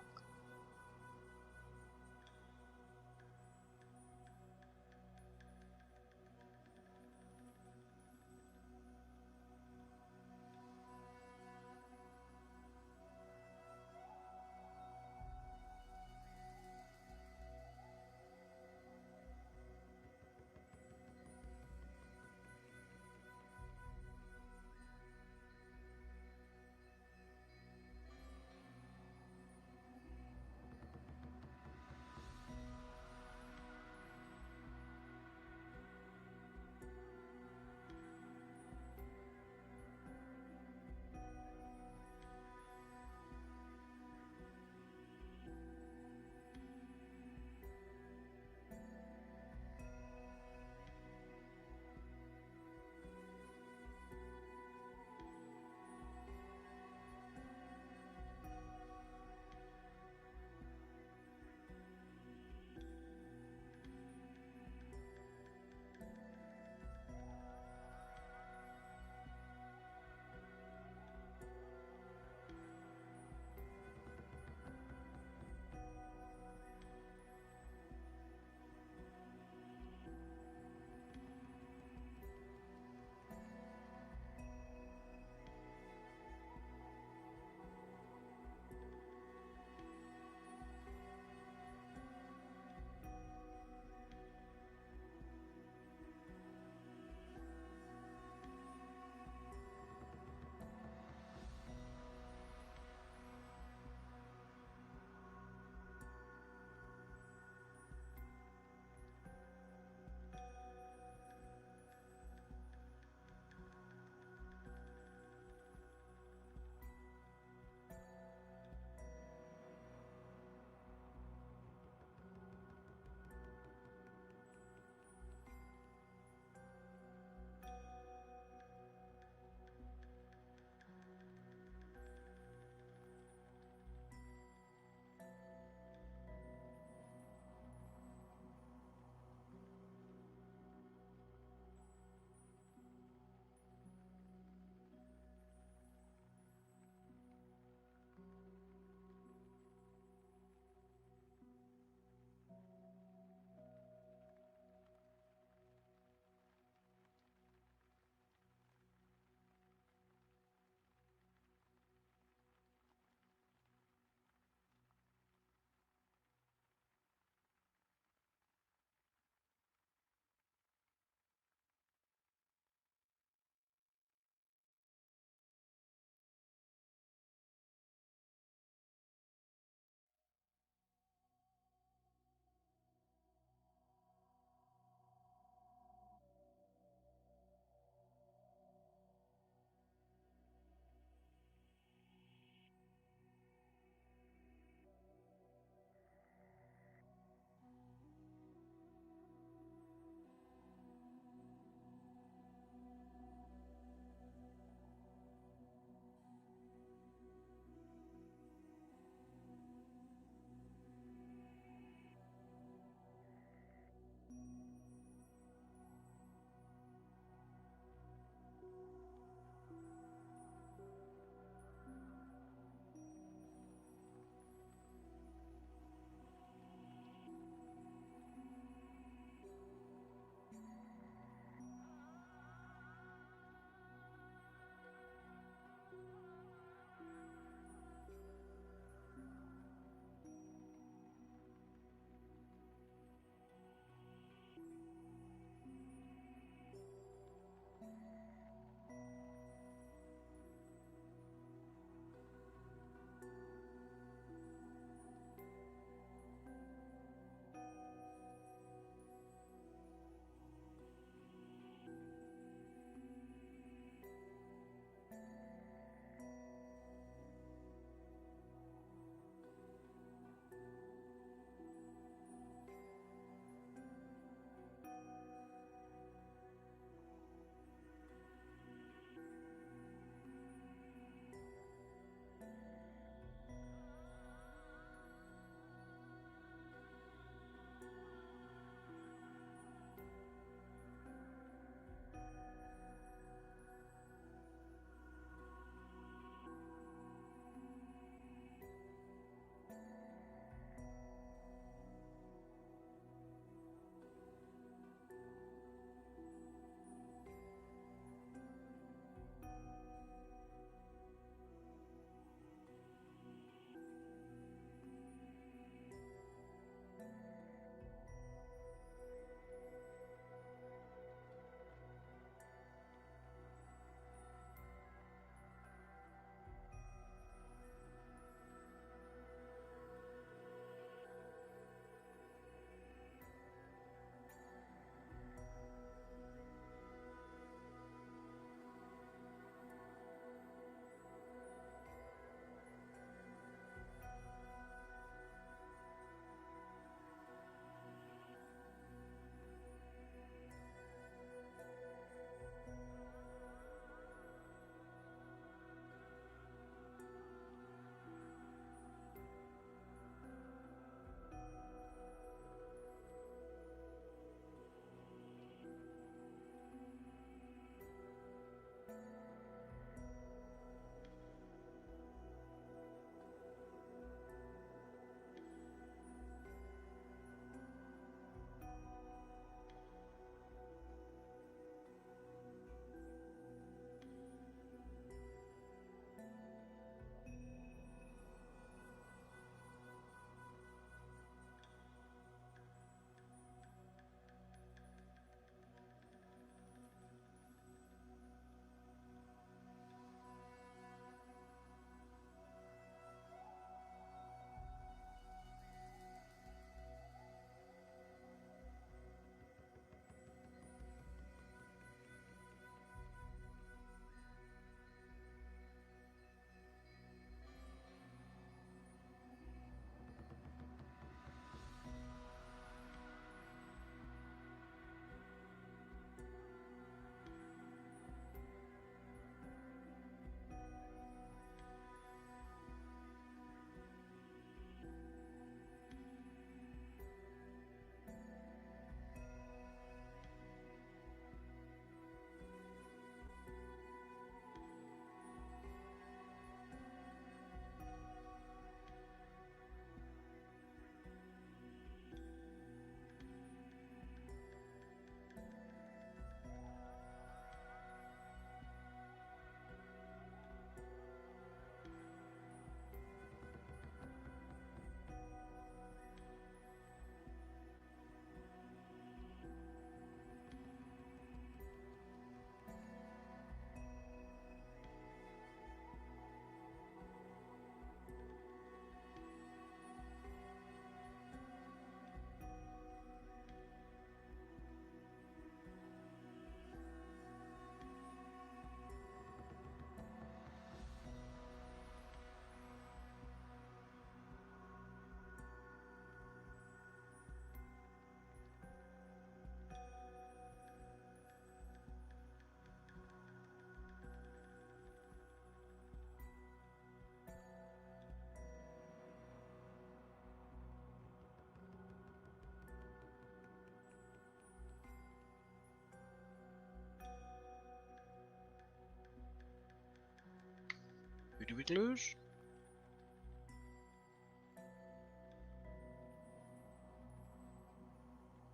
we lose?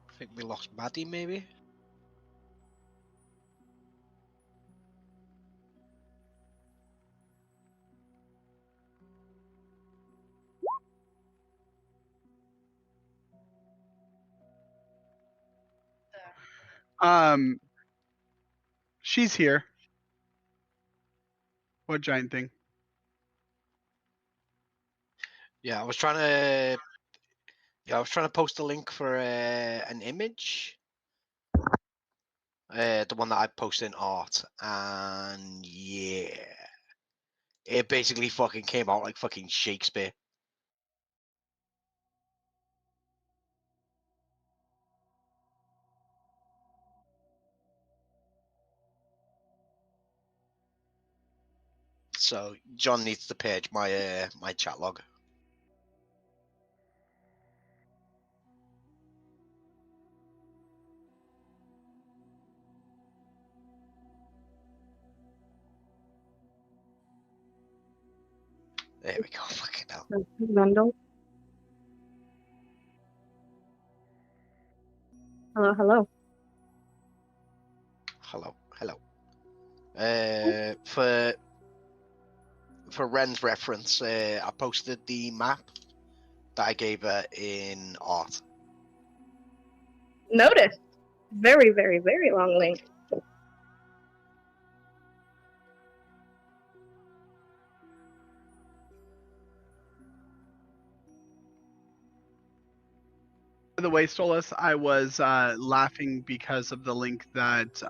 I think we lost Maddie, maybe? She's here. What giant thing? Yeah, I was trying to. Yeah, I was trying to post a link for an image. The one that I posted in art, and yeah, it basically fucking came out like fucking Shakespeare. So John needs to page my my chat log. There we go. Fucking hell. Vendel. Hello, hello. Hello, hello. For Ren's reference, I posted the map that I gave her in art. Notice. Very, very, very long link. By the way, Stolas, I was laughing because of the link that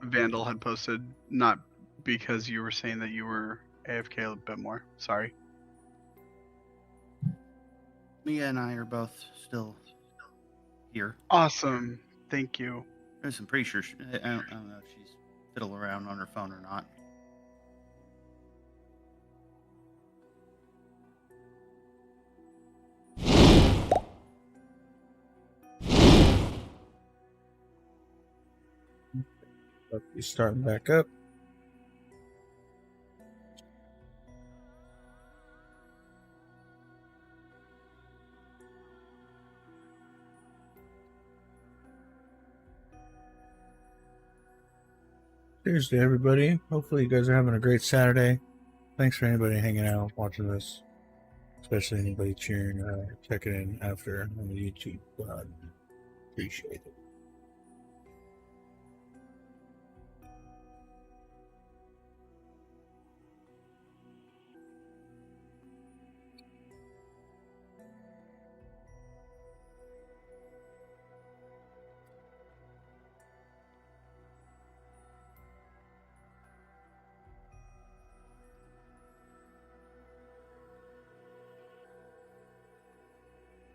Vandal had posted, not because you were saying that you were AFK a bit more. Sorry. Mia and I are both still here. Awesome. Thank you. I'm pretty sure I don't know if she's fiddling around on her phone or not. You starting back up. Cheers to everybody. Hopefully you guys are having a great Saturday. Thanks for anybody hanging out, watching this. Especially anybody cheering, checking in after on the YouTube. Appreciate it.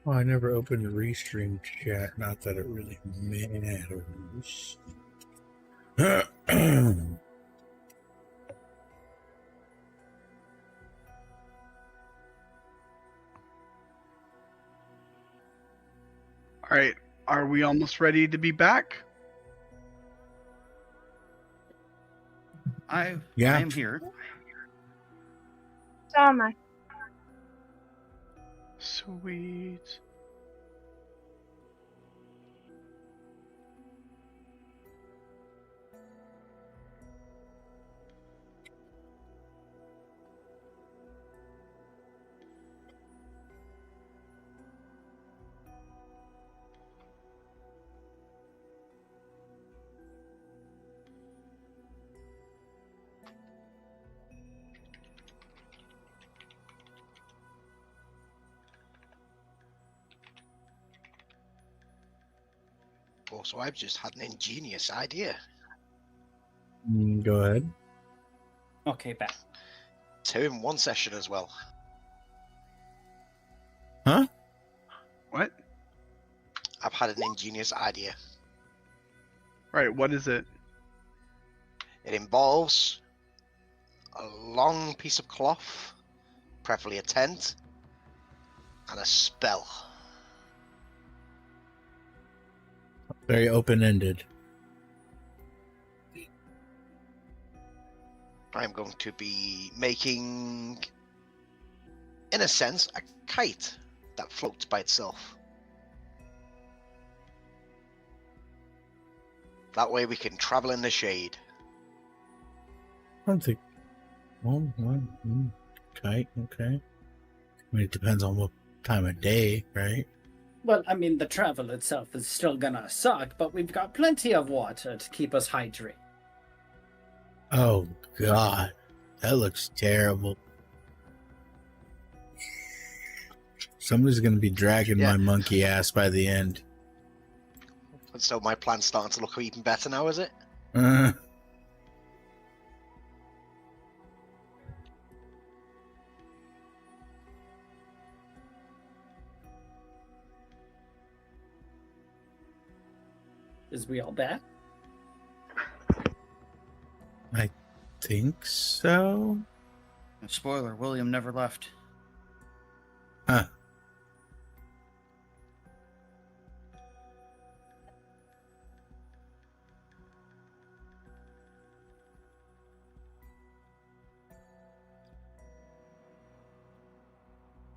Oh, I never opened the restream chat. Not that it really matters. All right. Are we almost ready to be back? I Yeah. am here. So am I. Sweet. Also, I've just had an ingenious idea. Go ahead. Okay, back. 2 in 1 session as well. Huh? What? I've had an ingenious idea. Right. What is it? It involves a long piece of cloth, preferably a tent, and a spell. Very open-ended. I'm going to be making, in a sense, a kite that floats by itself. That way we can travel in the shade. I don't think. Okay, okay. I mean, it depends on what time of day, right? Well, I mean, the travel itself is still gonna suck, but we've got plenty of water to keep us hydrated. Oh, God. That looks terrible. Somebody's going to be dragging my monkey ass by the end. And so my plan's starting to look even better now, is it? Is we all back? I think so. Spoiler, William never left. Huh.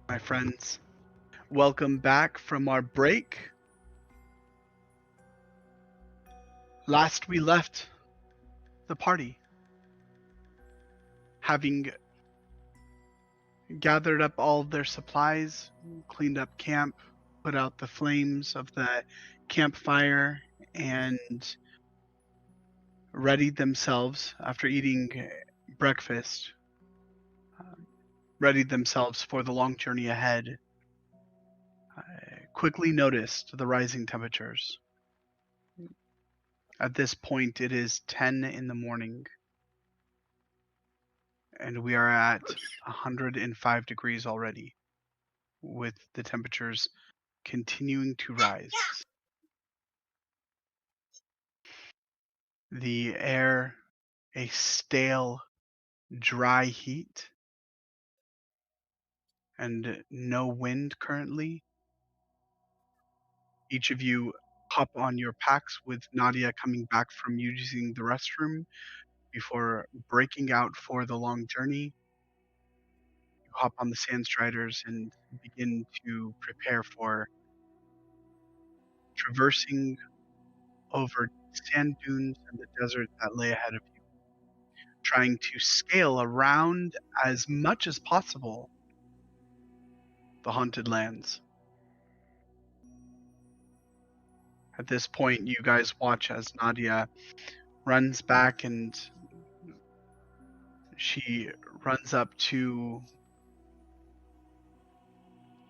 My friends, welcome back from our break. Last we left the party, having gathered up all of their supplies, cleaned up camp, put out the flames of the campfire, and readied themselves after eating breakfast, readied themselves for the long journey ahead. I quickly noticed the rising temperatures. At this point, it is 10 in the morning, and we are at 105 degrees already, with the temperatures continuing to rise. The air, a stale, dry heat, and no wind currently. Each of you hop on your packs with Nadia coming back from using the restroom before breaking out for the long journey. You hop on the sand striders and begin to prepare for traversing over sand dunes and the desert that lay ahead of you, trying to scale around as much as possible the haunted lands. At this point, you guys watch as Nadia runs back and she runs up to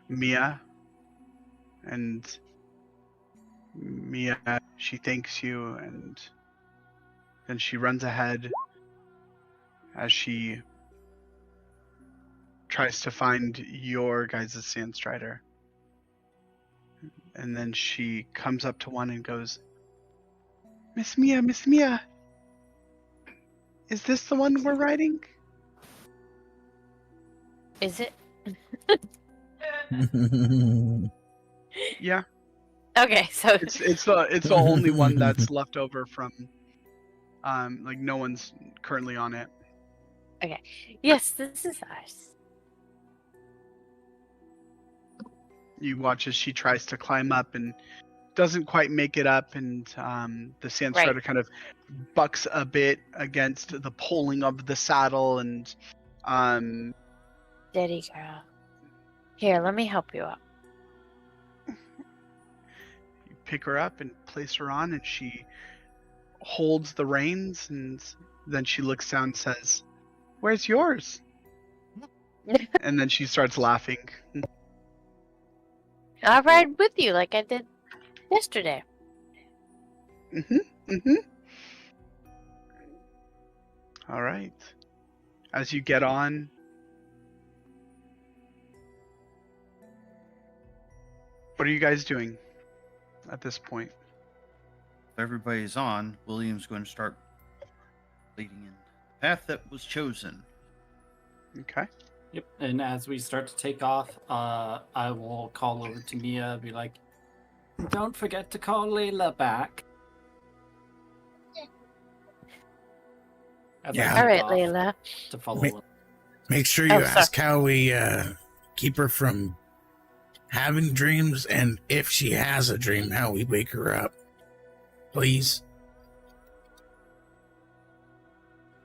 Mia, and Mia, she thanks you, and then she runs ahead as she tries to find your guys' sand strider. And then she comes up to one and goes, Miss Mia, is this the one we're riding? Is it? Yeah. Okay, so it's the only one that's left over from like no one's currently on it. okay. Yes, this is ours. You watch as she tries to climb up and doesn't quite make it up, and the sand strider kind of bucks a bit against the pulling of the saddle, and Steady, girl. Here, let me help you up. you pick her up and place her on, and she holds the reins, and then she looks down and says, "Where's yours?" And then she starts laughing. I'll ride with you like I did yesterday. All right. As you get on, what are you guys doing at this point? If everybody's on, William's going to start leading in the path that was chosen. Okay. Yep. And as we start to take off, I will call over to Mia, be like, "Don't forget to call Layla back." Yeah. All right, Layla. To follow. Make sure you Oh, sorry. ask how we keep her from having dreams, and if she has a dream, how we wake her up. Please.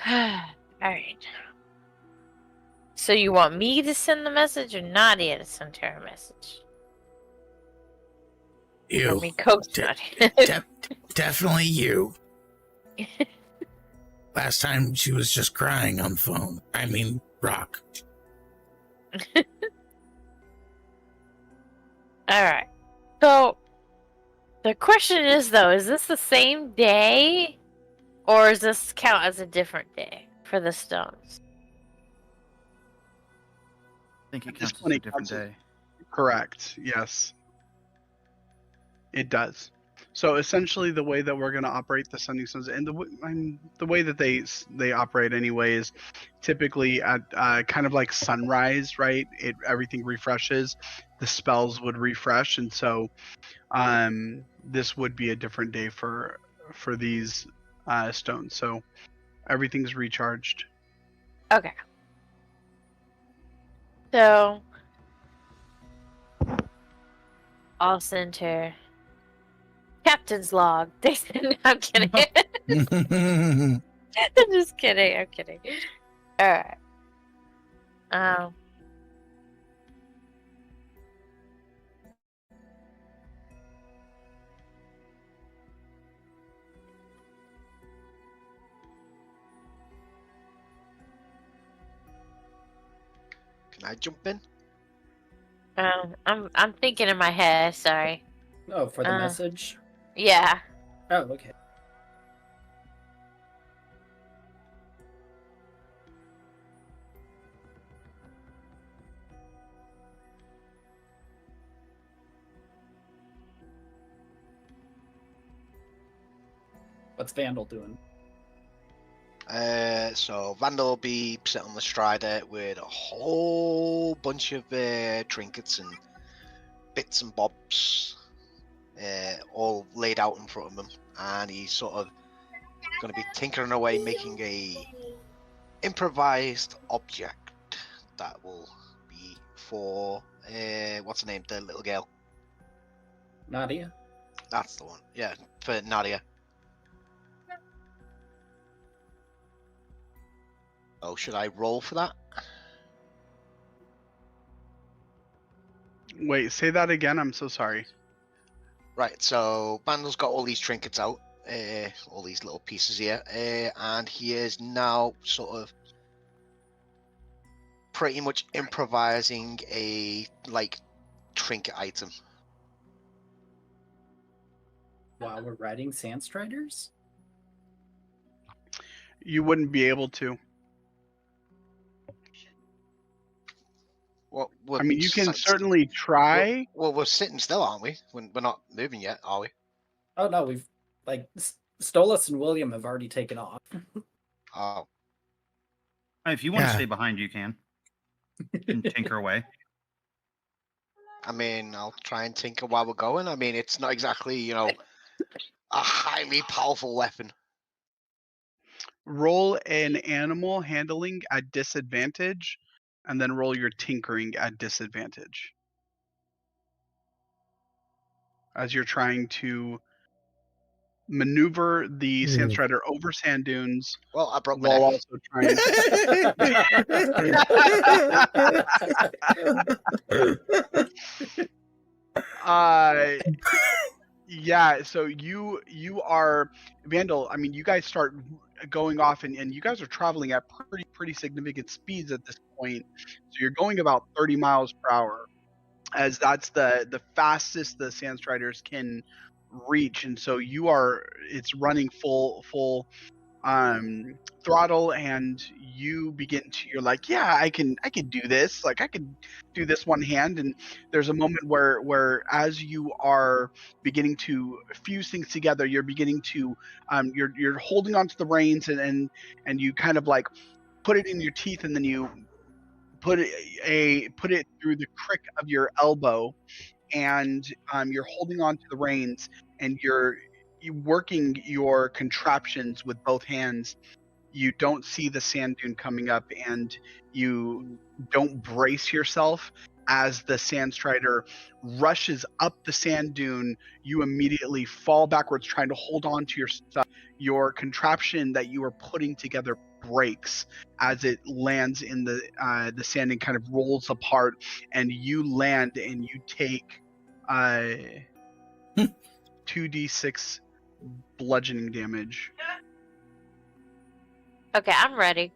All right. So you want me to send the message or Nadia to send her a message? You. Or me coach Nadia? Definitely you. Last time she was just crying on the phone. I mean, Rock. All right. So the question is, though, is this the same day, or does this count as a different day for the stones? I think it This counts as one a it different counts as- day. Correct. Yes. It does. So essentially, the way that we're going to operate the Sending Stones, and the way that they operate anyway, is typically at kind of like sunrise, right? Everything refreshes, the spells would refresh, and so this would be a different day for these stones. So everything's recharged. Okay. So I'll send her captain's log. I'm kidding. I'm just kidding. I'm kidding. All right. Can I jump in? I'm thinking in my head. Sorry. Oh, for the message? Yeah. Oh, okay. What's Vandal doing? So Vandal will be sitting on the Strider with a whole bunch of trinkets and bits and bobs all laid out in front of him, and he's sort of going to be tinkering away, making a improvised object that will be for what's her name, the little girl. Nadia? That's the one. Yeah, for Nadia. Oh, should I roll for that? Wait, say that again. I'm so sorry. Right, so Bandle's got all these trinkets out, all these little pieces here, and he is now sort of pretty much improvising a trinket item. While we're riding Sandstriders? You wouldn't be able to. Well, I mean, you can certainly try. Well, we're sitting still, aren't we? We're not moving yet, are we? Oh no, we've Stolas and William have already taken off. Oh. If you want to stay behind, you can. And tinker away. I mean, I'll try and tinker while we're going. I mean, it's not exactly, a highly powerful weapon. Roll an animal handling at disadvantage, and then roll your tinkering at disadvantage. As you're trying to maneuver the Sandstrider over sand dunes, well, I broke my while neck. also trying. Yeah, so you are Vandal. I mean, you guys start going off, and you guys are traveling at pretty significant speeds at this point. So you're going about 30 miles per hour, as that's the fastest the Sandstriders can reach, and so it's running full throttle, and you're like, yeah, I can do this. Like, I can do this one hand. And there's a moment where as you are beginning to fuse things together, you're beginning to you're holding onto the reins, and you kind of like put it in your teeth, and then you put it through the crick of your elbow, and you're holding onto the reins, and you're working your contraptions with both hands, you don't see the sand dune coming up, and you don't brace yourself as the sand strider rushes up the sand dune. You immediately fall backwards, trying to hold on to your stuff. Your contraption that you are putting together breaks as it lands in the sand and kind of rolls apart, and you land and you take 2d6 bludgeoning damage. Okay, I'm ready.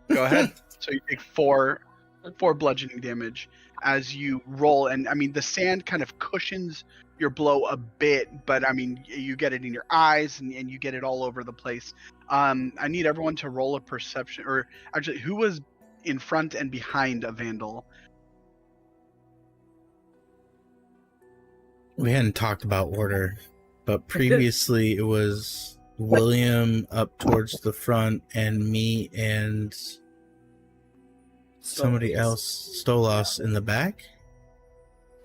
Go ahead. So you take four bludgeoning damage as you roll, and I mean the sand kind of cushions your blow a bit, but I mean you get it in your eyes and you get it all over the place. I need everyone to roll a perception, or actually, who was in front and behind a vandal? We hadn't talked about order, but previously it was William up towards the front and me and somebody else, Stolas, in the back.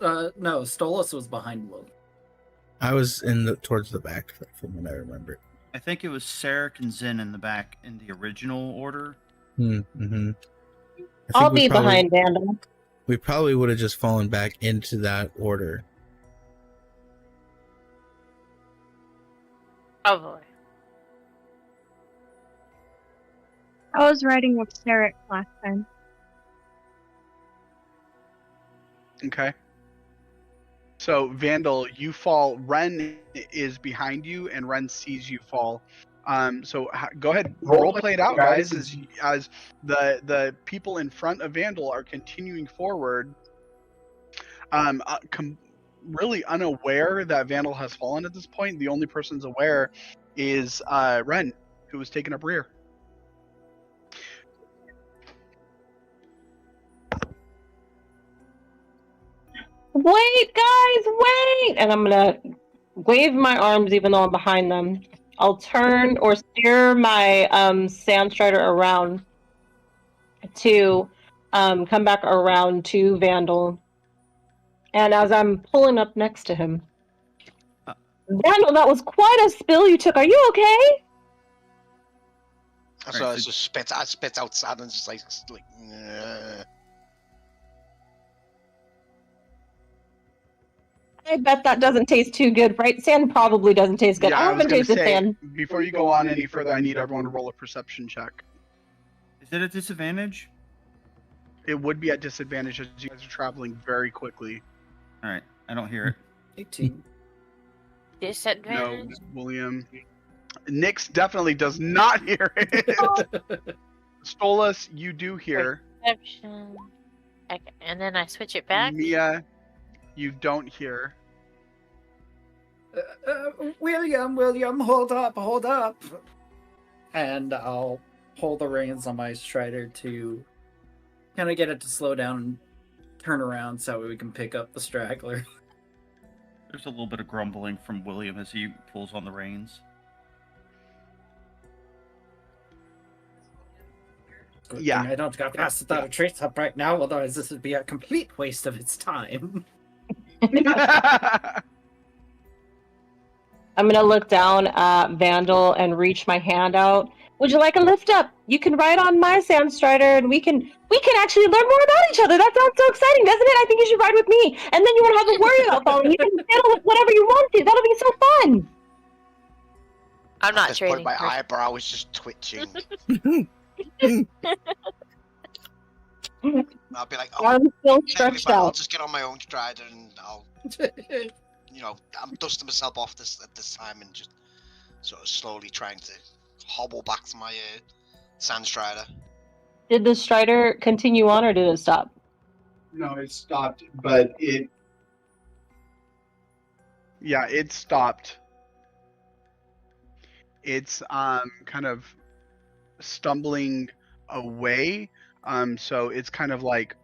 No, Stolas was behind Will. I was towards the back from what I remember. I think it was Sarek and Zin in the back in the original order. Mm-hmm. I'll be behind Vandal. We probably would have just fallen back into that order. Oh boy. I was riding with Sarek last time. Okay. So Vandal, you fall. Ren is behind you, and Ren sees you fall. So go ahead, role play it out, guys. As the people in front of Vandal are continuing forward, really unaware that Vandal has fallen at this point. The only person's aware is Ren, who was taken up rear. Wait, guys, wait! And I'm gonna wave my arms even though I'm behind them. I'll turn or steer my sand strider around to come back around to Vandal. And as I'm pulling up next to him, Vandal, that was quite a spill you took. Are you okay? So I just spit outside and just like I bet that doesn't taste too good, right? Sand probably doesn't taste good. Yeah, I haven't tasted sand. Before you go on any further, I need everyone to roll a perception check. Is it a disadvantage? It would be at disadvantage as you guys are traveling very quickly. All right, I don't hear it. 18. Disadvantage? No, William. Nyx definitely does not hear it. Stolas, you do hear. Perception. Okay, and then I switch it back? Mia, you don't hear. William, hold up. And I'll hold the reins on my strider to kind of get it to slow down and turn around so we can pick up the straggler. There's a little bit of grumbling from William as he pulls on the reins. Good Yeah. thing I don't go past without a trace up right now, otherwise this would be a complete waste of its time. I'm gonna look down at Vandal and reach my hand out. Would you like a lift up? You can ride on my sand strider, and we can actually learn more about each other. That sounds so exciting, doesn't it? I think you should ride with me, and then you won't have to worry about falling. You can fiddle with whatever you want to. That'll be so fun. I'm not at this point, trading. my eyebrow is just twitching. I'll be like, I'm still totally stretched fine. I'll out. just get on my own strider and I'll, I'm dusting myself off at this time and just sort of slowly trying to hobble back to my sand strider. Did the strider continue on, or did it stop? No, it stopped, but it stopped. It's kind of stumbling away. So it's kind of like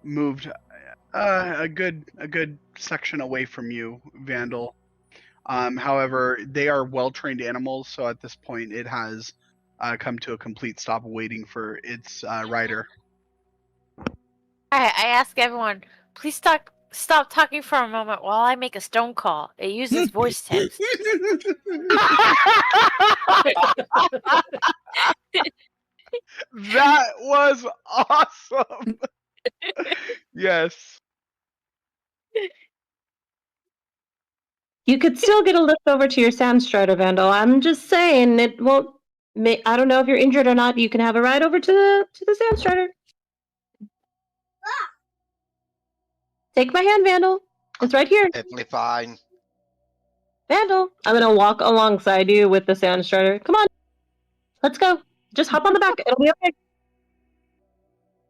moved a good section away from you, Vandal. However, they are well-trained animals, so at this point it has come to a complete stop, waiting for its rider. I ask everyone, please stop stop talking for a moment while I make a stone call. It uses voice text. That was awesome. Yes. You could still get a lift over to your Sandstrider, Vandal. I'm just saying it won't. I don't know if you're injured or not. You can have a ride over to the Sandstrider. Take my hand, Vandal. It's right here. Perfectly fine. Vandal, I'm gonna walk alongside you with the Sandstrider. Come on, let's go. Just hop on the back. It'll be okay.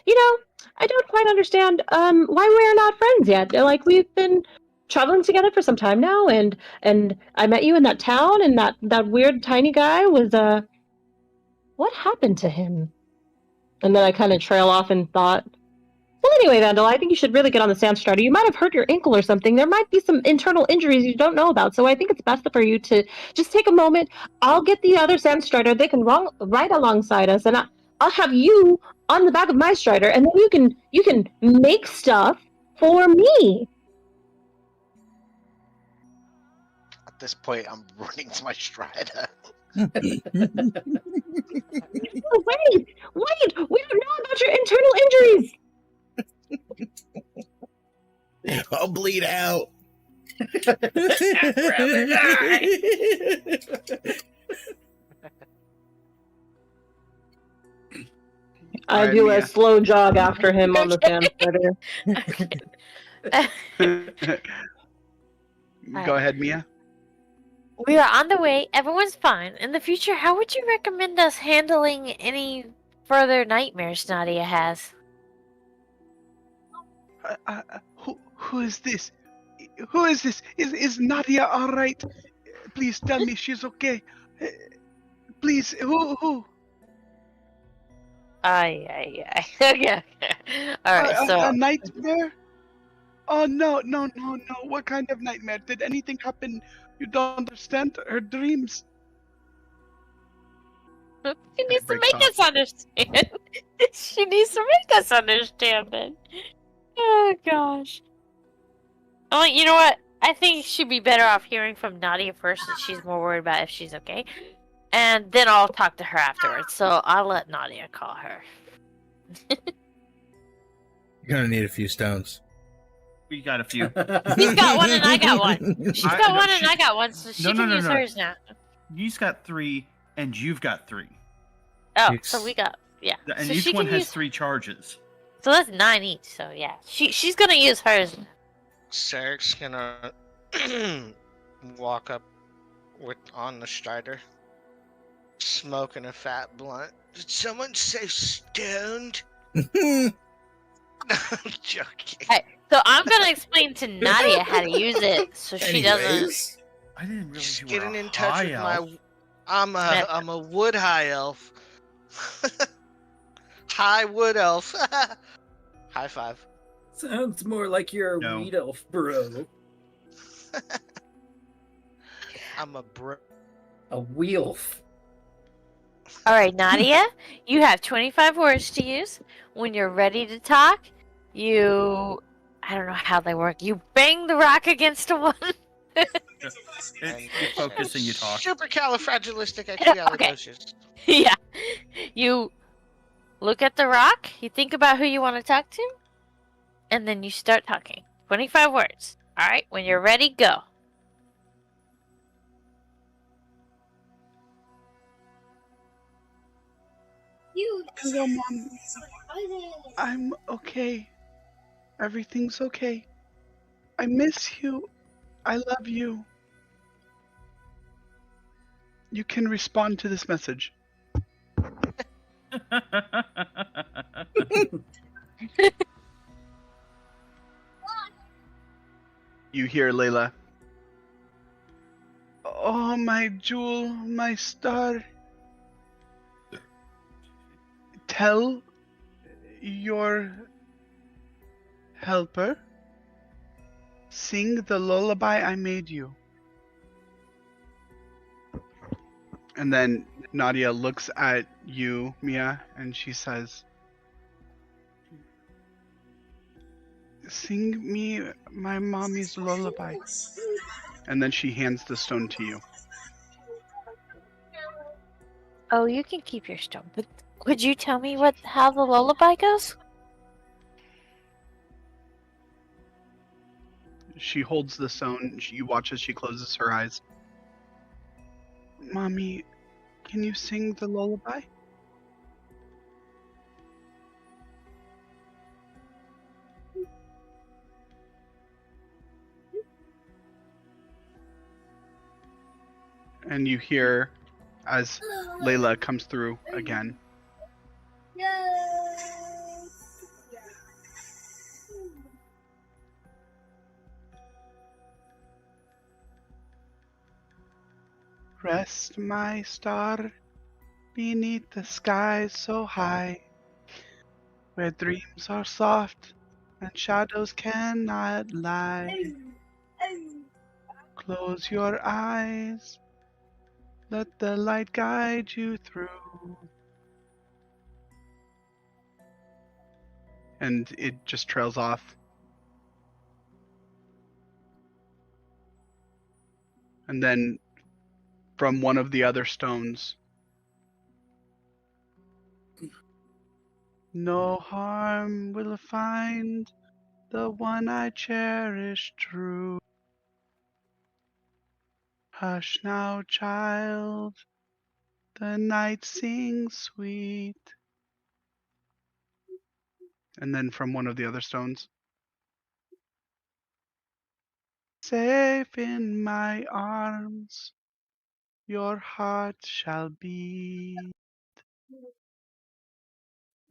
You know, I don't quite understand why we're not friends yet. Like we've been traveling together for some time now, and I met you in that town, and that weird tiny guy was what happened to him? And then I kind of trail off and thought, well, anyway, Vandal, I think you should really get on the Sandstrider. You might have hurt your ankle or something. There might be some internal injuries you don't know about. So I think it's best for you to just take a moment. I'll get the other Sandstrider. They can ride alongside us, and I'll have you on the back of my Strider, and then you can make stuff for me. At this point, I'm running to my Strider. Oh, wait! We don't know about your internal injuries. I'll bleed out. I do a slow jog after him on the Sandstrider. Go ahead, Mia. We are on the way. Everyone's fine. In the future, how would you recommend us handling any further nightmares Nadia has? Who is this? Who is this? Is Nadia all right? Please tell me she's okay. Please, who? Okay. All right. So A nightmare? Oh no! What kind of nightmare? Did anything happen? You don't understand her dreams. she needs to make us understand. She needs to make us understand it. Oh gosh. Oh, you know what? I think she'd be better off hearing from Nadia first, since she's more worried about if she's okay. And then I'll talk to her afterwards. So I'll let Nadia call her. You're gonna need a few stones. We got a few. He's got one and I got one. She's got one and I got one, so she can use hers now. You've got 3, and you've got 3. Oh, so we got And so each one has 3 charges. So that's 9 each. So yeah, she's gonna use hers. Sarek's gonna walk up on the Strider, smoking a fat blunt. Did someone say stoned? I'm joking. Hey, so I'm gonna explain to Nadia how to use it, so she doesn't. I didn't realize Just you getting were a in touch high with elf. I'm a wood high elf. High wood elf. High five. Sounds more like you're a weed elf, bro. I'm a bro. A wheelf. All right, Nadia, you have 25 words to use. When you're ready to talk, I don't know how they work. You bang the rock against a one. You focus and you talk. Supercalifragilisticexpialidocious. Yeah. You look at the rock, you think about who you want to talk to, and then you start talking. 25 words. All right, when you're ready, go. Hello, Mom. I'm okay. Everything's okay. I miss you. I love you. You can respond to this message. You hear Layla. Oh, my jewel, my star. Tell your helper, sing the lullaby I made you. And then Nadia looks at you, Mia, and she says, Sing me my mommy's lullaby. And then she hands the stone to you. Oh, you can keep your stone, but could you tell me how the lullaby goes? She holds the stone. You watch as she closes her eyes. Mommy, can you sing the lullaby? And you hear as Layla comes through again. Rest, my star, beneath the sky so high, where dreams are soft and shadows cannot lie. Close your eyes, let the light guide you through. And it just trails off. And then from one of the other stones, no harm will find the one I cherish true. Hush now, child, the night sings sweet. And then from one of the other stones, safe in my arms, your heart shall be.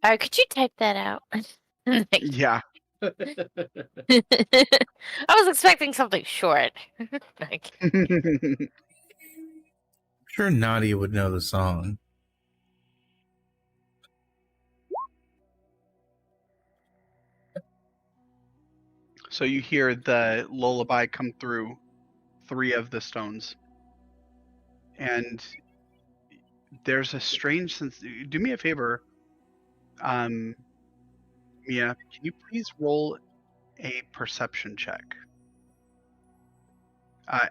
Alright, could you type that out? Yeah. I was expecting something short. I'm sure Nadia would know the song. So you hear the lullaby come through 3 of the stones. And there's a strange sense. Do me a favor, Mia, can you please roll a perception check?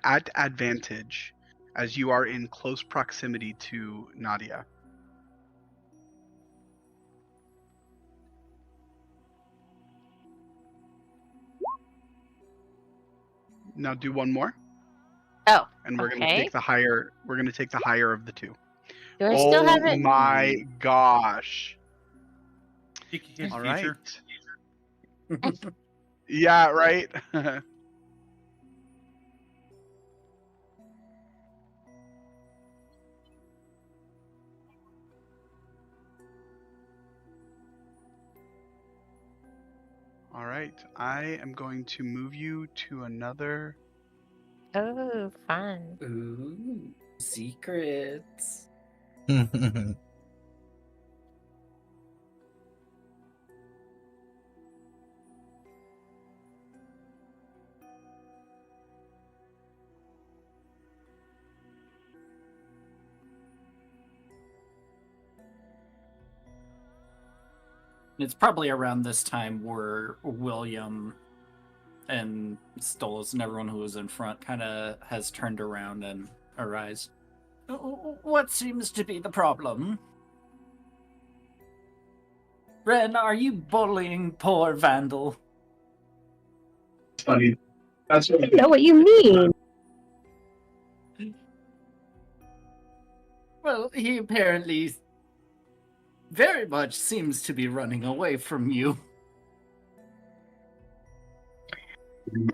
At advantage, as you are in close proximity to Nadia. Now do one more. Oh, and we're gonna okay. take the higher. We're gonna take the higher of the 2. Do I still have it? Oh my gosh! His All future. right. Yeah, right. All right. I am going to move you to another. Oh, fun. Ooh, secrets. It's probably around this time where William and Stolas and everyone who was in front kind of has turned around and arise. What seems to be the problem? Ren, are you bullying poor Vandal? Funny. That's what I know what you mean. Well, he apparently very much seems to be running away from you.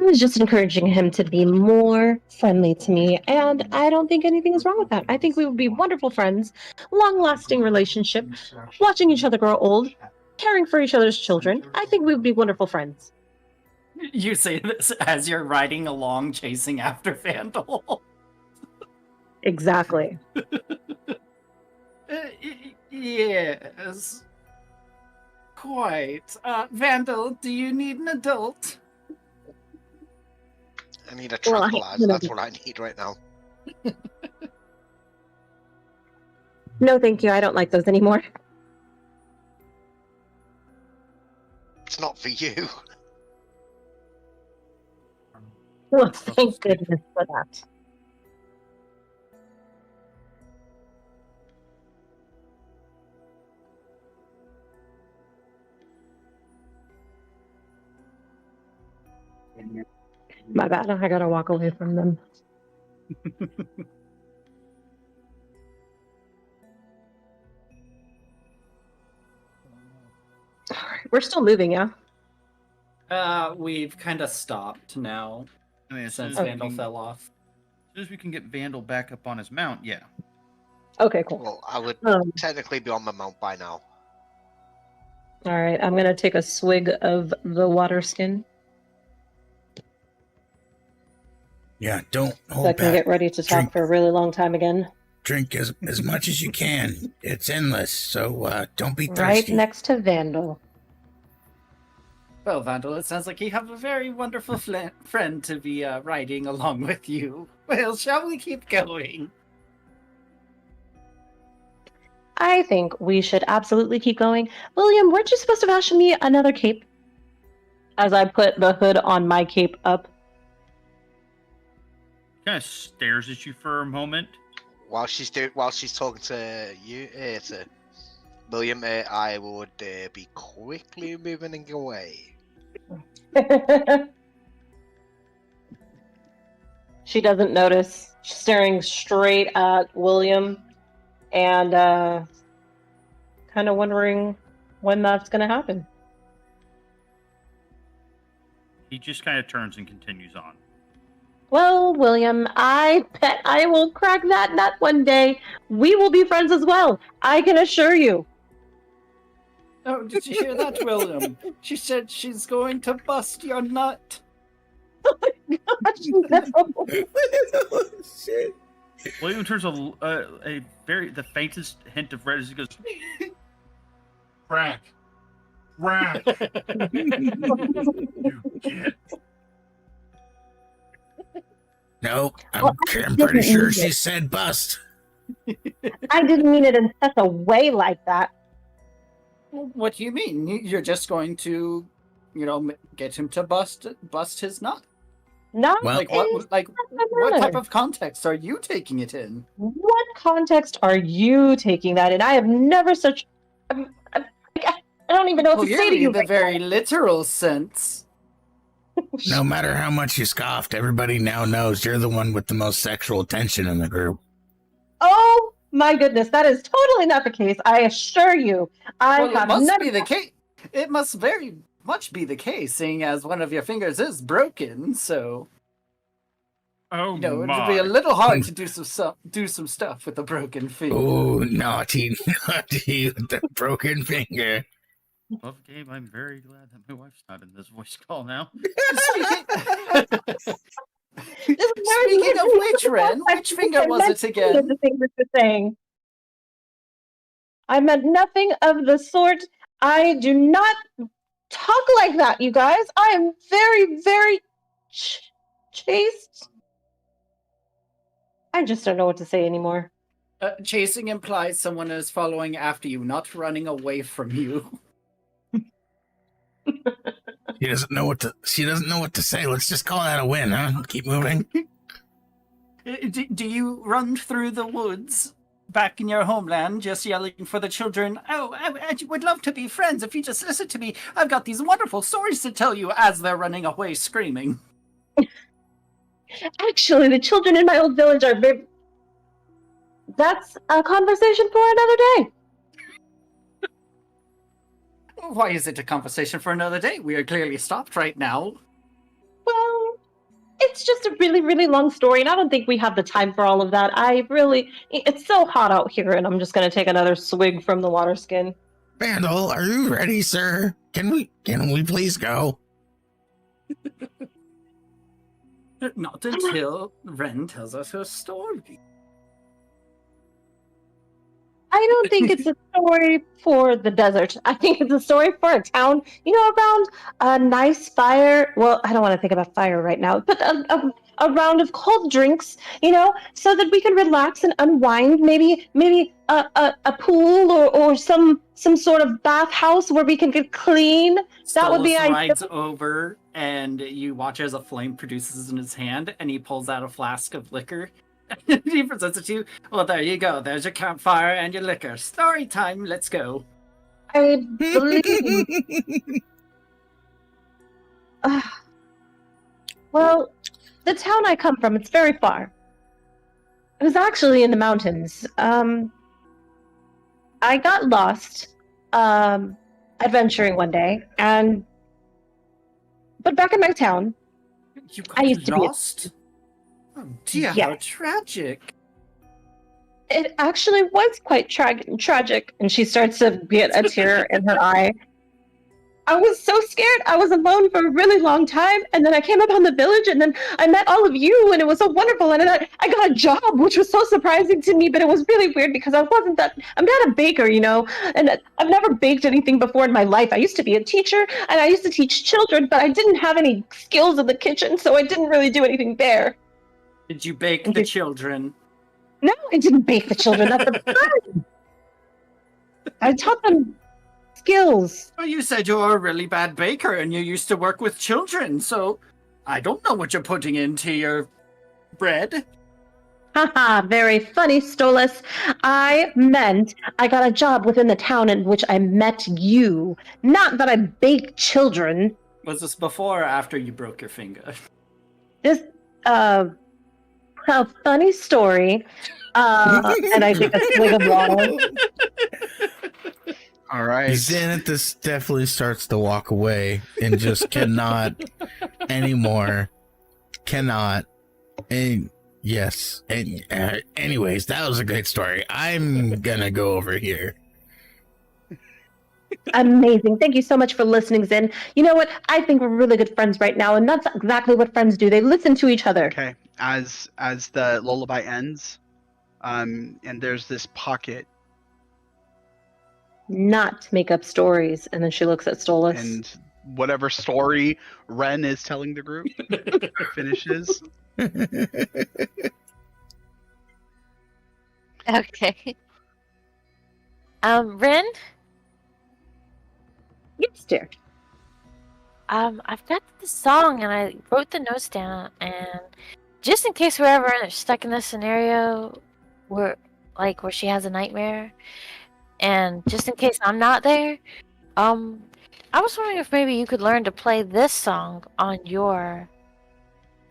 I was just encouraging him to be more friendly to me, and I don't think anything is wrong with that. I think we would be wonderful friends, long-lasting relationship, watching each other grow old, caring for each other's children. I think we would be wonderful friends. You say this as you're riding along chasing after Vandal. Exactly. Yes. Quite. Vandal, do you need an adult? I need a tranquilizer. That's what I need right now. No, thank you. I don't like those anymore. It's not for you. Well, thank goodness for that. My bad. I gotta walk away from them. We're still moving, yeah? We've kind of stopped now I mean, since Vandal fell off. As soon as we can get Vandal back up on his mount, yeah. Okay, cool. Well, I would technically be on my mount by now. All right, I'm gonna take a swig of the water skin Yeah, don't so I hold can back. get ready to talk Drink. for a really long time again. Drink as much as you can. It's endless, so don't be Right thirsty. next to Vandal. Well, Vandal, it sounds like you have a very wonderful friend to be riding along with you. Well, shall we keep going? I think we should absolutely keep going. William, weren't you supposed to fashion me another cape? As I put the hood on my cape up. Kind of stares at you for a moment. While she's talking to you, to William, I would be quickly moving away. She doesn't notice. She's staring straight at William and kind of wondering when that's going to happen. He just kind of turns and continues on. Well, William, I bet I will crack that nut one day. We will be friends as well. I can assure you. Oh, did you hear that, William? She said she's going to bust your nut. Oh my gosh, no. Shit. William turns the faintest hint of red as he goes, Crack. You kid. No, I'm pretty sure she said bust. I didn't mean it in such a way like that. What do you mean? You're just going to, get him to bust his nut? Not Well, what type of context are you taking it in? What context are you taking that in? I have never such. I don't even know what to say to you. In the very literal sense. No matter how much you scoffed, everybody now knows you're the one with the most sexual tension in the group. Oh my goodness, that is totally not the case. I assure you. It must be the case. It must very much be the case, seeing as one of your fingers is broken. So, oh it'd my. be a little hard to do some stuff with a broken finger. Oh, naughty with the broken finger. Love game. I'm very glad that my wife's not in this voice call now. Speaking of which, Ren, which finger was it again? The thing that you're saying. I meant nothing of the sort. I do not talk like that, you guys. I am very, very chaste. I just don't know what to say anymore. Chasing implies someone is following after you, not running away from you. She doesn't know what to say. Let's just call that a win, huh? Keep moving. Do you run through the woods back in your homeland just yelling for the children, oh, I would love to be friends if you just listen to me. I've got these wonderful stories to tell you, as they're running away screaming? Actually, the children in my old village are very... That's a conversation for another day. Why is it a conversation for another day? We are clearly stopped right now. Well, it's just a really, really long story, and I don't think we have the time for all of that. It's so hot out here, and I'm just going to take another swig from the water skin. Vandal, are you ready, sir? Can we please go? Not until Ren tells us her story. I don't think it's a story for the desert. I think it's a story for a town, around a nice fire. Well, I don't want to think about fire right now, but a round of cold drinks, so that we can relax and unwind. Maybe a pool or some sort of bathhouse where we can get clean. That would be Stolas ideal. rides over, and you watch as a flame produces in his hand, and he pulls out a flask of liquor. He presents it to you. Well, there you go. There's your campfire and your liquor. Story time. Let's go. I believe. Well, the town I come from, it's very far. It was actually in the mountains. I got lost, adventuring one day, but back in my town, You got I used to be lost? Oh dear, how tragic. It actually was quite tragic, and she starts to get a tear in her eye. I was so scared. I was alone for a really long time, and then I came upon the village, and then I met all of you, and it was so wonderful. And then I got a job, which was so surprising to me, but it was really weird because I'm not a baker, and I've never baked anything before in my life. I used to be a teacher, and I used to teach children, but I didn't have any skills in the kitchen, so I didn't really do anything there. Did you bake the children? No, I didn't bake the children. That's absurd. I taught them skills. Well, you said you were a really bad baker and you used to work with children, so I don't know what you're putting into your bread. Haha, very funny, Stolas. I meant I got a job within the town in which I met you. Not that I baked children. Was this before or after you broke your finger? This, a funny story. And I take a swig of water. All right. Xanathus definitely starts to walk away and just cannot anymore. Cannot. And yes. And anyways, that was a great story. I'm gonna go over here. Amazing. Thank you so much for listening, Zen. You know what? I think we're really good friends right now, and that's exactly what friends do. They listen to each other. Okay. As the lullaby ends, and there's this pocket. Not make up stories. And then she looks at Stolas. And whatever story Ren is telling the group finishes. Okay. Ren? Yes, dear. I've got the song and I wrote the notes down, and just in case we're ever stuck in this scenario where she has a nightmare, and just in case I'm not there, I was wondering if maybe you could learn to play this song on your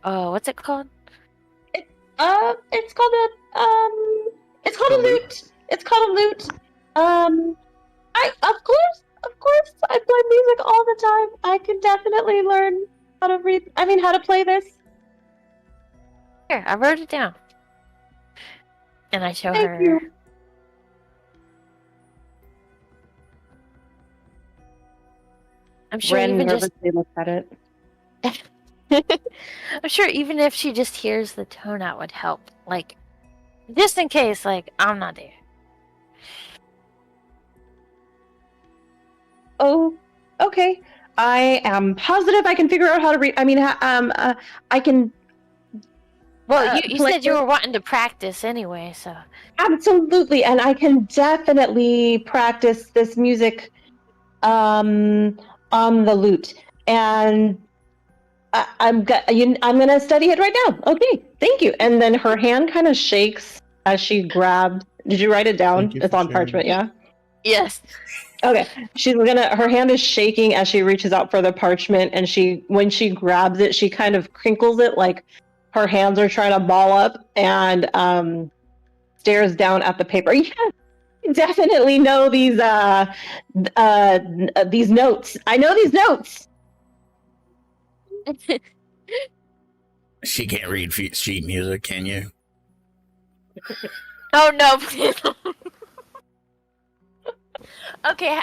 what's it called? It's called a lute. It's called a lute. Of course, I play music all the time. I can definitely learn how to play this. Here, I wrote it down. And I show Thank her. you. I'm sure Ren even just nervously looks at it. I'm sure even if she just hears the tone out would help. Like, just in case, I'm not there. Oh, okay. I am positive I can figure out how to read. I can. Well, you play said you were wanting to practice anyway, so. Absolutely, and I can definitely practice this music on the lute, and I'm gonna study it right now. Okay, thank you. And then her hand kind of shakes as she grabbed. Did you write it down? It's on parchment, yeah. Yes. Okay, her hand is shaking as she reaches out for the parchment, and when she grabs it, she kind of crinkles it like her hands are trying to ball up, and stares down at the paper. Yeah, I definitely know these notes. I know these notes. She can't read sheet music, can you? Oh no! Okay,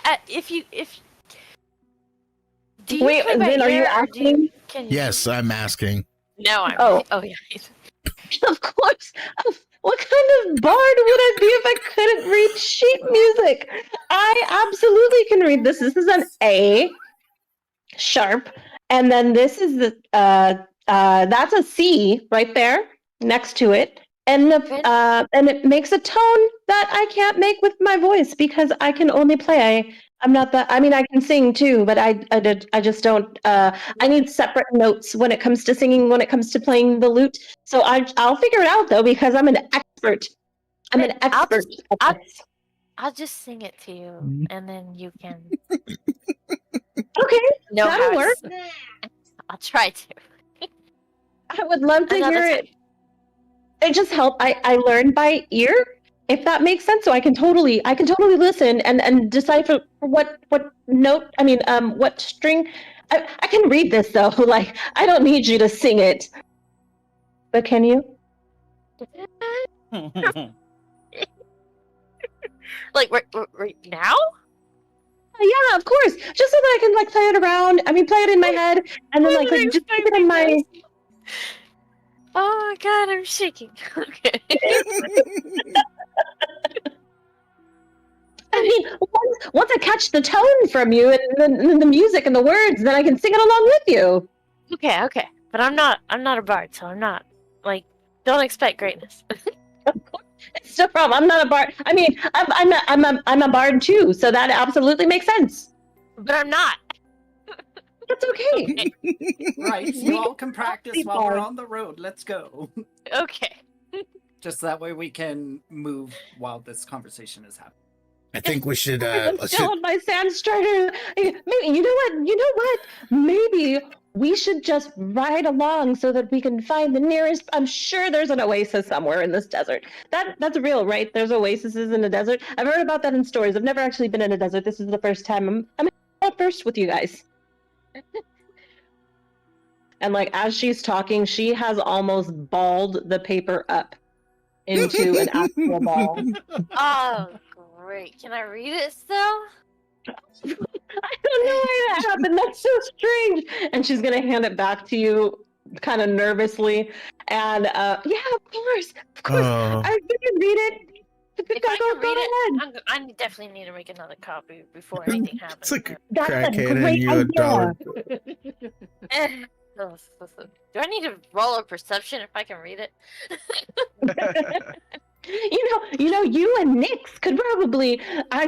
do you Wait, play by Zin, are you ear, or asking? can you? Yes, I'm asking. No, I'm. Oh. Oh yeah. Of course, What kind of bard would I be if I couldn't read sheet music? I absolutely can read this. This is an A sharp, and then this is the that's a C right there next to it, and and it makes a tone that I can't make with my voice because I can only play. I'm not that. I mean, I can sing too, but I just don't. I need separate notes when it comes to singing. When it comes to playing the lute, so I'll figure it out though because I'm an expert. I'm an expert. I'll just sing it to you, and then you can. Okay, No, that'll work. I'll try to. I would love to Another hear it. It just helped. I learned by ear, if that makes sense. So I can totally listen and decipher what note. I mean, what string. I can read this though. Like I don't need you to sing it, but can you? Like right now? Yeah, of course. Just so that I can like play it around. I mean, play it in my head, and then like just keep it in my. Oh my god, I'm shaking. Okay. I mean, once I catch the tone from you and the music and the words, then I can sing it along with you. Okay. But I'm not a bard, so I'm not like don't expect greatness. It's no problem. I'm not a bard. I mean, I'm a bard too, so that absolutely makes sense. But I'm not. That's okay. Right, you all can practice while we're on the road. Let's go. Okay. Just that way we can move while this conversation is happening. I think we should. I'm still on my sand strider. Maybe you know what? Maybe we should just ride along so that we can find the nearest. I'm sure there's an oasis somewhere in this desert. That's real, right? There's oases in the desert. I've heard about that in stories. I've never actually been in a desert. This is the first time. I'm first with you guys. And like as she's talking, she has almost balled the paper up into an actual ball. Oh, great. Can I read it still? I don't know why that happened. That's so strange. And she's gonna hand it back to you, kind of nervously. And yeah, of course. I can read it. If I can read it, I definitely need to make another copy before anything happens. It's like That's a crackhead great and you a dollar. Do I need to roll a perception if I can read it? You and Nix could probably,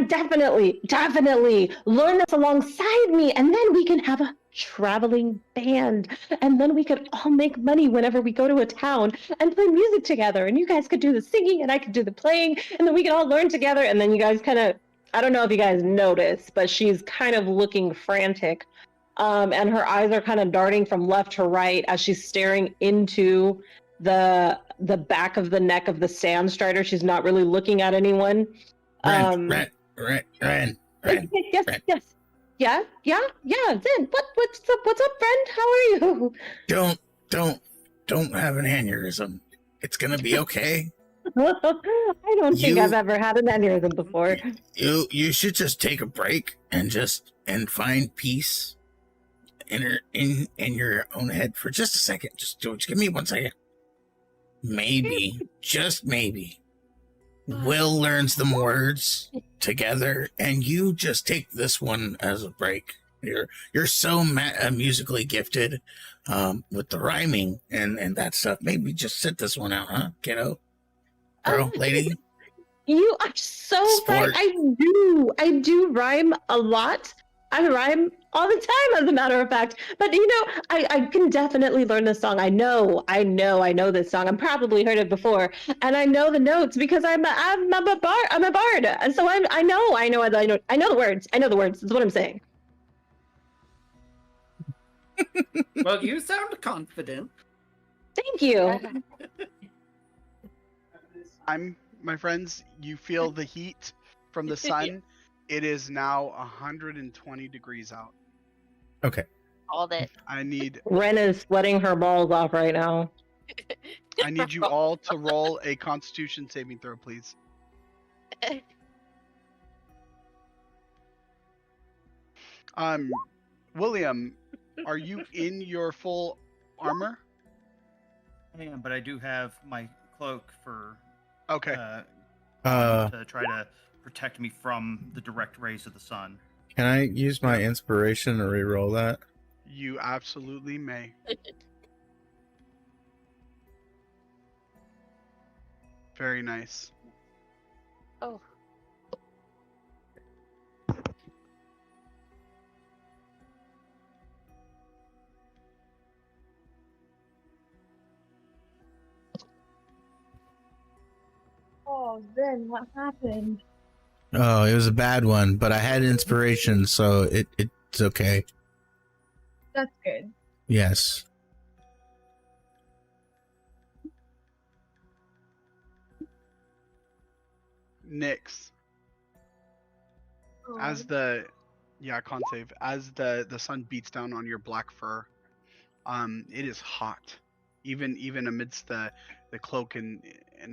definitely learn this alongside me, and then we can have a traveling band, and then we could all make money whenever we go to a town and play music together, and you guys could do the singing, and I could do the playing, and then we could all learn together, and then you guys kind of, I don't know if you guys notice, but she's kind of looking frantic, and her eyes are kind of darting from left to right as she's staring into the back of the neck of the sand strider. She's not really looking at anyone. Ren. Yes. Yeah. Zen, what's up, friend? How are you? Don't have an aneurysm. It's gonna be okay. I don't think I've ever had an aneurysm before. You should just take a break and find peace in your own head for just a second. Just give me 1 second. Maybe, just maybe, Will learns the words together, and you just take this one as a break. You're so musically gifted with the rhyming and that stuff. Maybe just sit this one out, huh, kiddo? Girl, lady? You are so right. I do rhyme a lot. I rhyme all the time, as a matter of fact. But I can definitely learn this song. I know this song. I've probably heard it before, and I know the notes because I'm a bard, and so I know the words. I know the words. That's what I'm saying. Well, you sound confident. Thank you. My friends, you feel the heat from the sun. It is now 120 degrees out. Okay. All that. I need. Ren is sweating her balls off right now. I need you all to roll a Constitution saving throw, please. William, are you in your full armor? I am, but I do have my cloak for Okay. To try to protect me from the direct rays of the sun. Can I use my inspiration to re-roll that? You absolutely may. Very nice. Oh. Oh, then what happened? Oh, it was a bad one, but I had inspiration, so it's okay. That's good. Yes. Nyx. Oh. As the con save, as the sun beats down on your black fur, it is hot. Even amidst the cloak and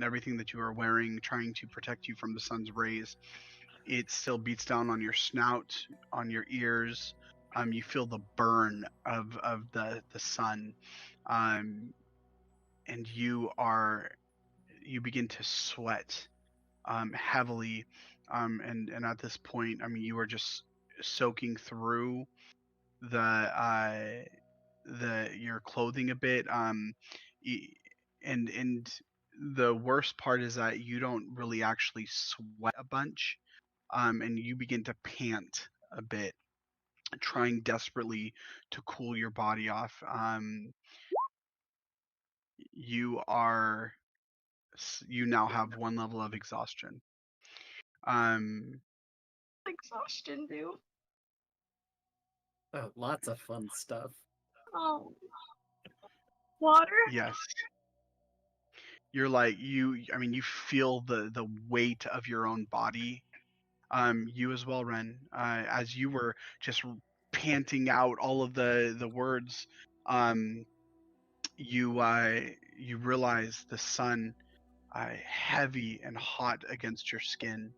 everything that you are wearing, trying to protect you from the sun's rays, it still beats down on your snout, on your ears. You feel the burn of the sun, and you begin to sweat heavily, and at this point, I mean, you are just soaking through the your clothing a bit, and the worst part is that you don't really actually sweat a bunch, and you begin to pant a bit, trying desperately to cool your body off. You are you now have one level of exhaustion. Exhaustion, do. Oh, lots of fun stuff. Oh. Water? Yes. You're like I mean, you feel the weight of your own body. You as well, Ren. As you were just panting out all of the words, you realize the sun heavy and hot against your skin.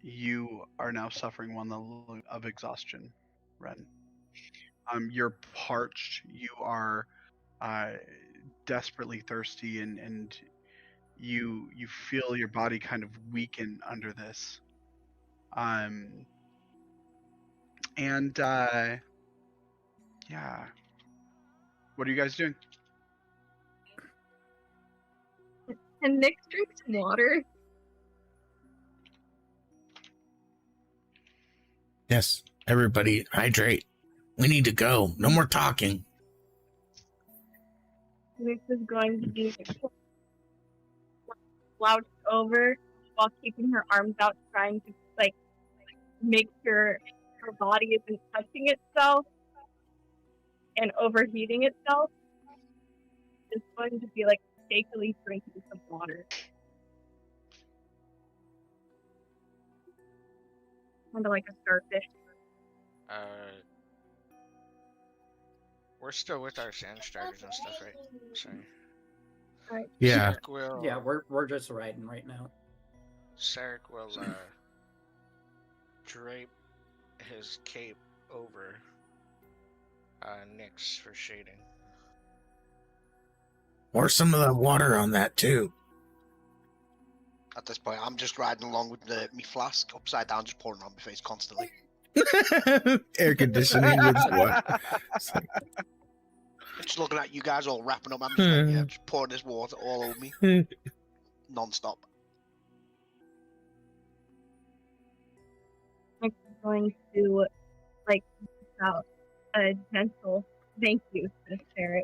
You are now suffering one level of exhaustion, Ren. You're parched. You are desperately thirsty, and you feel your body kind of weaken under this. And yeah, what are you guys doing? And Nick drinks water. Yes. Everybody, hydrate. We need to go. No more talking. Nick is going to be slouched over while keeping her arms out, trying to make sure her body isn't touching itself and overheating itself. It's going to be shakily drinking some water. Kind of like a starfish. We're still with our sand strikers and stuff, right? Sorry. Right. Yeah. Yeah, we're just riding right now. Sarek will drape his cape over Nyx for shading. Pour some of the water on that too. At this point, I'm just riding along with me flask upside down, just pouring it on my face constantly. Air conditioning with what? Just looking at you guys all wrapping up. I'm just like, yeah, just pouring this water all over me, non-stop. I'm going to out a gentle thank you to Sarah.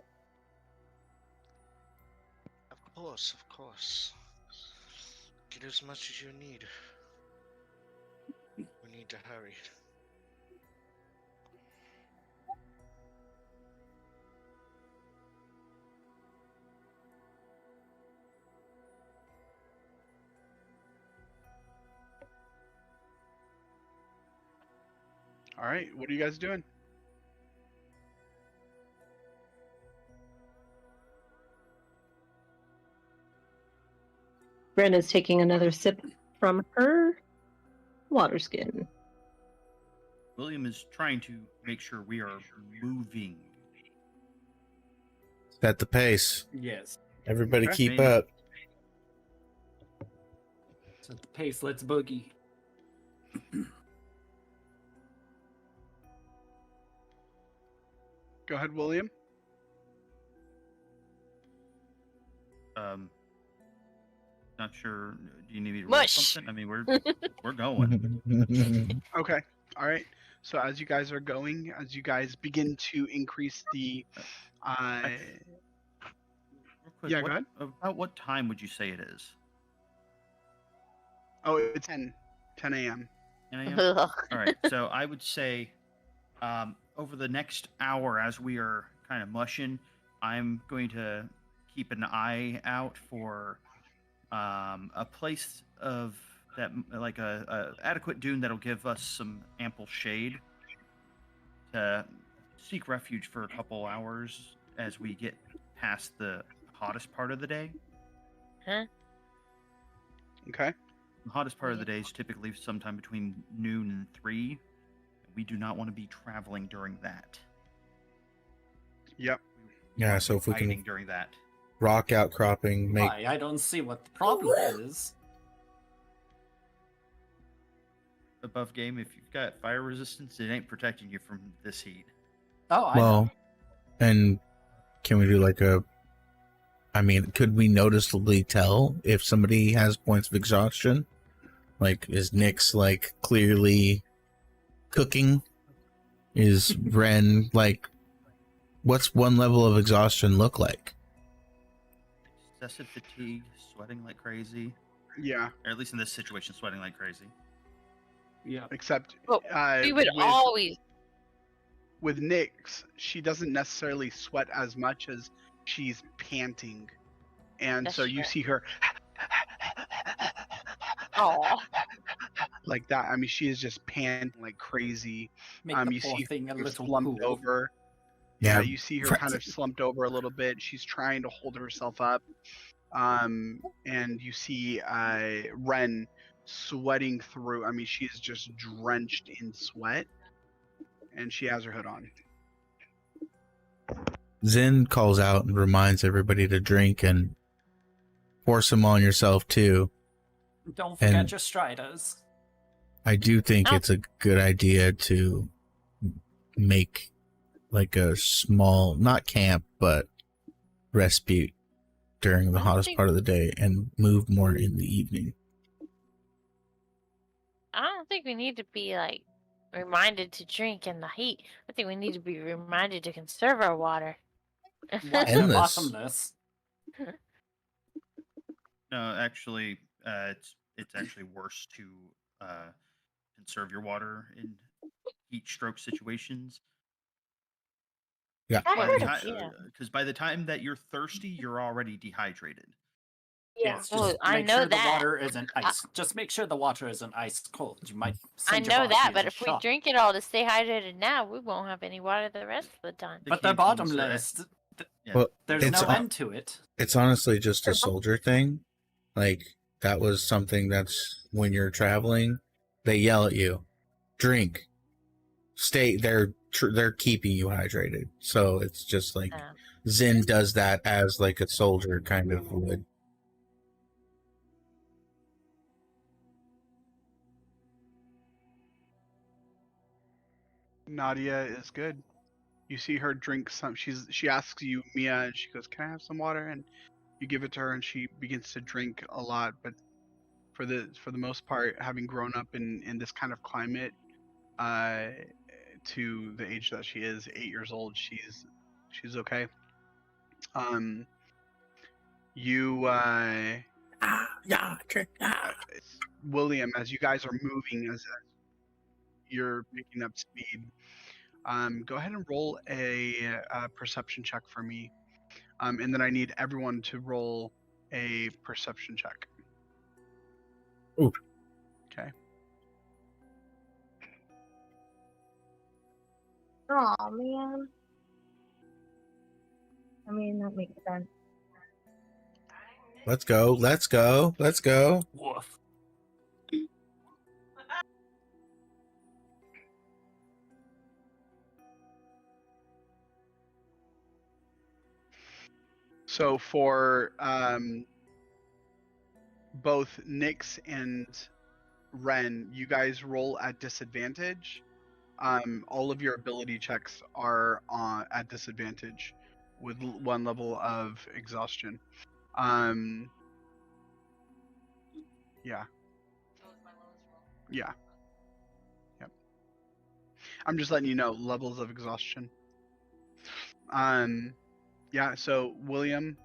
Of course. Get as much as you need. We need to hurry. All right, what are you guys doing? Brenda's taking another sip from her water skin. William is trying to make sure we are moving. Set the pace. Yes. Everybody Okay. keep up. Set the pace. Let's boogie. Go ahead, William. Not sure. Do you need me to roll Mush. something? I mean, we're going. Okay. All right. So as you guys are going, as you guys begin to increase the, Real quick, yeah, go ahead. About what time would you say it is? Oh, it's 10 a.m. 10 a.m. All right. So I would say, over the next hour, as we are kind of mushing, I'm going to keep an eye out for a place of that, like a adequate dune that'll give us some ample shade to seek refuge for a couple hours as we get past the hottest part of the day. Huh? Okay. The hottest part of the day is typically sometime between noon and 3. We do not want to be traveling during that. Yep. Yeah, so if we Hiding can during that. rock outcropping, make I don't see what the problem is. Above game, if you've got fire resistance, it ain't protecting you from this heat. Oh, I know. well, and can we do like a? I mean, could we noticeably tell if somebody has points of exhaustion? Like, is Nyx like clearly cooking? Is Ren like? What's one level of exhaustion look like? Excessive fatigue, sweating like crazy. Yeah. Or at least in this situation, sweating like crazy. Yeah. Except we would always. With Nyx, she doesn't necessarily sweat as much as she's panting, and That's so you true. see her Oh. like that. I mean, she is just panting like crazy. Make the You poor see thing a her little slumped cool. over. Yeah, You see her kind of slumped over a little bit. She's trying to hold herself up. And you see Ren sweating through. I mean, she is just drenched in sweat, and she has her hood on. Zen calls out and reminds everybody to drink and pour some on yourself too. Don't forget And your striders. I do think it's a good idea to make like a small, not camp, but respite during the hottest part of the day and move more in the evening. I don't think we need to be like reminded to drink in the heat. I think we need to be reminded to conserve our water. Watch your bottomless. No, actually, it's actually worse to conserve your water in heat stroke situations. Yeah. Because by the time that you're thirsty, you're already dehydrated. Yes, Oh, just I make know sure that. the water isn't ice. Just make sure the water isn't ice cold. You might. I Send your know body that, as but a if we shock. drink it all to stay hydrated now, we won't have any water the rest of the time. But they're bottomless. Well, There's it's no hon- end to it. It's honestly just a soldier thing. Like, that was something that's when you're traveling, they yell at you, drink, stay. They're keeping you hydrated. So it's just like Zen does that as like a soldier kind of would. Nadia is good. You see her drink some. She asks you, Mia, and she goes, "Can I have some water?" And you give it to her, and she begins to drink a lot. But for the most part, having grown up in this kind of climate, to the age that she is, 8 years old, she's okay. William, as you guys are moving, as you're picking up speed, go ahead and roll a perception check for me, and then I need everyone to roll a perception check. Ooh. Okay. Oh man. I mean, that makes sense. Let's go. Let's go. Let's go. Woof. So for both Nyx and Ren, you guys roll at disadvantage. All of your ability checks are at disadvantage with one level of exhaustion. Yeah. Yeah. Yep. I'm just letting you know levels of exhaustion. Yeah. So William,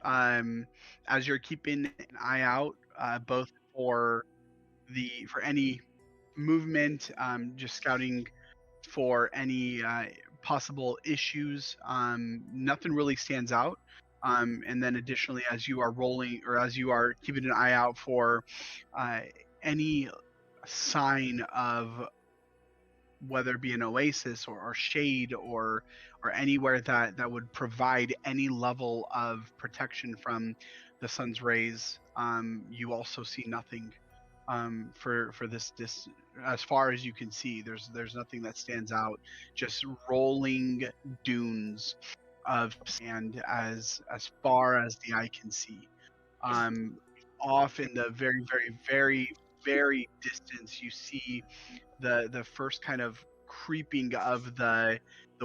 as you're keeping an eye out, both for any movement, just scouting for any possible issues. Nothing really stands out. And then additionally, as you are rolling or as you are keeping an eye out for any sign of whether it be an oasis or shade or anywhere that would provide any level of protection from the sun's rays, you also see nothing for this as far as you can see. There's nothing that stands out, just rolling dunes of sand as far as the eye can see. Off in the very very very very distance, you see the first kind of creeping of the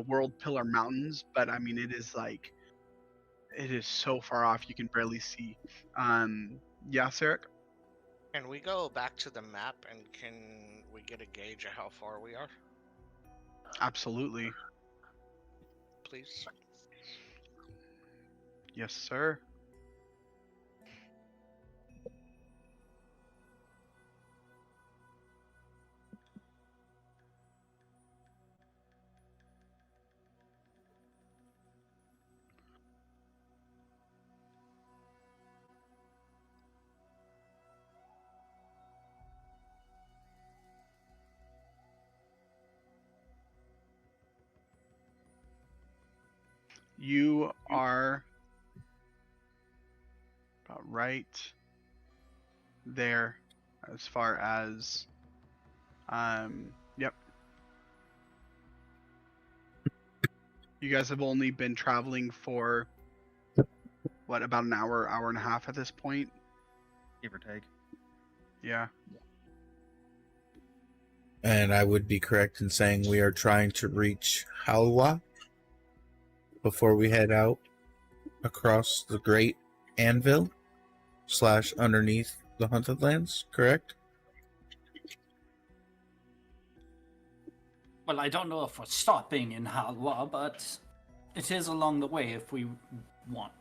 World Pillar Mountains, but I mean it is so far off you can barely see. Yeah, Sarek? Can we go back to the map and can we get a gauge of how far we are, Absolutely. please? Yes, sir. You are about right there as far as yep. You guys have only been traveling for what, about an hour and a half at this point? Give or take. Yeah. And I would be correct in saying we are trying to reach Halwa before we head out across the Great Anvil / underneath the Haunted Lands, correct? Well, I don't know if we're stopping in Halwa, but it is along the way if we want.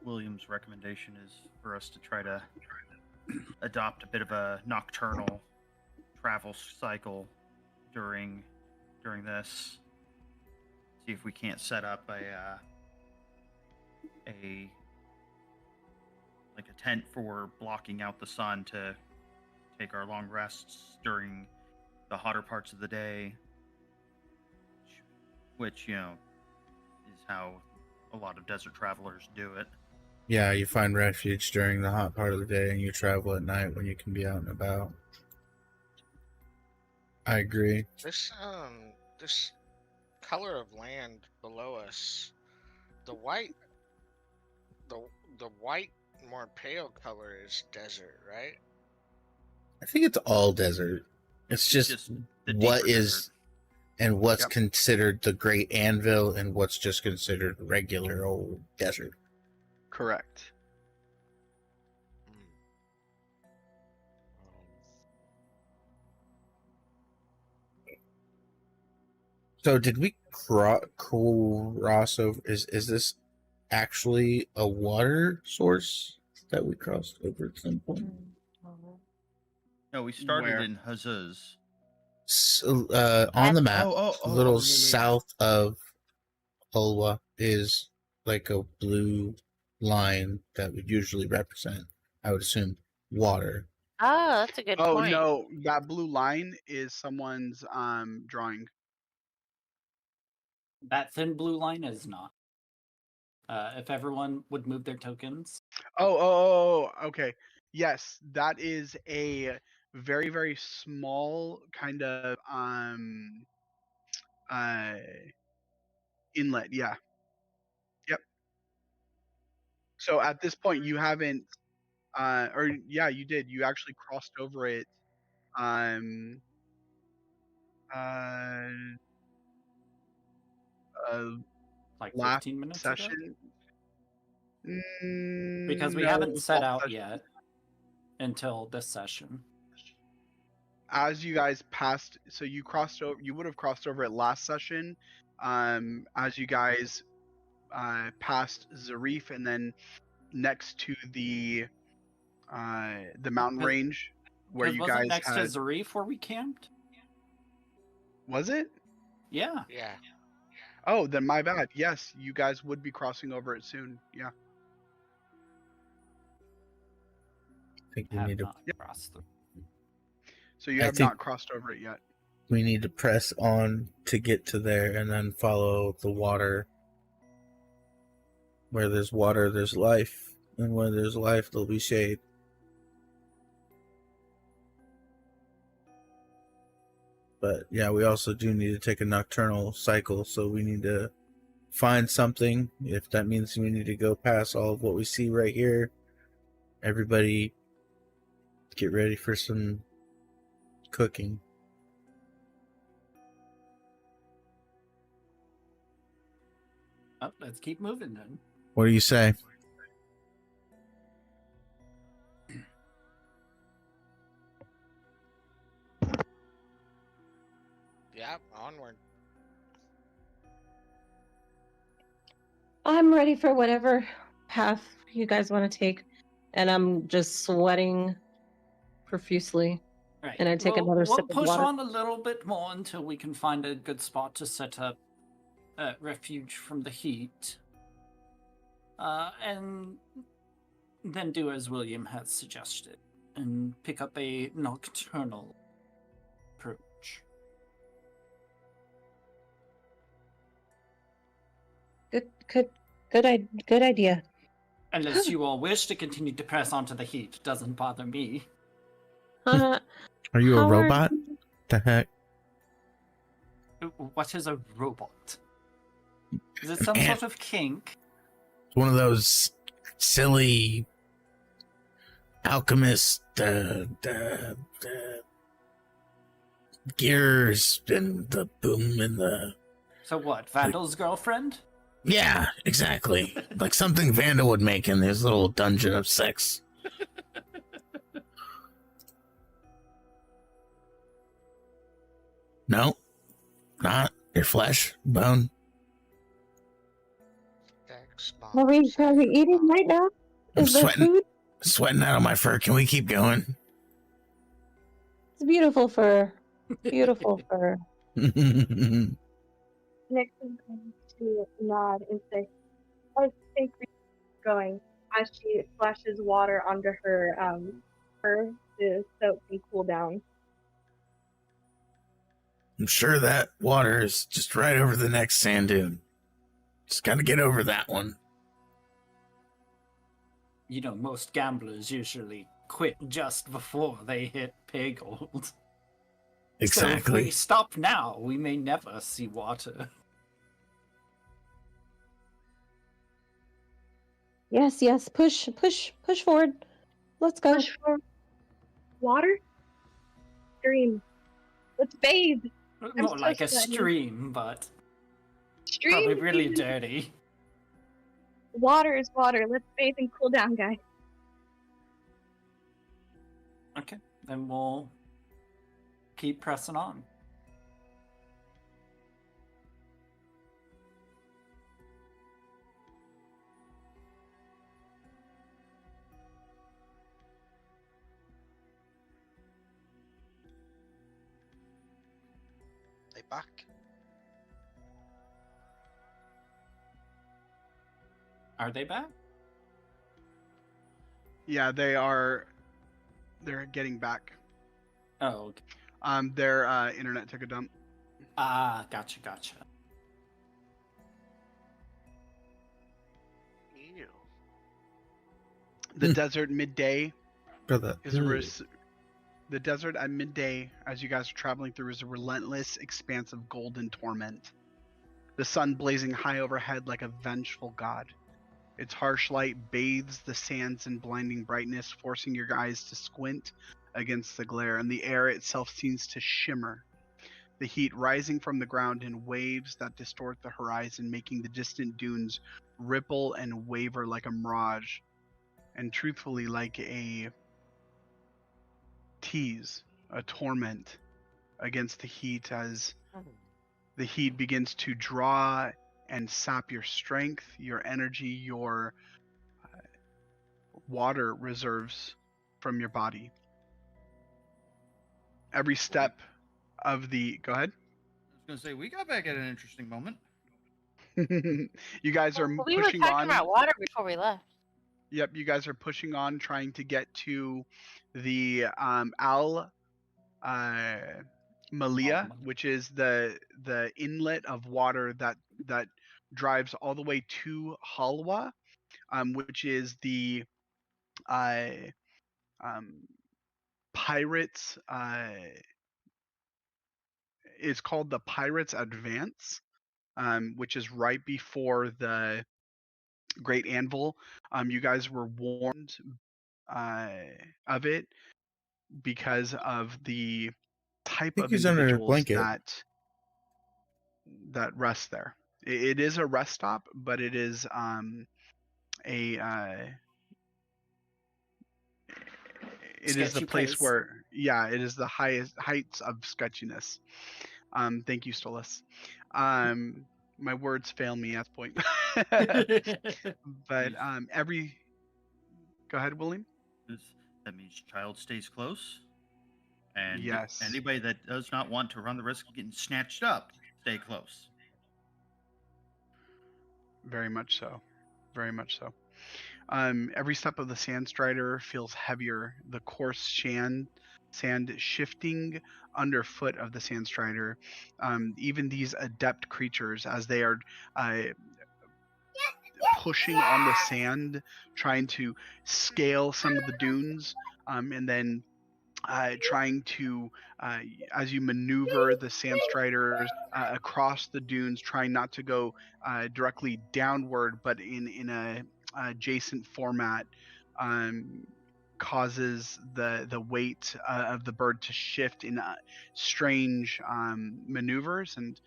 William's recommendation is for us to try to adopt a bit of a nocturnal travel cycle during this. See if we can't set up a tent for blocking out the sun to take our long rests during the hotter parts of the day, which is how a lot of desert travelers do it. Yeah, you find refuge during the hot part of the day and you travel at night when you can be out and about. I agree. This color of land below us, the white more pale color is desert, right? I think it's all desert. It's just what is desert. and what's Yep. considered the Great Anvil and what's just considered regular old desert. Correct. So did we cross over? Is this actually a water source that we crossed over at some point? No, we started Where? in Hazuz. So, on the map, a little yeah. south of Hulwa is like a blue line that would usually represent, I would assume, water. Oh, that's a good Oh point. no, that blue line is someone's drawing. That thin blue line is not. If everyone would move their tokens. Oh, okay. Yes, that is a very very small kind of uh inlet. Yeah. Yep. So at this point, you haven't, or yeah, you did. You actually crossed over it. Um. Uh. Like Last 15 minutes ago? session. Because we No, haven't set last out session. yet until this session. As you guys passed, so you crossed over. You would have crossed over it last session. As you guys past Zarif, and then next to the mountain range where you wasn't guys next had. to Zarif where we camped? Was it? Yeah. Yeah. Oh, then my bad. Yes, you guys would be crossing over it soon. Yeah. I think we need to. Cross the... So you I have think- not crossed over it yet. We need to press on to get to there and then follow the water. Where there's water, there's life. And where there's life, there'll be shade. But yeah, we also do need to take a nocturnal cycle, so we need to find something. If that means we need to go past all of what we see right here, everybody get ready for some cooking. Oh, let's keep moving then. What do you say? Yeah, onward. I'm ready for whatever path you guys want to take, and I'm just sweating profusely. Right. And I take we'll another sip of push water. on a little bit more until we can find a good spot to set up refuge from the heat. And then do as William has suggested and pick up a nocturnal approach. Good idea. Unless you all wish to continue to press onto the heat, doesn't bother me. Are you a robot? The heck? What is a robot? Is it some sort of kink? One of those silly alchemist gears and the boom and the... So what, Vandal's girlfriend? Yeah, exactly. Like something Vandal would make in his little dungeon of sex. No, not your flesh, bone. Are we eating right now? I'm Is there sweating, food? sweating out of my fur. Can we keep going? It's beautiful fur. Beautiful fur. Nixon going to nod and say, I think we're going, as she splashes water onto her fur to soak and cool down. I'm sure that water is just right over the next sand dune. Just gotta get over that one. You know, most gamblers usually quit just before they hit pay gold. So if Exactly. we stop now, we may never see water. Yes. Push forward. Let's go. Push for water? Stream. Let's bathe. I'm More so like a sweaty. stream, but Stream? probably really dirty. Water is water. Let's bathe and cool down, guys. Okay, then we'll keep pressing on. They back. Are they back? Yeah, they are. They're getting back. Oh, okay. Their internet took a dump. Ah, gotcha. Ew. The desert midday Brother. is the desert at midday, as you guys are traveling through, is a relentless expanse of golden torment. The sun blazing high overhead like a vengeful god. Its harsh light bathes the sands in blinding brightness, forcing your eyes to squint against the glare, and the air itself seems to shimmer, the heat rising from the ground in waves that distort the horizon, making the distant dunes ripple and waver like a mirage, and truthfully like a tease, a torment against the heat, as the heat begins to draw and sap your strength, your energy, your water reserves from your body. Every step of the... Go ahead. I was gonna say we got back at an interesting moment. You guys are We were pushing talking on. about water before we left. Yep, you guys are pushing on, trying to get to the Al Malia, which is the inlet of water that drives all the way to Halwa, which is the pirates. It's called the Pirates Advance, which is right before the Great Anvil. You guys were warned of it because of the type think of he's under a individuals blanket. that rest there. It is a rest stop, but it is a it is the Sketchy place place. where, yeah, it is the highest heights of sketchiness. Thank you, Stolas. My words fail me at this point. But every... Go ahead, William. That means child stays close, and Yes. anybody that does not want to run the risk of getting snatched up, stay close. Very much so. Very much so. Every step of the sand strider feels heavier. The coarse sand shifting underfoot of the sand strider. Even these adept creatures, as they are pushing on the sand, trying to scale some of the dunes, and then trying to, as you maneuver the sand striders across the dunes, trying not to go directly downward, but in a adjacent format, causes the weight of the bird to shift in strange maneuvers, and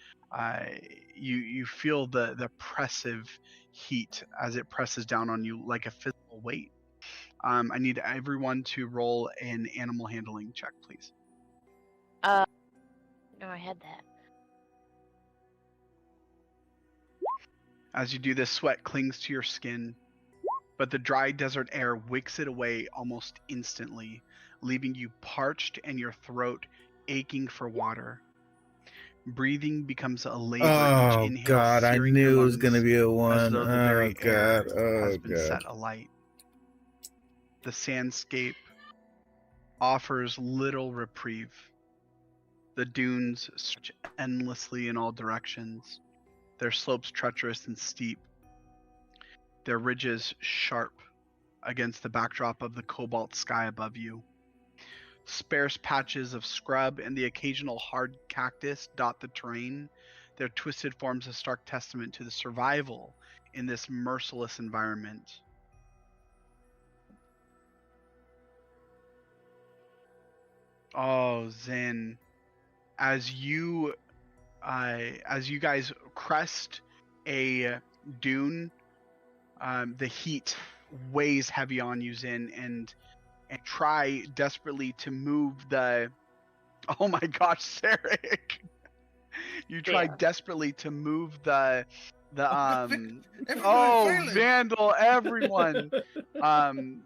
you feel the oppressive heat as it presses down on you like a physical weight. I need everyone to roll an animal handling check, please. No, I had that. As you do this, sweat clings to your skin, but the dry desert air wicks it away almost instantly, leaving you parched and your throat aching for water. Breathing becomes a labor. Oh Each inhale God, I searing your knew it was gonna lungs be a as one. though the Oh very air God, oh has been God. set alight. The sandscape offers little reprieve. The dunes stretch endlessly in all directions, their slopes treacherous and steep, their ridges sharp against the backdrop of the cobalt sky above you. Sparse patches of scrub and the occasional hard cactus dot the terrain, their twisted forms a stark testament to the survival in this merciless environment. Oh, Zen, as you guys crest a dune, the heat weighs heavy on you, Zen, and try desperately to move the... Oh my gosh, Sarek! You try desperately to move the oh, Vandal, everyone.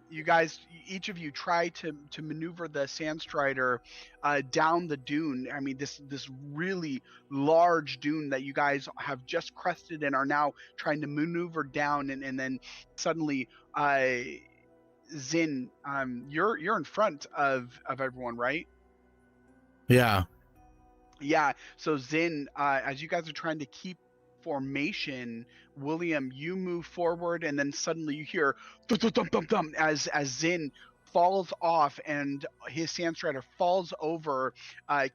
You guys, each of you try to maneuver the sand strider down the dune. I mean, this really large dune that you guys have just crested and are now trying to maneuver down, and then suddenly Zin, you're in front of everyone, right? Yeah. Yeah. So Zin, as you guys are trying to keep formation, William, you move forward, and then suddenly you hear thump, thump, thump, thump, thump, as Zin falls off, and his sand strider falls over,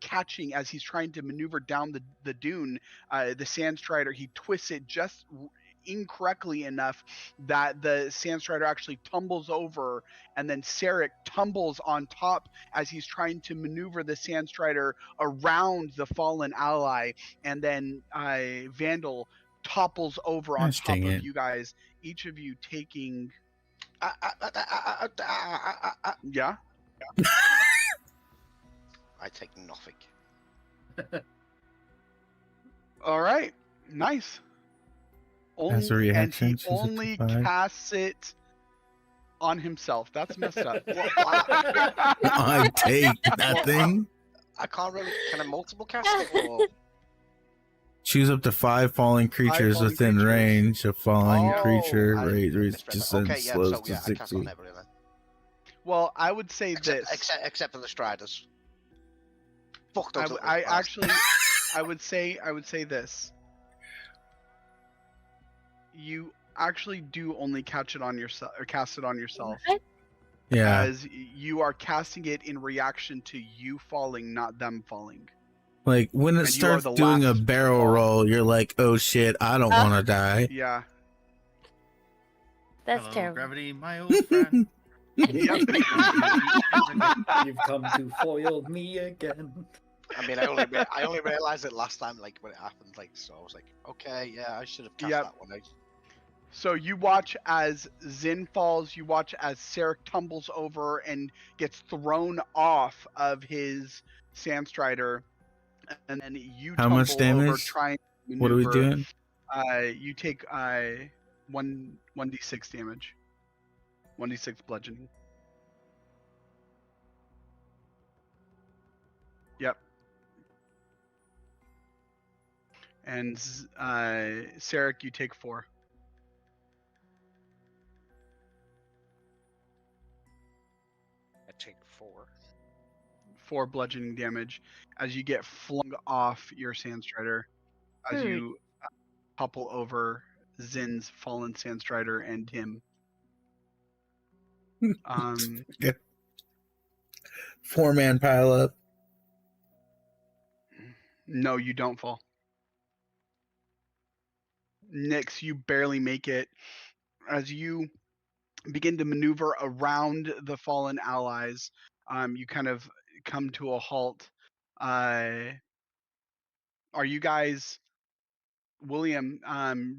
catching as he's trying to maneuver down the dune. The sand strider, he twists it just incorrectly enough that the Sand Strider actually tumbles over, and then Sarek tumbles on top as he's trying to maneuver the Sand Strider around the fallen ally, and then Vandal topples over on Gosh, top dang of it. you guys, each of you taking yeah. I take nothing. All right, nice. As a And reaction, he choose up to only 5. casts it on himself. That's messed up. I take that thing. I can't really. Can I multiple cast it or? Choose up to 5 falling creatures falling within creatures. range. A falling creature I descends okay, yeah. slows So to yeah, I cast on 60. everybody then. Well, I would say this. Except for the Striders. Fuck those little I bastards. actually, I would say this. You actually do only catch it on yourself, or cast it on yourself, Yeah. as you are casting it in reaction to you falling, not them falling. Like when it And you are starts the doing a last barrel fall. roll, you're like, oh shit, I don't want to die. Yeah. That's Hello, terrible. Gravity, my old friend. You've come to foil me again. I mean, I only realized it last time, like when it happened. Like, so I was like, okay, yeah, I should have cast Yep. that one out. So you watch as Zin falls, you watch as Sarek tumbles over and gets thrown off of his Sand Strider, and then you How tumble much over damage? trying to What are we maneuver. doing? You take 1d6 damage. 1d6 bludgeoning. Yep. And Sarek, you take 4. I take 4. 4 bludgeoning damage as you get flung off your Sand Strider, as you topple over Zin's fallen Sand Strider and him. 4-man pile up. No, you don't fall. Nyx, you barely make it as you begin to maneuver around the fallen allies. You kind of come to a halt. Are you guys, William?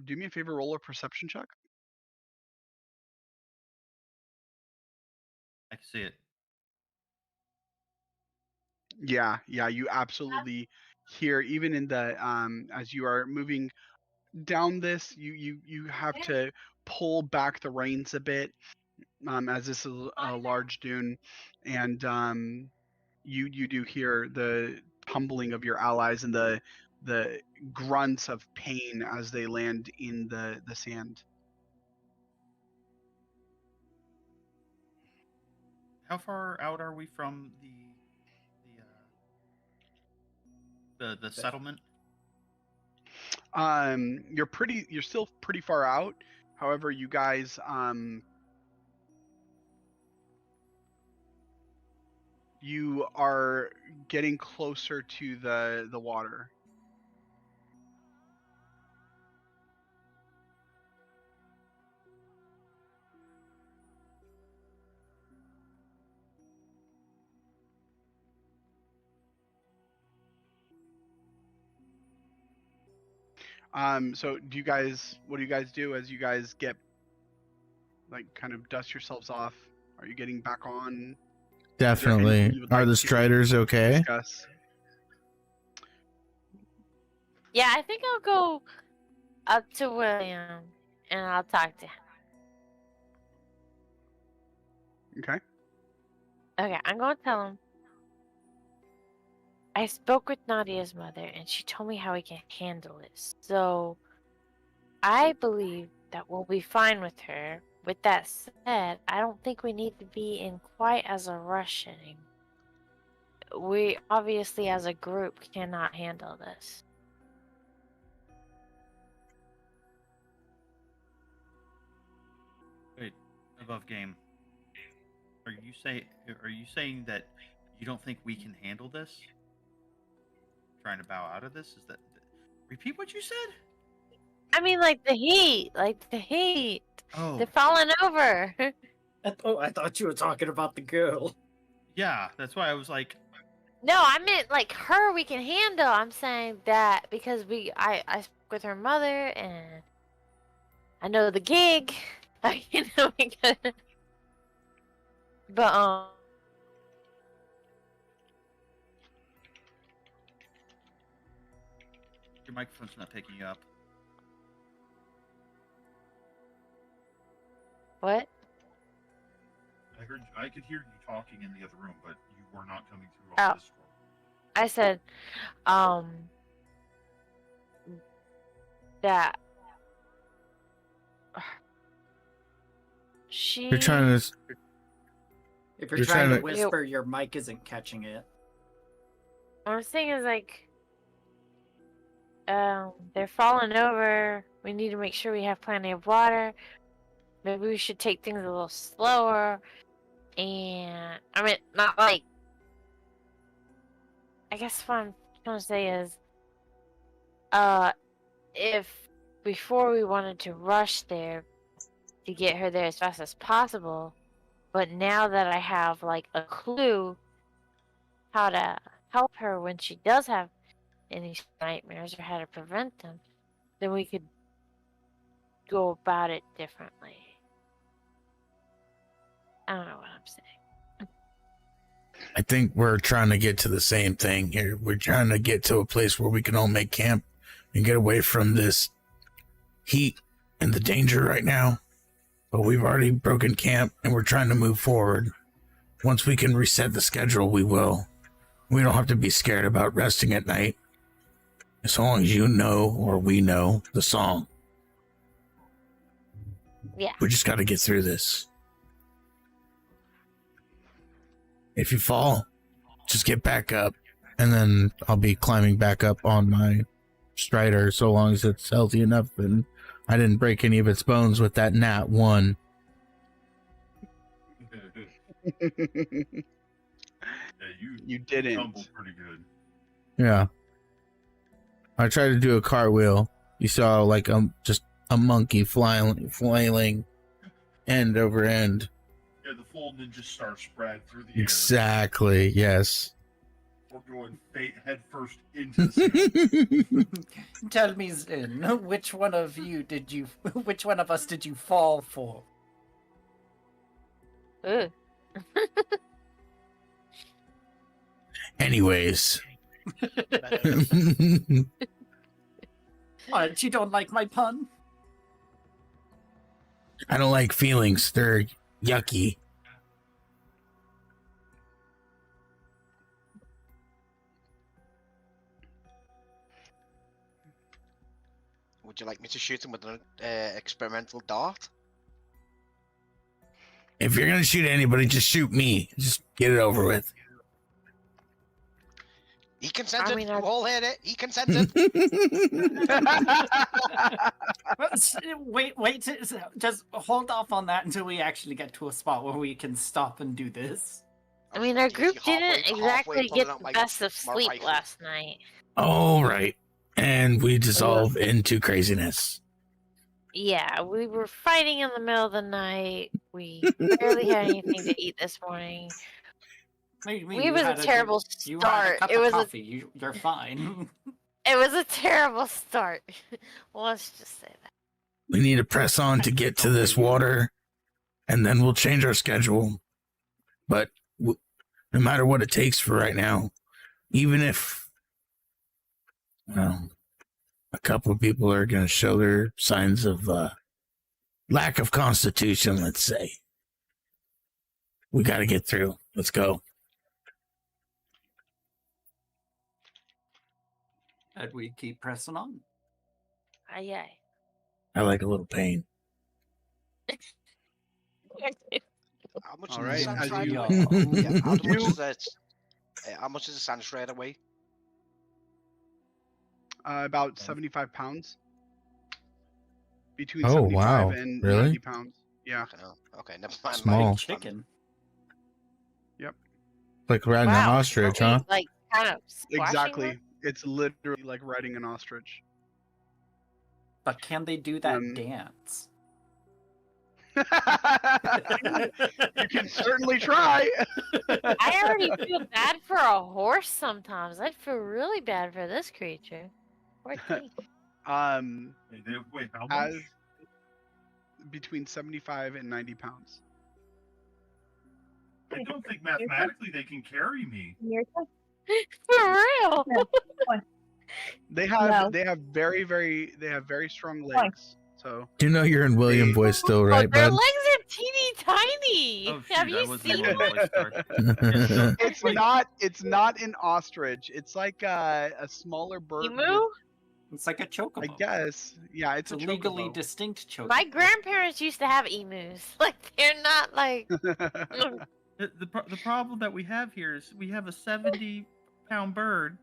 Do me a favor, roll a perception check. I can see it. Yeah, you absolutely hear, even in the as you are moving down this, you have to pull back the reins a bit, as this is a large dune, and you do hear the tumbling of your allies and the grunts of pain as they land in the sand. How far out are we from the settlement? You're still pretty far out. However, you guys you are getting closer to the water. So what do you guys do as you guys get, like, kind of dust yourselves off? Are you getting back on? Definitely. Are the Striders okay? Discuss? Yeah, I think I'll go up to William and I'll talk to him. Okay. Okay, I'm going to tell him. I spoke with Nadia's mother and she told me how we can handle this. So I believe that we'll be fine with her. With that said, I don't think we need to be in quite as a rush anymore. We obviously as a group cannot handle this. Wait, above game. Are you saying that you don't think we can handle this? Trying to bow out of this? Is that repeat what you said? I mean, like the heat. Like the heat. Oh. They're falling over. I thought you were talking about the girl. Yeah, that's why I was like, No, I meant like her we can handle. I'm saying that because I spoke with her mother and I know the gig. You know, but your microphone's not picking you up. what? I could hear you talking in the other room, but you were not coming through Oh. on Discord. I said, that she. You're trying to. If you're trying to whisper, your mic isn't catching it. What I'm saying is like, they're falling over. We need to make sure we have plenty of water. Maybe we should take things a little slower. And I mean, not like. I guess what I'm trying to say is, if before we wanted to rush there to get her there as fast as possible, but now that I have like a clue how to help her when she does have any nightmares or how to prevent them, then we could go about it differently. I don't know what I'm saying. I think we're trying to get to the same thing here. We're trying to get to a place where we can all make camp and get away from this heat and the danger right now. But we've already broken camp and we're trying to move forward. Once we can reset the schedule, we will. We don't have to be scared about resting at night. As long as you know or we know the song. Yeah. We just got to get through this. If you fall, just get back up, and then I'll be climbing back up on my Strider so long as it's healthy enough and I didn't break any of its bones with that nat 1. Yeah, You didn't. tumbled pretty good. Yeah. I tried to do a cartwheel. You saw like just a monkey flailing end over end. Yeah, the full ninja star spread through the air. Exactly, yes. We're going head first into the sand. Tell me, Zin, which one of us did you fall for? Anyways. What, you don't like my pun? I don't like feelings. They're yucky. Would you like me to shoot him with an experimental dart? If you're gonna shoot anybody, just shoot me. Just get it over with. He consented. I mean, you all heard it. He consented. Wait, just hold off on that until we actually get to a spot where we can stop and do this. I mean, our group didn't exactly get the best of sleep last night. All right. And we dissolve into craziness. Yeah, we were fighting in the middle of the night. We barely had anything to eat this morning. It was a terrible start. It was You're fine. It was a terrible start. Let's just say that. We need to press on to get to this water, and then we'll change our schedule. But no matter what it takes for right now, even if, well, a couple of people are going to show their signs of lack of constitution, let's say, we got to get through. Let's go. And we keep pressing on. Aye, aye. I like a little pain. How much All is right, the as sand you- away? Yeah, how much is that? How much is the sand shred away? About 75 pounds. Between Oh, 75 wow. and Really? 90 pounds. Yeah. Okay, never mind. Small. Chicken. Yep. Like riding an ostrich, huh? Like kind of squashing Exactly. them? It's literally like riding an ostrich. But can they do that Um, dance? You can certainly try. I already feel bad for a horse sometimes. I'd feel really bad for this creature. Poor thing. Wait, how much? As between 75 and 90 pounds. I don't think mathematically they can carry me. For real. They have very strong legs. So You know you're in William voice still, Oh, right, their bud? legs are teeny tiny. Oh, Have shoot, you I wasn't seen the one them? who voice started. it's not an ostrich. It's like a smaller bird. Emu? It's like a chocobo. I guess. Yeah, it's a legally chocobo. distinct chocobo. My grandparents used to have emus. Like they're not like. The problem that we have here is we have a 70-pound bird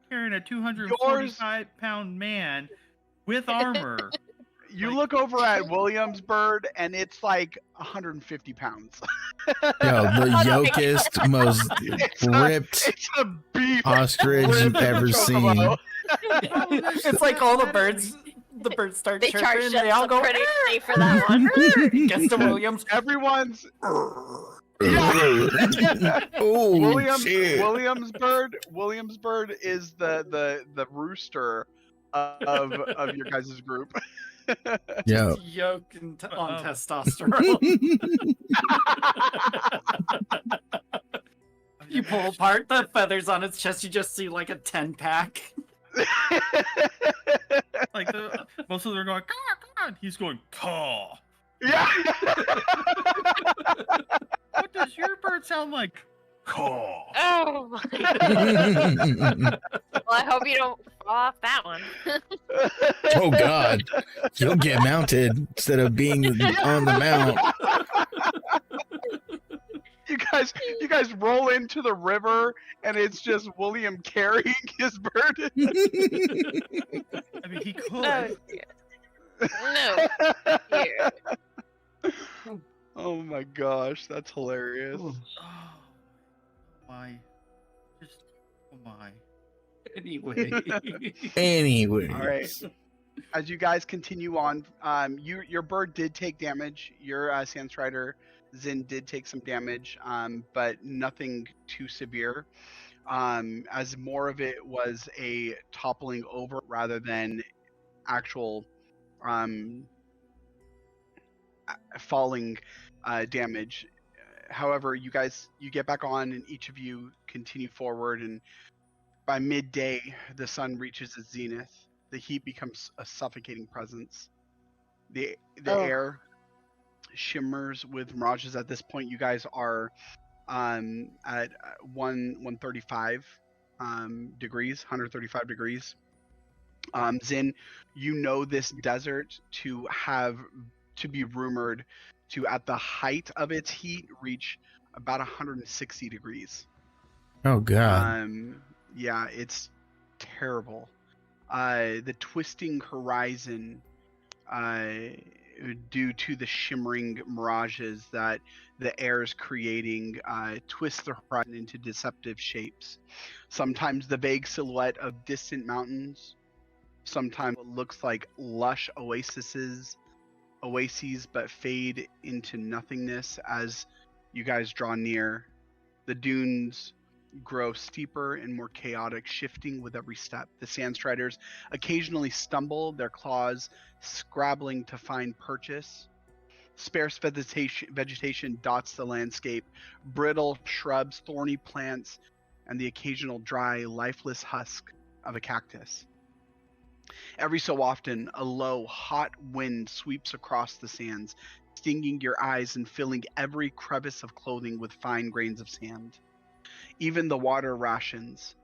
carrying a 245-pound man with armor. You look over at Williamsburg, and it's like 150 pounds. Yo, the yokest, most ripped It's a beef ostrich you've ever seen. It's like all the birds start They charged chirping, they all us go pretty penny for that one. Gets to Williams. Everyone's Oh, shit. Williamsburg is the rooster of your guys' group. Yeah. Yoked on testosterone. You pull apart the feathers on its chest, you just see like a 10-pack. Like most of them are going, caw, caw. He's going, caw. Yeah. What does your bird sound like? Caw. Oh my. Well, I hope you don't fall off that one. Oh God, you'll get mounted instead of being on the mount. You guys roll into the river, and it's just William carrying his bird. I mean, he could. Oh, dear. No. Dear. Oh my gosh, that's hilarious. Oh my. Just, oh my. Anyway. All right. As you guys continue on, your bird did take damage. Your Sandstrider Zin did take some damage, but nothing too severe. As more of it was a toppling over rather than actual falling damage. However, you get back on, and each of you continue forward, and by midday, the sun reaches its zenith. The heat becomes a suffocating presence. The air shimmers with mirages. At this point, you guys are at 135 degrees, 135 degrees. Zin, you know this desert to be rumored to, at the height of its heat, reach about 160 degrees. Oh God. Yeah, it's terrible. The twisting horizon, due to the shimmering mirages that the air is creating, twists the horizon into deceptive shapes. Sometimes the vague silhouette of distant mountains, sometimes it looks like lush oases but fade into nothingness as you guys draw near. The dunes grow steeper and more chaotic, shifting with every step. The Sandstriders occasionally stumble, their claws scrabbling to find purchase. Sparse vegetation dots the landscape, brittle shrubs, thorny plants, and the occasional dry, lifeless husk of a cactus. Every so often, a low, hot wind sweeps across the sands, stinging your eyes and filling every crevice of clothing with fine grains of sand. Even the water rations,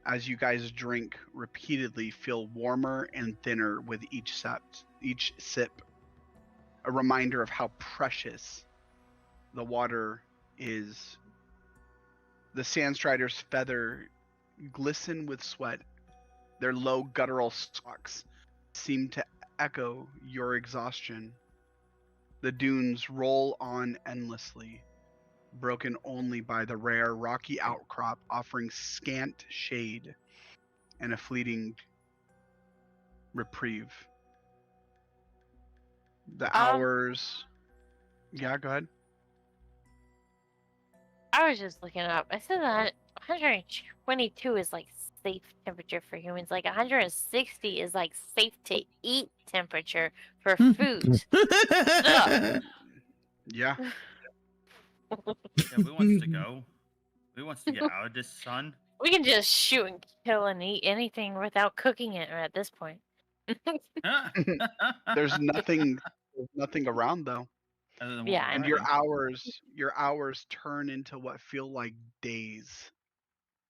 as you guys drink repeatedly, feel warmer and thinner with each sip. A reminder of how precious the water is. The Sandstriders' feather glisten with sweat. Their low guttural squawks seem to echo your exhaustion. The dunes roll on endlessly, broken only by the rare rocky outcrop offering scant shade and a fleeting reprieve. The hours. Yeah, go ahead. I was just looking up. I said that 122 is like safe temperature for humans. Like 160 is like safe to eat temperature for food. Ugh. Yeah. Yeah, who wants to go? Who wants to get out of this sun? We can just shoot and kill and eat anything without cooking it at this point. There's nothing around though. Yeah, And your hours turn into what feel like days.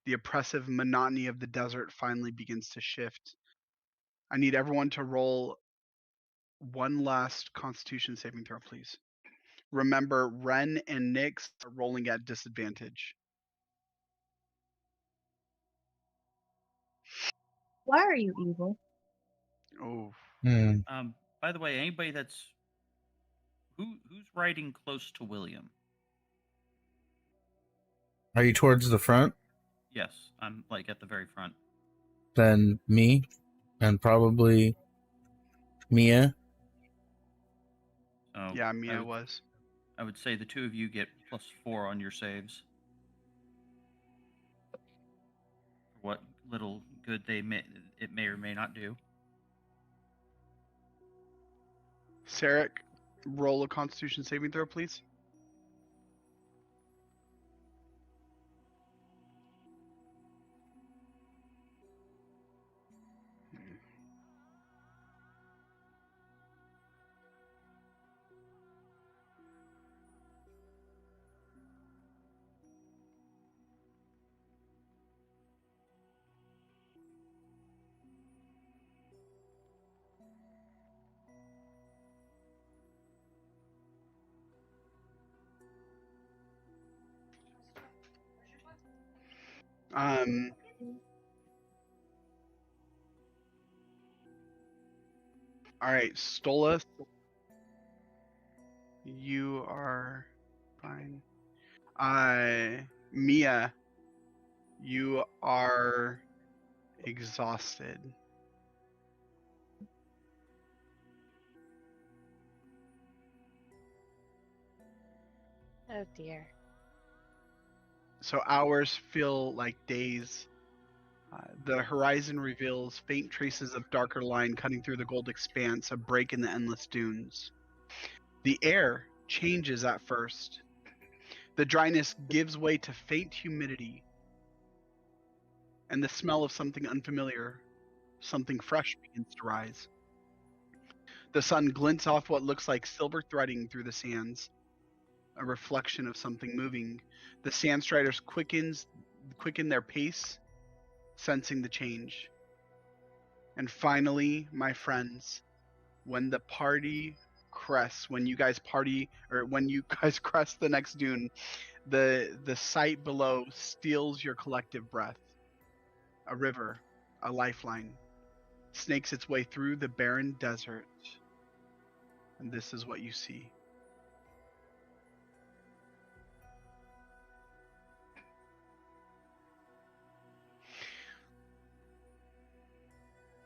The oppressive monotony of the desert finally begins to shift. I need everyone to roll one last Constitution saving throw, please. Remember, Ren and Nyx are rolling at disadvantage. Why are you evil? Oh. By the way, anybody that's who's riding close to William? Are you towards the front? Yes, I'm like at the very front. Then me, and probably Mia. So Yeah, Mia was. I would say the two of you get +4 on your saves. For what little good it may or may not do. Sarek, roll a Constitution saving throw, please. All right, Stola, you are fine. Mia, you are exhausted. Oh dear. So hours feel like days. The horizon reveals faint traces of darker line cutting through the gold expanse, a break in the endless dunes. The air changes at first. The dryness gives way to faint humidity, and the smell of something unfamiliar, something fresh begins to rise. The sun glints off what looks like silver threading through the sands, a reflection of something moving. The sand striders quicken their pace, sensing the change. And finally, my friends, when the party crests, when you guys crest the next dune, the sight below steals your collective breath. A river, a lifeline, snakes its way through the barren desert. And this is what you see.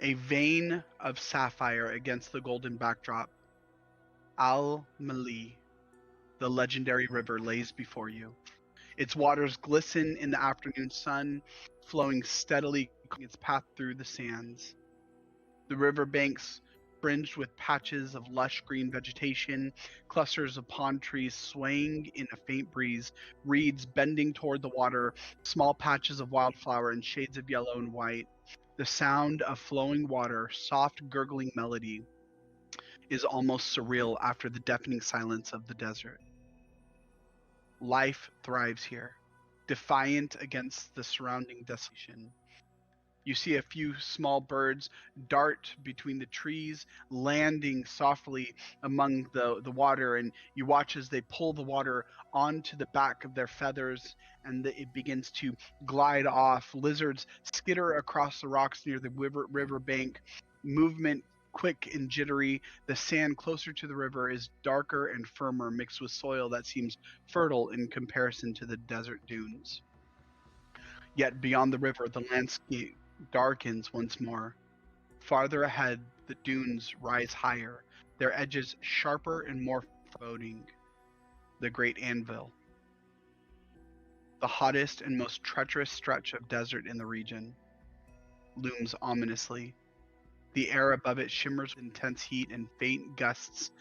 A vein of sapphire against the golden backdrop. Al-Mali, the legendary river, lays before you. Its waters glisten in the afternoon sun, flowing steadily its path through the sands. The river banks fringed with patches of lush green vegetation, clusters of pond trees swaying in a faint breeze, reeds bending toward the water, small patches of wildflower in shades of yellow and white. The sound of flowing water, soft gurgling melody, is almost surreal after the deafening silence of the desert. Life thrives here, defiant against the surrounding desolation. You see a few small birds dart between the trees, landing softly among the water, and you watch as they pull the water onto the back of their feathers, and it begins to glide off. Lizards skitter across the rocks near the river bank, movement quick and jittery. The sand closer to the river is darker and firmer, mixed with soil that seems fertile in comparison to the desert dunes. Yet beyond the river, the landscape darkens once more. Farther ahead, the dunes rise higher, their edges sharper and more foreboding. The Great Anvil. The hottest and most treacherous stretch of desert in the region looms ominously. The air above it shimmers with intense heat, and faint gusts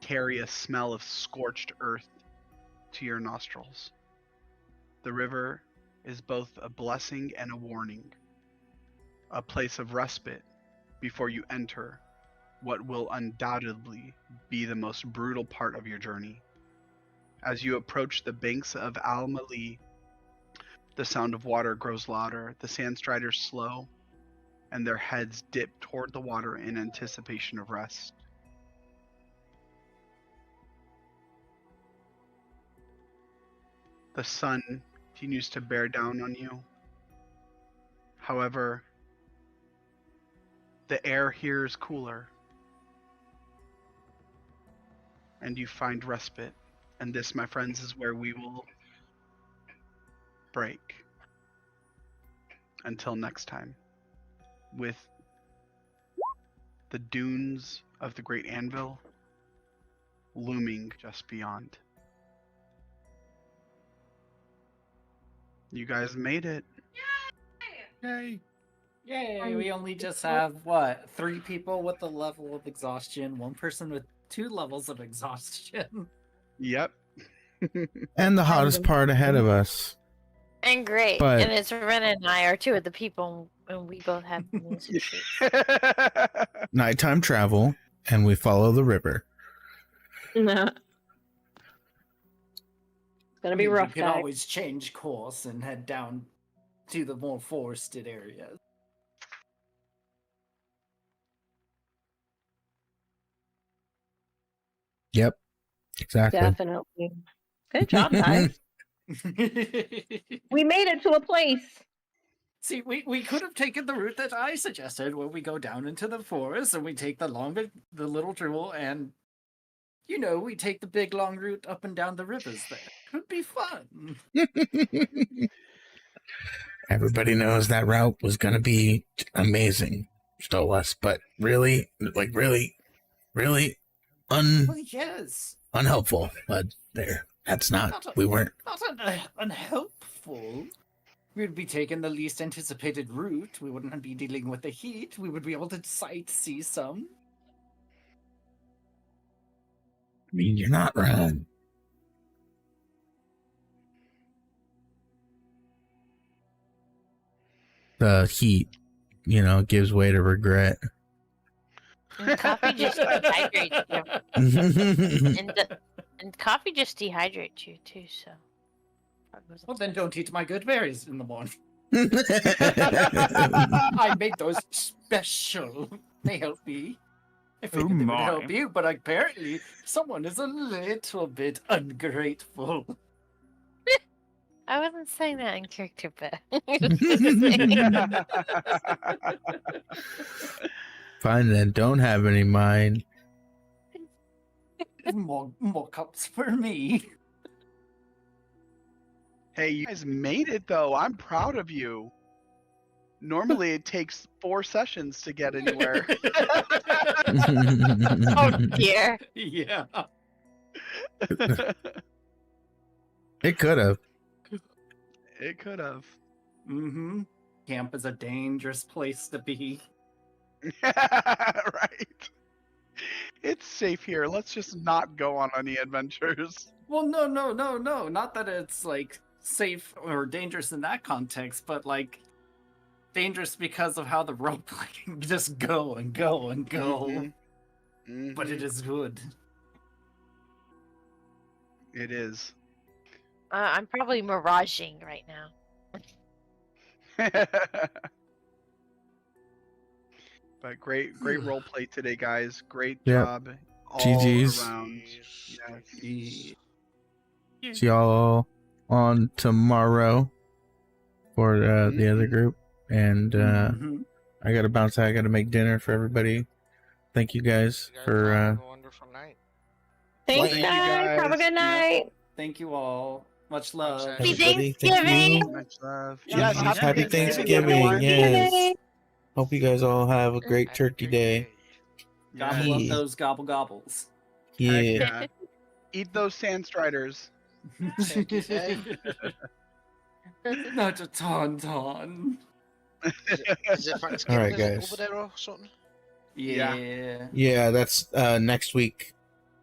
carry a smell of scorched earth to your nostrils. The river is both a blessing and a warning, a place of respite before you enter what will undoubtedly be the most brutal part of your journey. As you approach the banks of Al Mali, the sound of water grows louder, the sandstriders slow, and their heads dip toward the water in anticipation of rest. The sun continues to bear down on you. However, the air here is cooler, and you find respite. And this, my friends, is where we will break. Until next time, with the dunes of the Great Anvil looming just beyond. You guys made it. Yay! Yay! We only just have, what, 3 people with a level of exhaustion, 1 person with 2 levels of exhaustion. Yep. And the hottest part ahead of us. And great. But- And it's Ren and I are 2 of the people, and we both have music sheets. Nighttime travel, and we follow the river. Nah. It's gonna be rough. We can guys. always change course and head down to the more forested areas. Yep. Exactly. Definitely. Good job, guys. We made it to a place. See, we could have taken the route that I suggested, where we go down into the forest and we take the little drill, and we take the big long route up and down the rivers. There it would be fun. Everybody knows that route was going to be amazing, Stolas, but really Well, yes. unhelpful. But there, that's not. We weren't. Not unhelpful. We would be taking the least anticipated route. We wouldn't be dealing with the heat. We would be able to sightsee some. I mean, you're not wrong. The heat, gives way to regret. And coffee just dehydrates you. And coffee just dehydrates you, too, so. Well, then don't eat my good berries in the morning. I made those special. They help me. I figured they would help you, but apparently someone is a little bit ungrateful. I wasn't saying that in character, but. Fine then, don't have any mind. More cups for me. Hey, you guys made it though. I'm proud of you. Normally it takes 4 sessions to get anywhere. Oh dear. Yeah. It could have. It could have. Mm-hmm. Camp is a dangerous place to be. Right. It's safe here. Let's just not go on any adventures. Well, no. Not that it's like safe or dangerous in that context, but like dangerous because of how the rope can just go and go and go. Mm-hmm. But it is good. It is. I'm probably miraging right now. But great role play today, guys. Great Yep. job all GG's. around. Yes. See y'all on tomorrow for the other group. And I gotta bounce out. I gotta make dinner for everybody. Thank you guys for Have a wonderful night. Thanks, Thank you, guys. Have a good night. Thank you all. Much love. Happy everybody. Thank Thanksgiving! you. Much love. Yes, happy everyone. Thanksgiving. Yes. Hope you guys all have a great turkey day. Gobble up Yeah. those gobble gobbles. Yeah. Heck yeah. Eat those sand striders. Not a tauntaun. Is it All Thanksgiving right, is it, guys. over there or something? Yeah. Yeah, that's next week,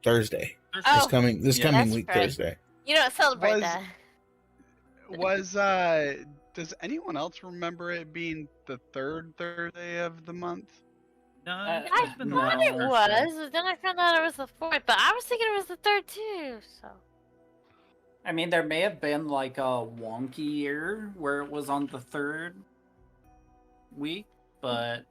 Thursday. Oh, This coming that's week, right. Thursday. You don't celebrate Was that. does anyone else remember it being the third Thursday of the month? No, I it's been the thought last it Thursday. was, but then I found out it was the fourth. But I was thinking it was the third too. So I mean, there may have been like a wonky year where it was on the third week, but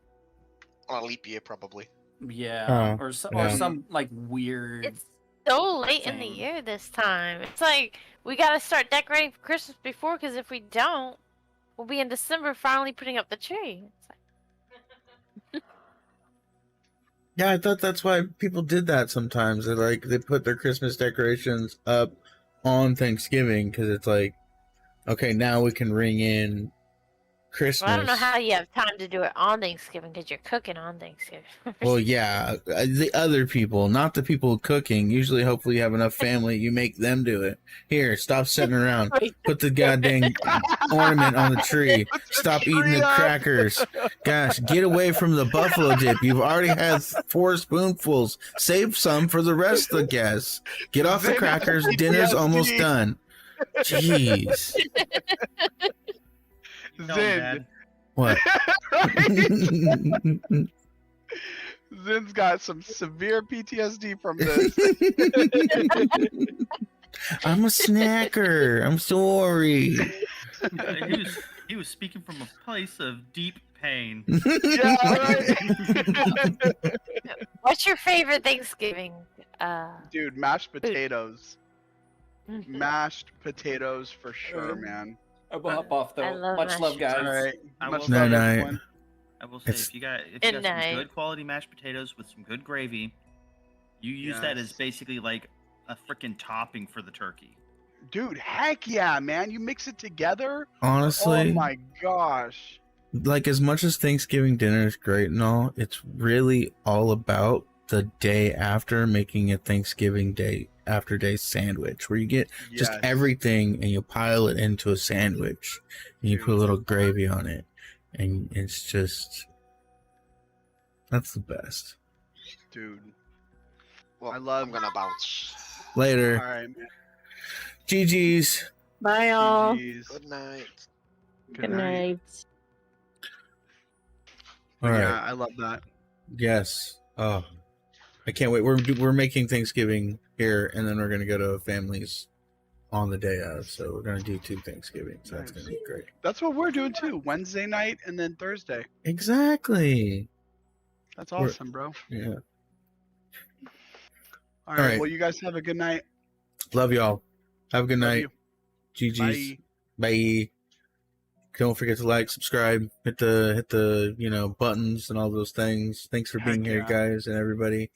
On a leap year, probably. yeah, Oh, or yeah. some like weird. it's so late in the thing. year this time. It's like we gotta start decorating for Christmas before, because if we don't, we'll be in December finally putting up the tree. It's like, Yeah, I thought that's why people did that sometimes. They put their Christmas decorations up on Thanksgiving because it's like, okay, now we can ring in Christmas. well, I don't know how you have time to do it on Thanksgiving because you're cooking on Thanksgiving. Well, yeah, the other people, not the people cooking. Usually, hopefully, you have enough family. You make them do it. Here, stop sitting around. Put the goddamn ornament on the tree. Stop eating the crackers. Gosh, get away from the buffalo dip. You've already had 4 spoonfuls. Save some for the rest of the guests. Get off the crackers. Dinner's almost done. Jeez. Zin. What? Zin's got some severe PTSD from this. I'm a snacker. I'm sorry. He was speaking from a place of deep pain. Yeah, right. What's your favorite Thanksgiving? Dude, mashed potatoes. Mashed potatoes for sure, man. I will hop off I though. love Much mashed love, guys. All right. I Much will love, say- everyone. I will say, if you got some good quality mashed potatoes with some good gravy, you use that as basically like a freaking topping for the turkey. Dude, heck yeah, man. You mix it together. Honestly, Oh my gosh. like as much as Thanksgiving dinner is great and all, it's really all about the day after, making a Thanksgiving day after day sandwich where you get just Yes. everything and you pile it into a sandwich and you put a little gravy on it, and it's just, that's the best. Dude. Well, I love. I'm gonna bounce. Later. All right, man. GG's. Bye, all. GG's. Good night. Good night. All Yeah, right. I love that. Yes. Oh, I can't wait. We're making Thanksgiving here, and then we're gonna go to families on the day of. So we're gonna do 2 Thanksgivings. That's gonna be great. That's what we're doing too. Wednesday night and then Thursday. Exactly. That's awesome, bro. Yeah. All right. right. Well, you guys have a good night. Love y'all. Have a good Love night. you. GG's. Bye. Don't forget to like, subscribe, hit the buttons and all those things. Thanks for being Heck here, yeah. guys, and everybody.